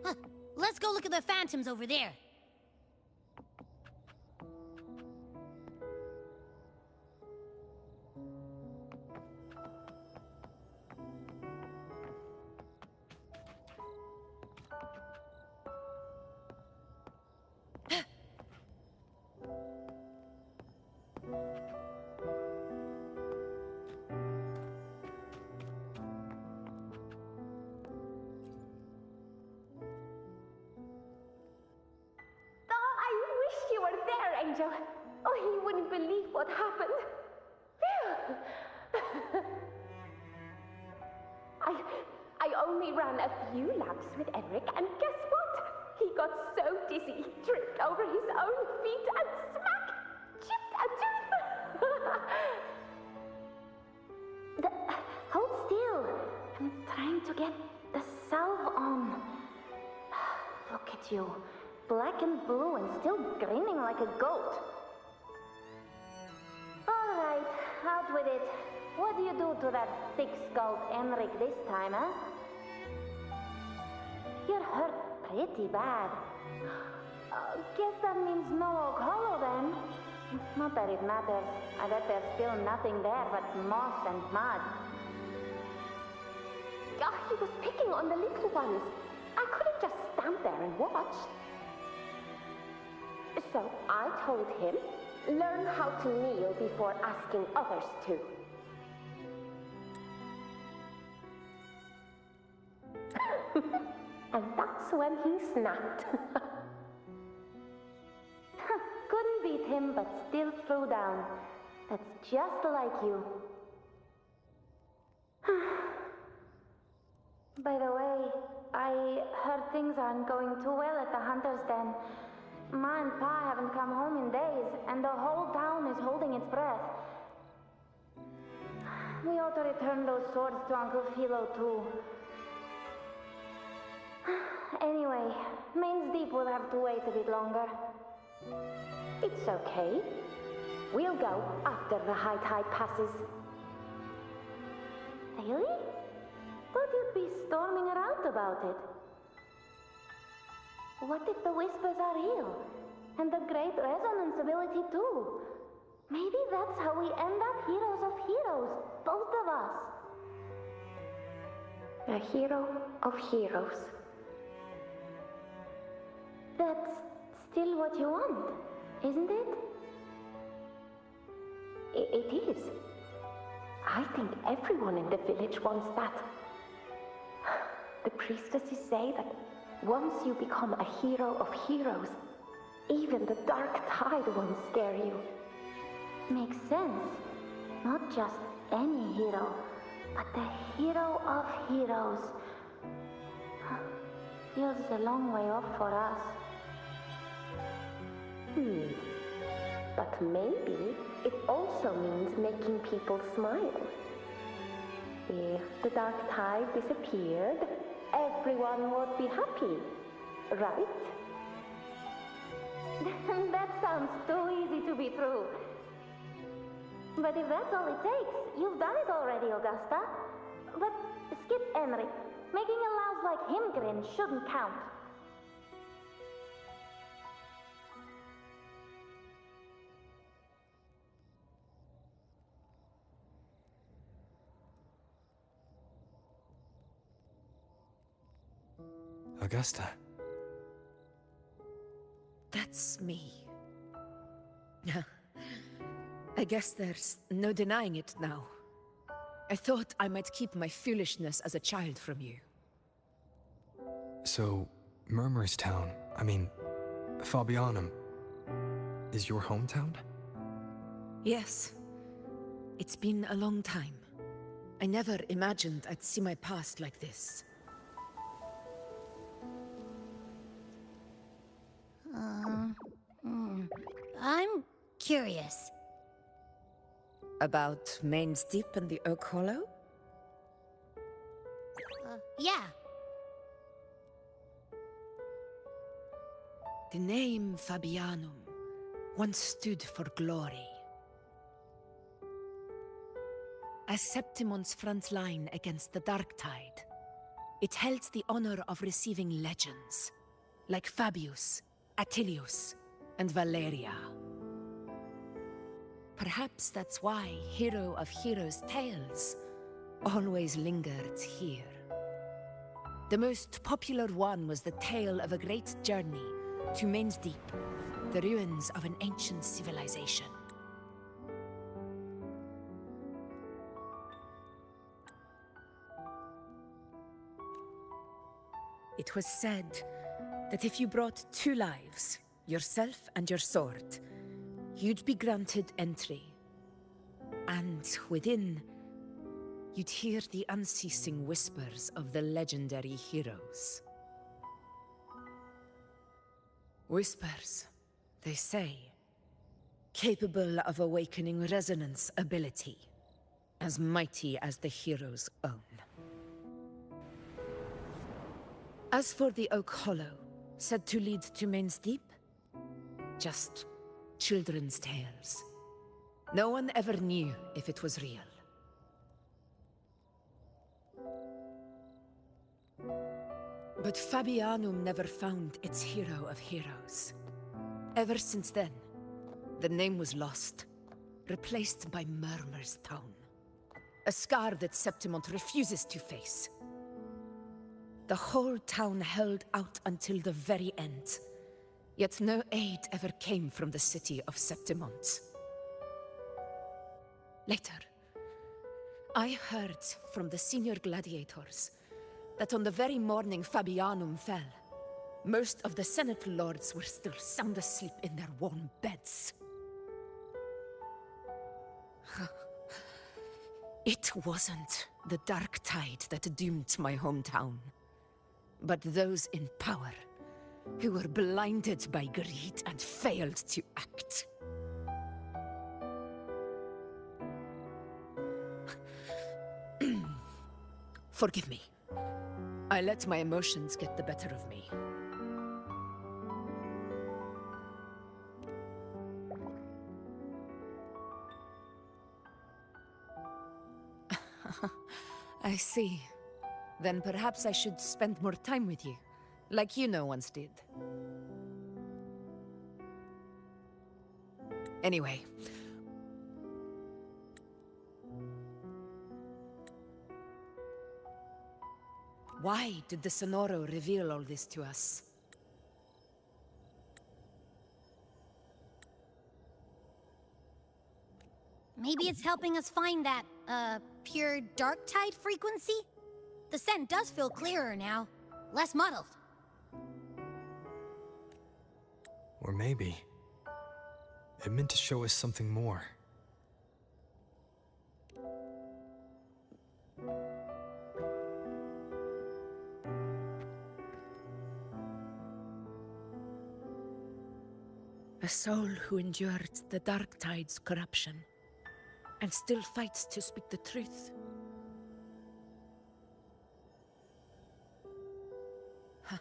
Huh. Let's go look at the phantoms over there. Angel. Oh, you wouldn't believe what happened. I only ran a few laps with Eric, and guess what? He got so dizzy, tripped over his own feet, and smack! Chipped a tooth! Hold still. I'm trying to get the salve on. Look at you. Black and blue and still grinning like a goat. All right, out with it. What do you do to that thick-skulled Enric this time, huh? You're hurt pretty bad. Guess that means no Oak Hollow then. Not that it matters. I bet there's still nothing there but moss and mud. He was picking on the little ones. I couldn't just stand there and watch. So I told him, learn how to kneel before asking others to. And that's when he snapped. Couldn't beat him, but still threw down. That's just like you. By the way, I heard things aren't going too well at the Hunter's Den. Ma and Pa haven't come home in days, and the whole town is holding its breath. We ought to return those swords to Uncle Philo, too. Anyway, Main's Deep will have to wait a bit longer. It's okay. We'll go after the high tide passes. Really? Thought you'd be storming around about it. What if the whispers are real? And the great resonance ability too? Maybe that's how we end up heroes of heroes, both of us. A hero of heroes. That's still what you want, isn't it? It is. I think everyone in the village wants that. The priestesses say that once you become a hero of heroes, even the dark tide won't scare you. Makes sense. Not just any hero, but the hero of heroes. Feels a long way off for us. But maybe it also means making people smile. If the dark tide disappeared, everyone would be happy, right? That sounds too easy to be true. But if that's all it takes, you've done it already, Augusta. But skip Henry. Making a louse like him grin shouldn't count. Augusta. That's me. I guess there's no denying it now. I thought I might keep my foolishness as a child from you. So, Murmurstown, Fabianum, is your hometown? Yes. It's been a long time. I never imagined I'd see my past like this. I'm curious. About Main's Deep and the Oak Hollow? Yeah. The name Fabianum once stood for glory. As Septimont's front line against the Dark Tide, it held the honor of receiving legends, like Fabius, Attilius, and Valeria. Perhaps that's why Hero of Heroes' tales always lingered here. The most popular one was the tale of a great journey to Main's Deep, the ruins of an ancient civilization. It was said that if you brought 2 lives, yourself and your sword, you'd be granted entry. And within, you'd hear the unceasing whispers of the legendary heroes. Whispers, they say, capable of awakening resonance ability, as mighty as the hero's own. As for the Oak Hollow, said to lead to Main's Deep, just children's tales. No one ever knew if it was real. But Fabianum never found its hero of heroes. Ever since then, the name was lost, replaced by Murmurstown. A scar that Septimont refuses to face. The whole town held out until the very end, yet no aid ever came from the city of Septimont. Later, I heard from the senior gladiators that on the very morning Fabianum fell, most of the Senate lords were still sound asleep in their warm beds. It wasn't the Dark Tide that doomed my hometown, but those in power who were blinded by greed and failed to act. Forgive me. I let my emotions get the better of me. I see. Then perhaps I should spend more time with you, like Iuno once did. Anyway. Why did the Sonoro reveal all this to us? Maybe it's helping us find that, pure dark tide frequency? The scent does feel clearer now, less muddled. Or maybe it meant to show us something more. A soul who endured the Dark Tide's corruption, and still fights to speak the truth. Huh.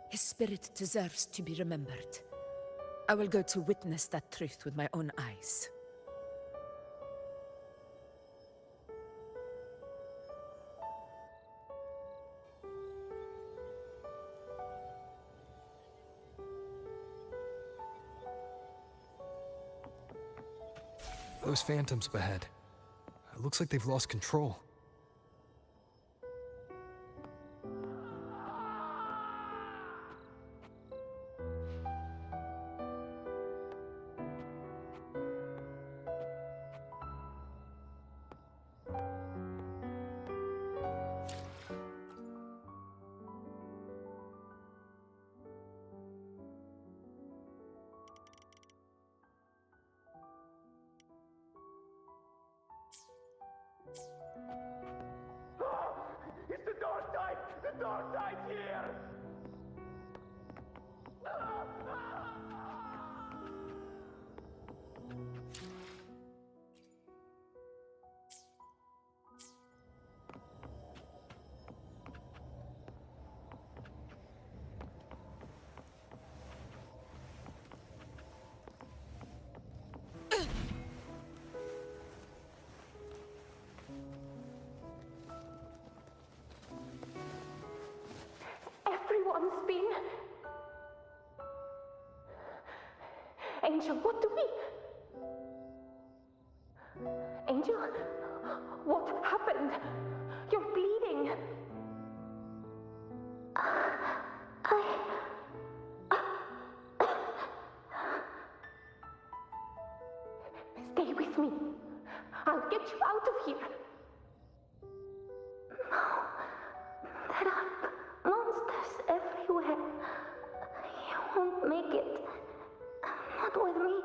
His spirit deserves to be remembered. I will go to witness that truth with my own eyes. Those phantoms up ahead. It looks like they've lost control. It's the dark tide! The dark tide's here! Everyone's been... Angel, what do we... Angel, what happened? You're bleeding. Stay with me. I'll get you out of here. No. There are monsters everywhere. You won't make it. Not with me.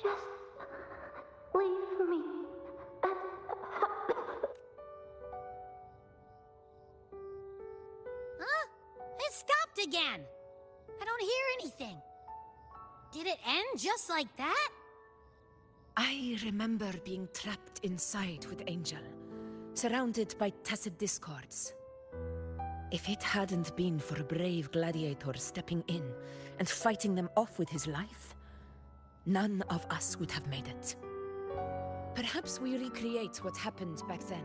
Just leave me. Huh? It stopped again. I don't hear anything. Did it end just like that? I remember being trapped inside with Angel, surrounded by tacit discords. If it hadn't been for a brave gladiator stepping in and fighting them off with his life, none of us would have made it. Perhaps we recreate what happened back then,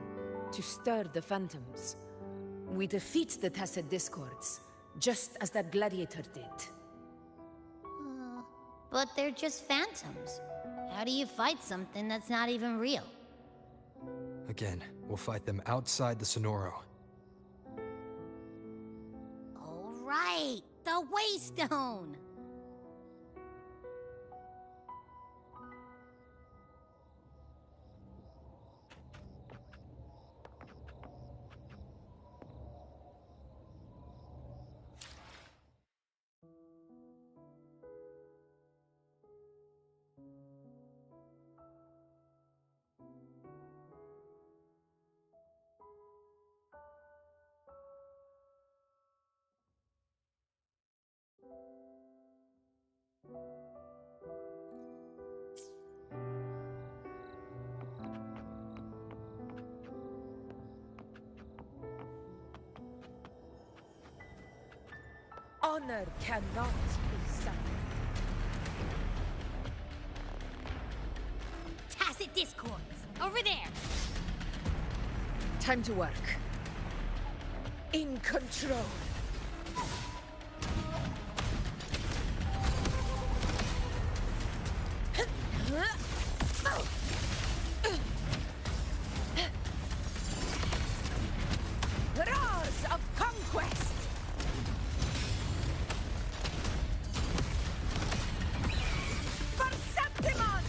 to stir the phantoms. We defeat the tacit discords, just as that gladiator did. But they're just phantoms. How do you fight something that's not even real? Again, we'll fight them outside the Sonoro. All right, the Waystone! Honor cannot be silenced. Tacit discords! Over there! Time to work. In control. Roars of conquest! For Septimont!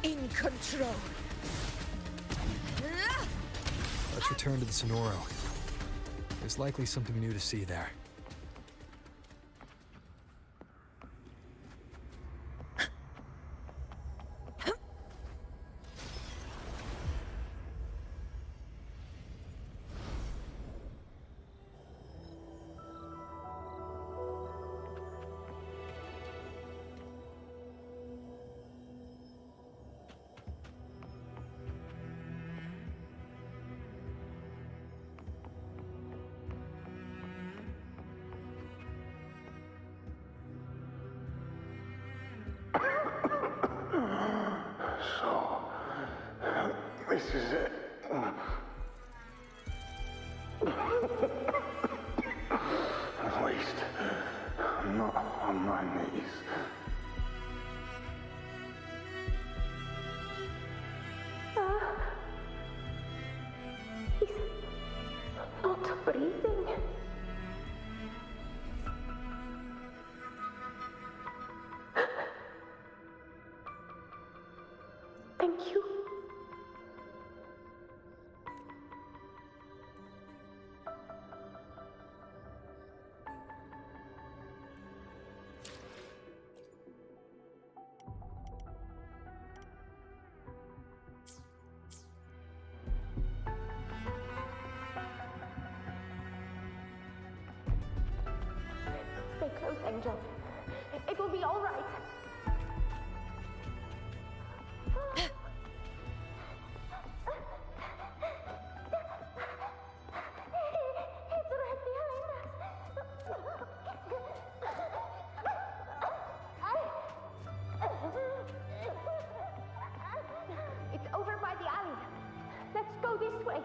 In control. Let's return to the Sonoro. There's likely something new to see there. This is it. At least, I'm not on my knees. He's not breathing. Thank you. Stay close, Angel. It will be all right. It's right behind us. It's over by the alley. Let's go this way.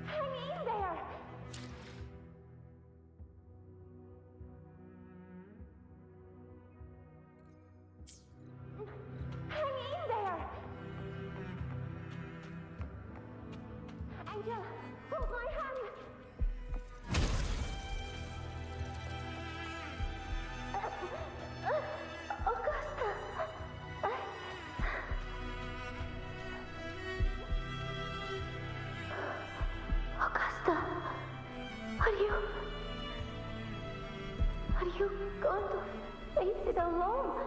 Hang in there. Hang in there. Angel, hold my hand. Augusta. Augusta, are you going to face it alone?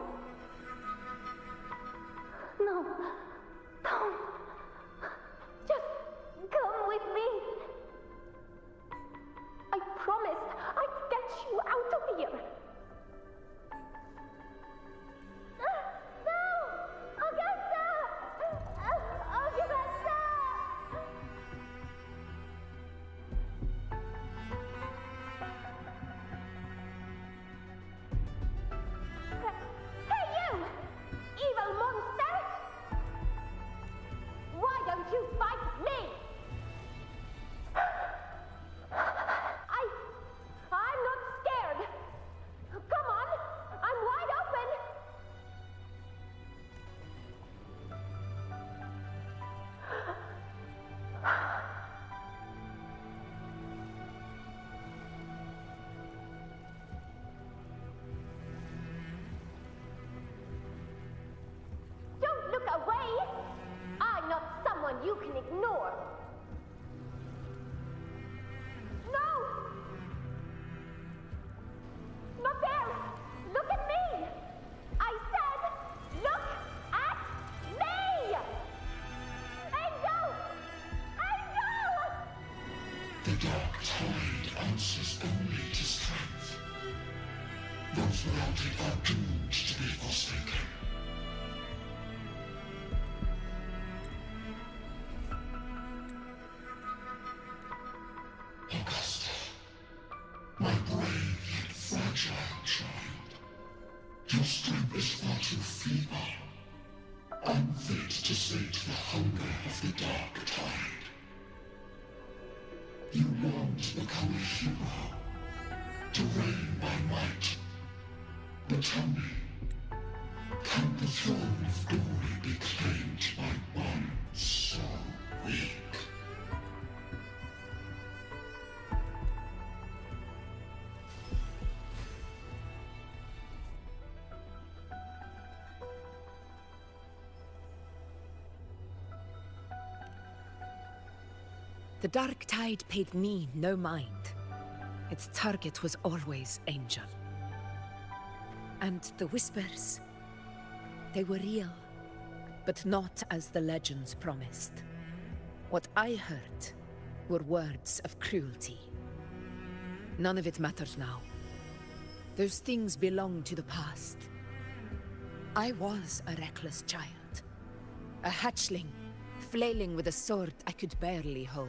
No, don't. Just come with me. I promised I'd get you out of here. No! Augusta! Augusta! Hey you! Evil monster! Why don't you fight me? I'm not scared. Come on, I'm wide open. Don't look away. I'm not someone you can ignore. No! Not there! Look at me! I said, look at me! Angel! Angel! The dark tide answers only to strength. Those without it are doomed to be forsaken. Augusta, my brave yet fragile child, your strength is far too feeble, unfit to sate the hunger of the dark tide. You long to become a hero, to reign by might. But tell me, can the throne of glory be claimed by one so weak? The Dark Tide paid me no mind. Its target was always Angel. And the whispers, they were real, but not as the legends promised. What I heard were words of cruelty. None of it matters now. Those things belong to the past. I was a reckless child, a hatchling, flailing with a sword I could barely hold.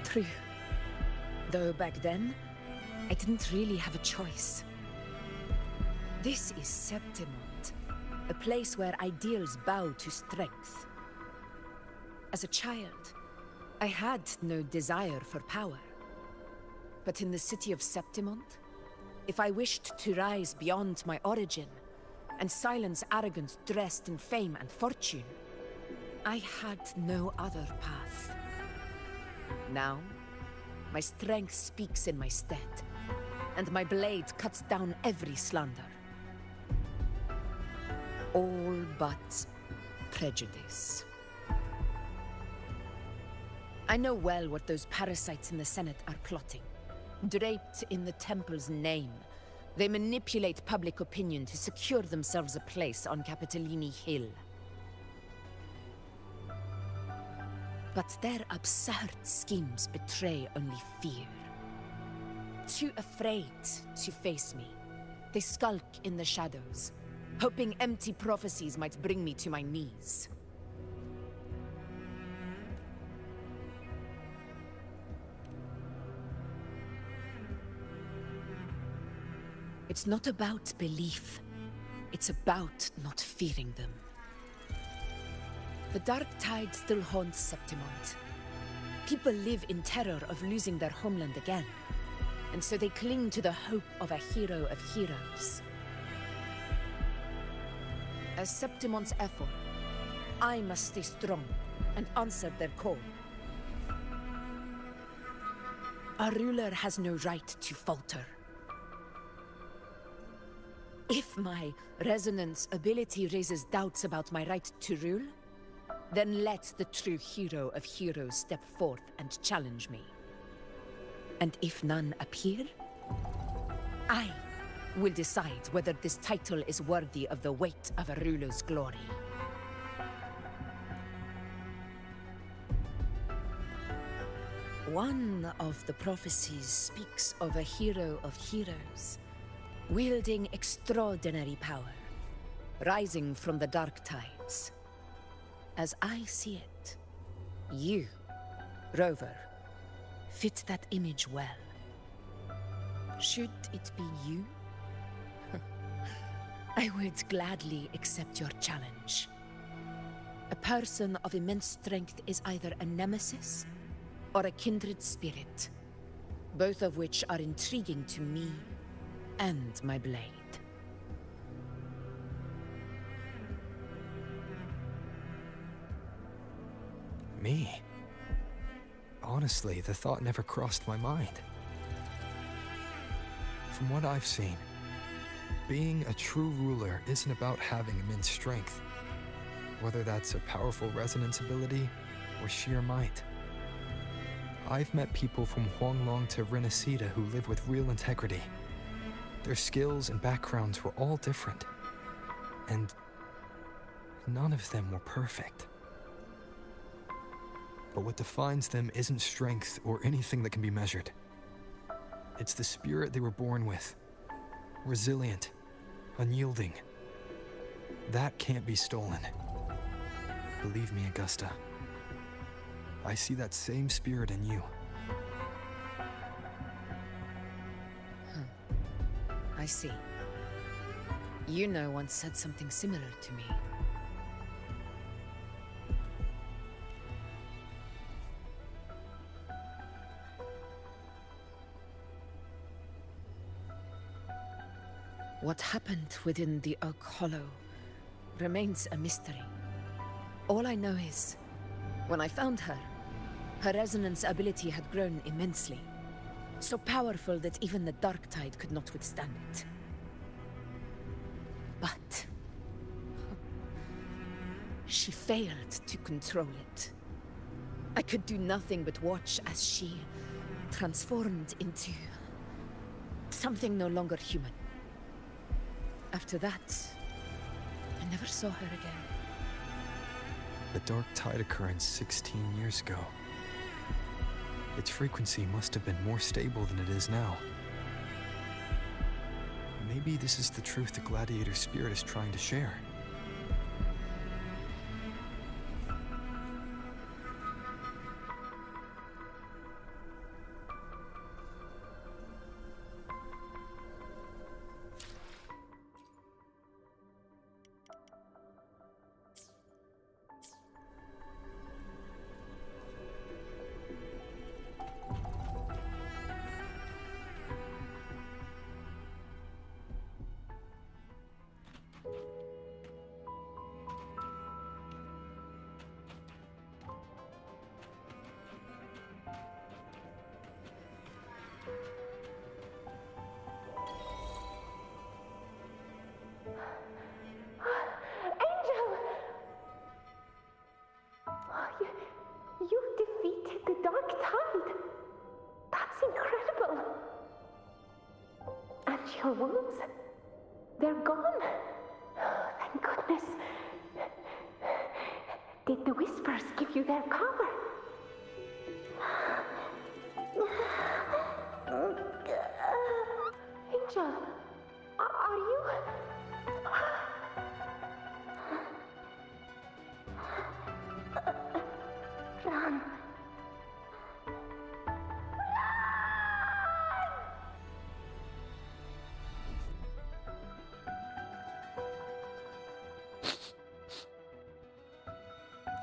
True. Though back then, I didn't really have a choice. This is Septimont, a place where ideals bow to strength. As a child, I had no desire for power. But in the city of Septimont, if I wished to rise beyond my origin and silence arrogance dressed in fame and fortune, I had no other path. Now, my strength speaks in my stead, and my blade cuts down every slander. All but prejudice. I know well what those parasites in the Senate are plotting. Draped in the temple's name, they manipulate public opinion to secure themselves a place on Capitolini Hill. But their absurd schemes betray only fear. Too afraid to face me, they skulk in the shadows, hoping empty prophecies might bring me to my knees. It's not about belief. It's about not fearing them. The dark tide still haunts Septimont. People live in terror of losing their homeland again, and so they cling to the hope of a hero of heroes. As Septimont's effort, I must stay strong and answer their call. A ruler has no right to falter. If my resonance ability raises doubts about my right to rule, then let the true hero of heroes step forth and challenge me. And if none appear, I will decide whether this title is worthy of the weight of a ruler's glory. One of the prophecies speaks of a hero of heroes, wielding extraordinary power, rising from the dark tides. As I see it, you, Rover, fit that image well. Should it be you? I would gladly accept your challenge. A person of immense strength is either a nemesis or a kindred spirit, both of which are intriguing to me and my blade. Me? Honestly, the thought never crossed my mind. From what I've seen, being a true ruler isn't about having immense strength, whether that's a powerful resonance ability or sheer might. I've met people from Huanglong to Renacida who live with real integrity. Their skills and backgrounds were all different, and none of them were perfect. But what defines them isn't strength or anything that can be measured. It's the spirit they were born with. Resilient, unyielding. That can't be stolen. Believe me, Augusta. I see that same spirit in you. I see. Iuno once said something similar to me. What happened within the Oak Hollow remains a mystery. All I know is, when I found her, her resonance ability had grown immensely. So powerful that even the Dark Tide could not withstand it. But she failed to control it. I could do nothing but watch as she transformed into something no longer human. After that, I never saw her again. The Dark Tide occurrence 16 years ago. Its frequency must have been more stable than it is now. Maybe this is the truth the Gladiator spirit is trying to share. her wounds? They're gone. Thank goodness. Did the whispers give you their cover? Angel, are you? Run.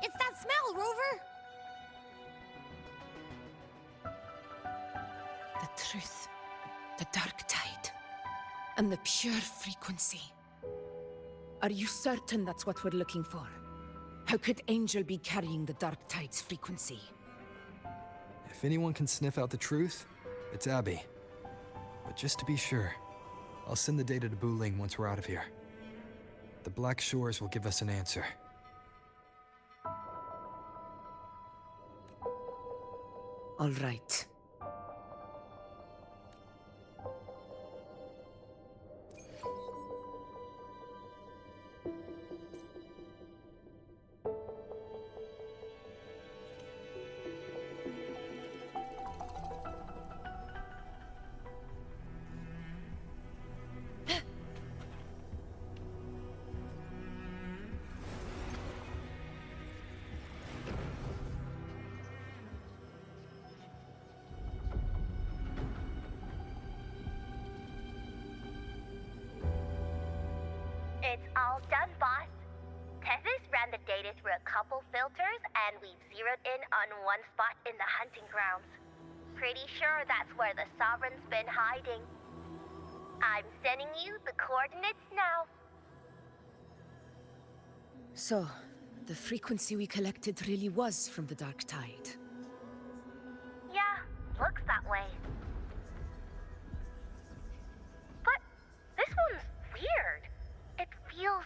It's that smell, Rover! The truth, the dark tide, and the pure frequency. Are you certain that's what we're looking for? How could Angel be carrying the dark tide's frequency? If anyone can sniff out the truth, it's Abby. But just to be sure, I'll send the data to Buling once we're out of here. The Black Shores will give us an answer. All right. It's all done, boss. Tethys ran the data through a couple filters, and we've zeroed in on one spot in the hunting grounds. Pretty sure that's where the Sovereign's been hiding. I'm sending you the coordinates now. So, the frequency we collected really was from the dark tide. Yeah, looks that way. But this one's weird. It feels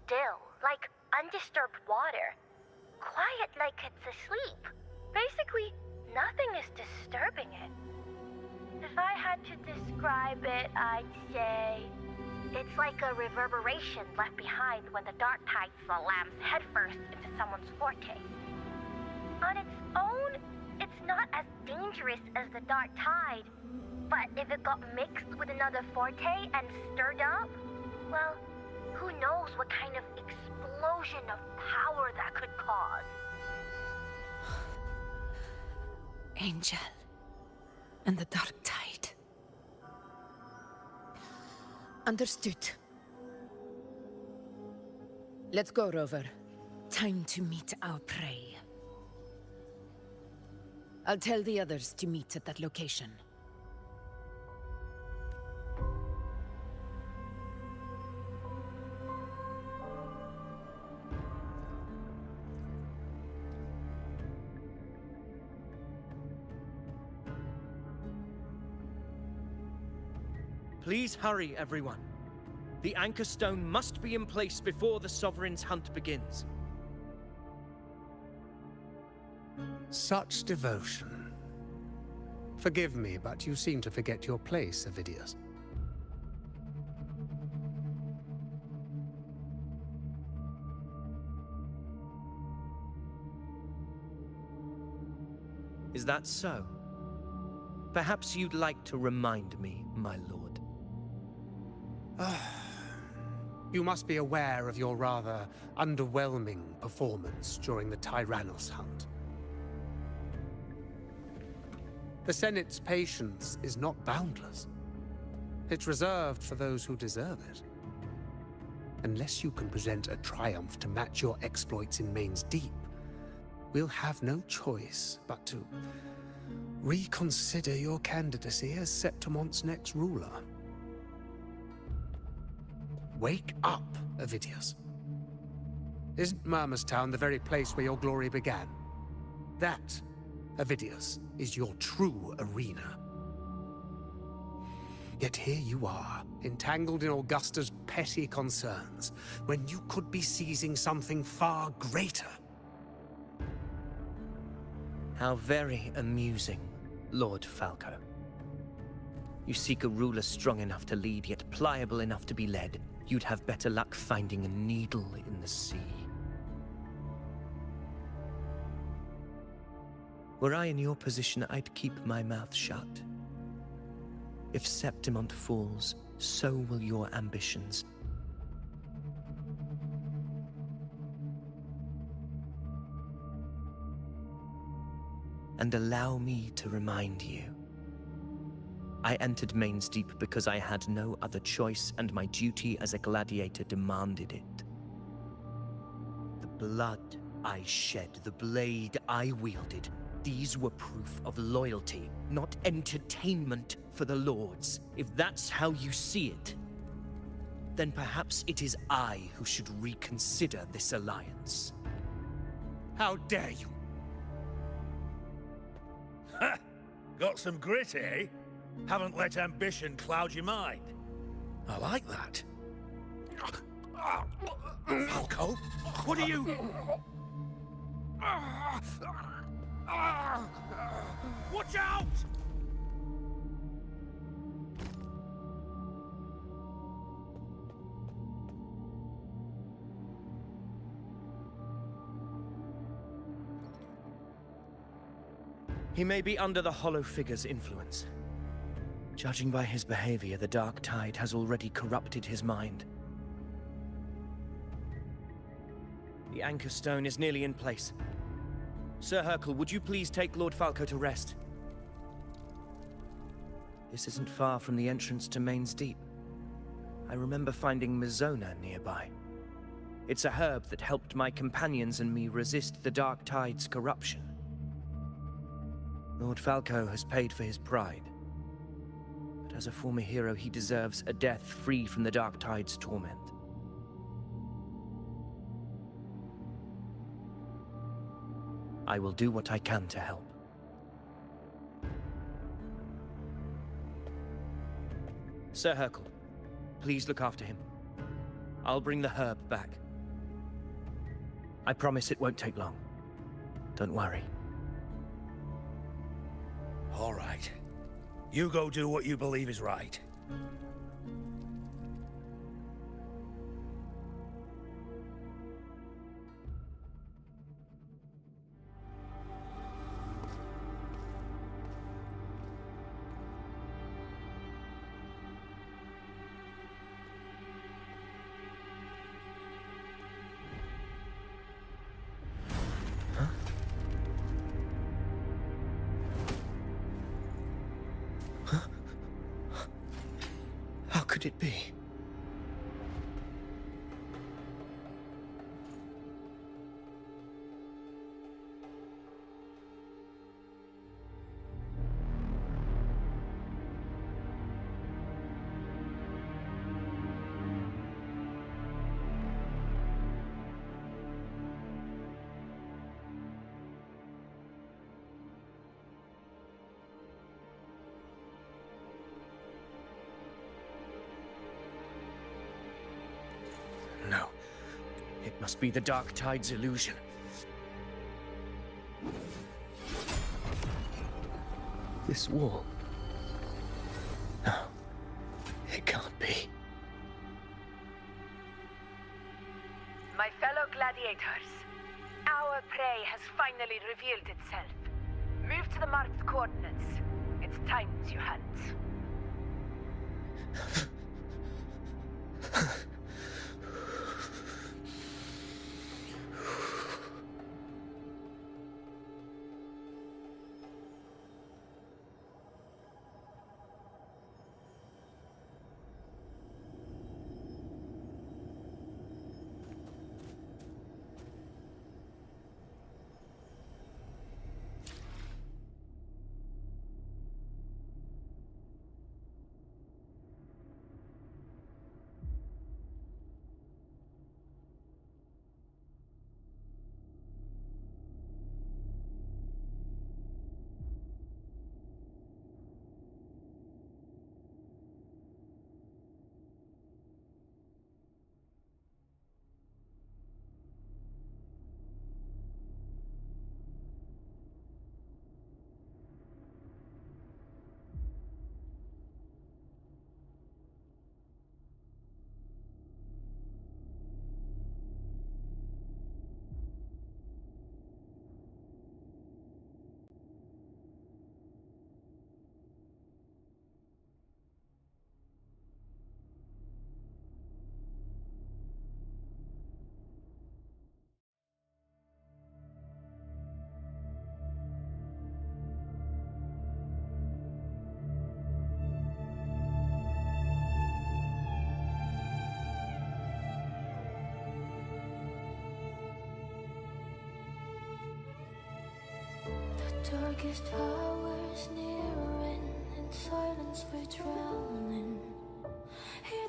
still, like undisturbed water. Quiet like it's asleep. Basically, nothing is disturbing it. If I had to describe it, I'd say it's like a reverberation left behind when the dark tide slams headfirst into someone's forte. On its own, it's not as dangerous as the dark tide, but if it got mixed with another forte and stirred up, well, who knows what kind of explosion of power that could cause. Angel and the dark tide. Understood. Let's go, Rover. Time to meet our prey. I'll tell the others to meet at that location. Please hurry, everyone. The anchor stone must be in place before the Sovereign's hunt begins. Such devotion. Forgive me, but you seem to forget your place, Avidius. Is that so? Perhaps you'd like to remind me, my lord. You must be aware of your rather underwhelming performance during the Tyrannos hunt. The Senate's patience is not boundless. It's reserved for those who deserve it. Unless you can present a triumph to match your exploits in Main's Deep, we'll have no choice but to reconsider your candidacy as Septimont's next ruler. Wake up, Avidius. Isn't Murmurstown the very place where your glory began? That, Avidius, is your true arena. Yet here you are, entangled in Augusta's petty concerns, when you could be seizing something far greater. How very amusing, Lord Falco. You seek a ruler strong enough to lead, yet pliable enough to be led, you'd have better luck finding a needle in the sea. Were I in your position, I'd keep my mouth shut. If Septimont falls, so will your ambitions. And allow me to remind you. I entered Main's Deep because I had no other choice, and my duty as a gladiator demanded it. The blood I shed, the blade I wielded, these were proof of loyalty, not entertainment for the Lords. If that's how you see it, then perhaps it is I who should reconsider this alliance. How dare you? Ha! Got some grit, eh? Haven't let ambition cloud your mind. I like that. Falco? What are you... Watch out! He may be under the Hollow Figure's influence. Judging by his behavior, the Dark Tide has already corrupted his mind. The Anchor Stone is nearly in place. Sir Hercule, would you please take Lord Falco to rest? This isn't far from the entrance to Main's Deep. I remember finding Mizona nearby. It's a herb that helped my companions and me resist the Dark Tide's corruption. Lord Falco has paid for his pride. But as a former hero, he deserves a death free from the Dark Tide's torment. I will do what I can to help. Sir Hercule, please look after him. I'll bring the herb back. I promise it won't take long. Don't worry. All right. You go do what you believe is right. How could it be? No. It must be the Dark Tide's illusion. This wall. No. It can't be. My fellow gladiators, our prey has finally revealed itself. Move to the marked coordinates. It's time to hunt. Darkest hours nearing, in silence we're drowning. Hear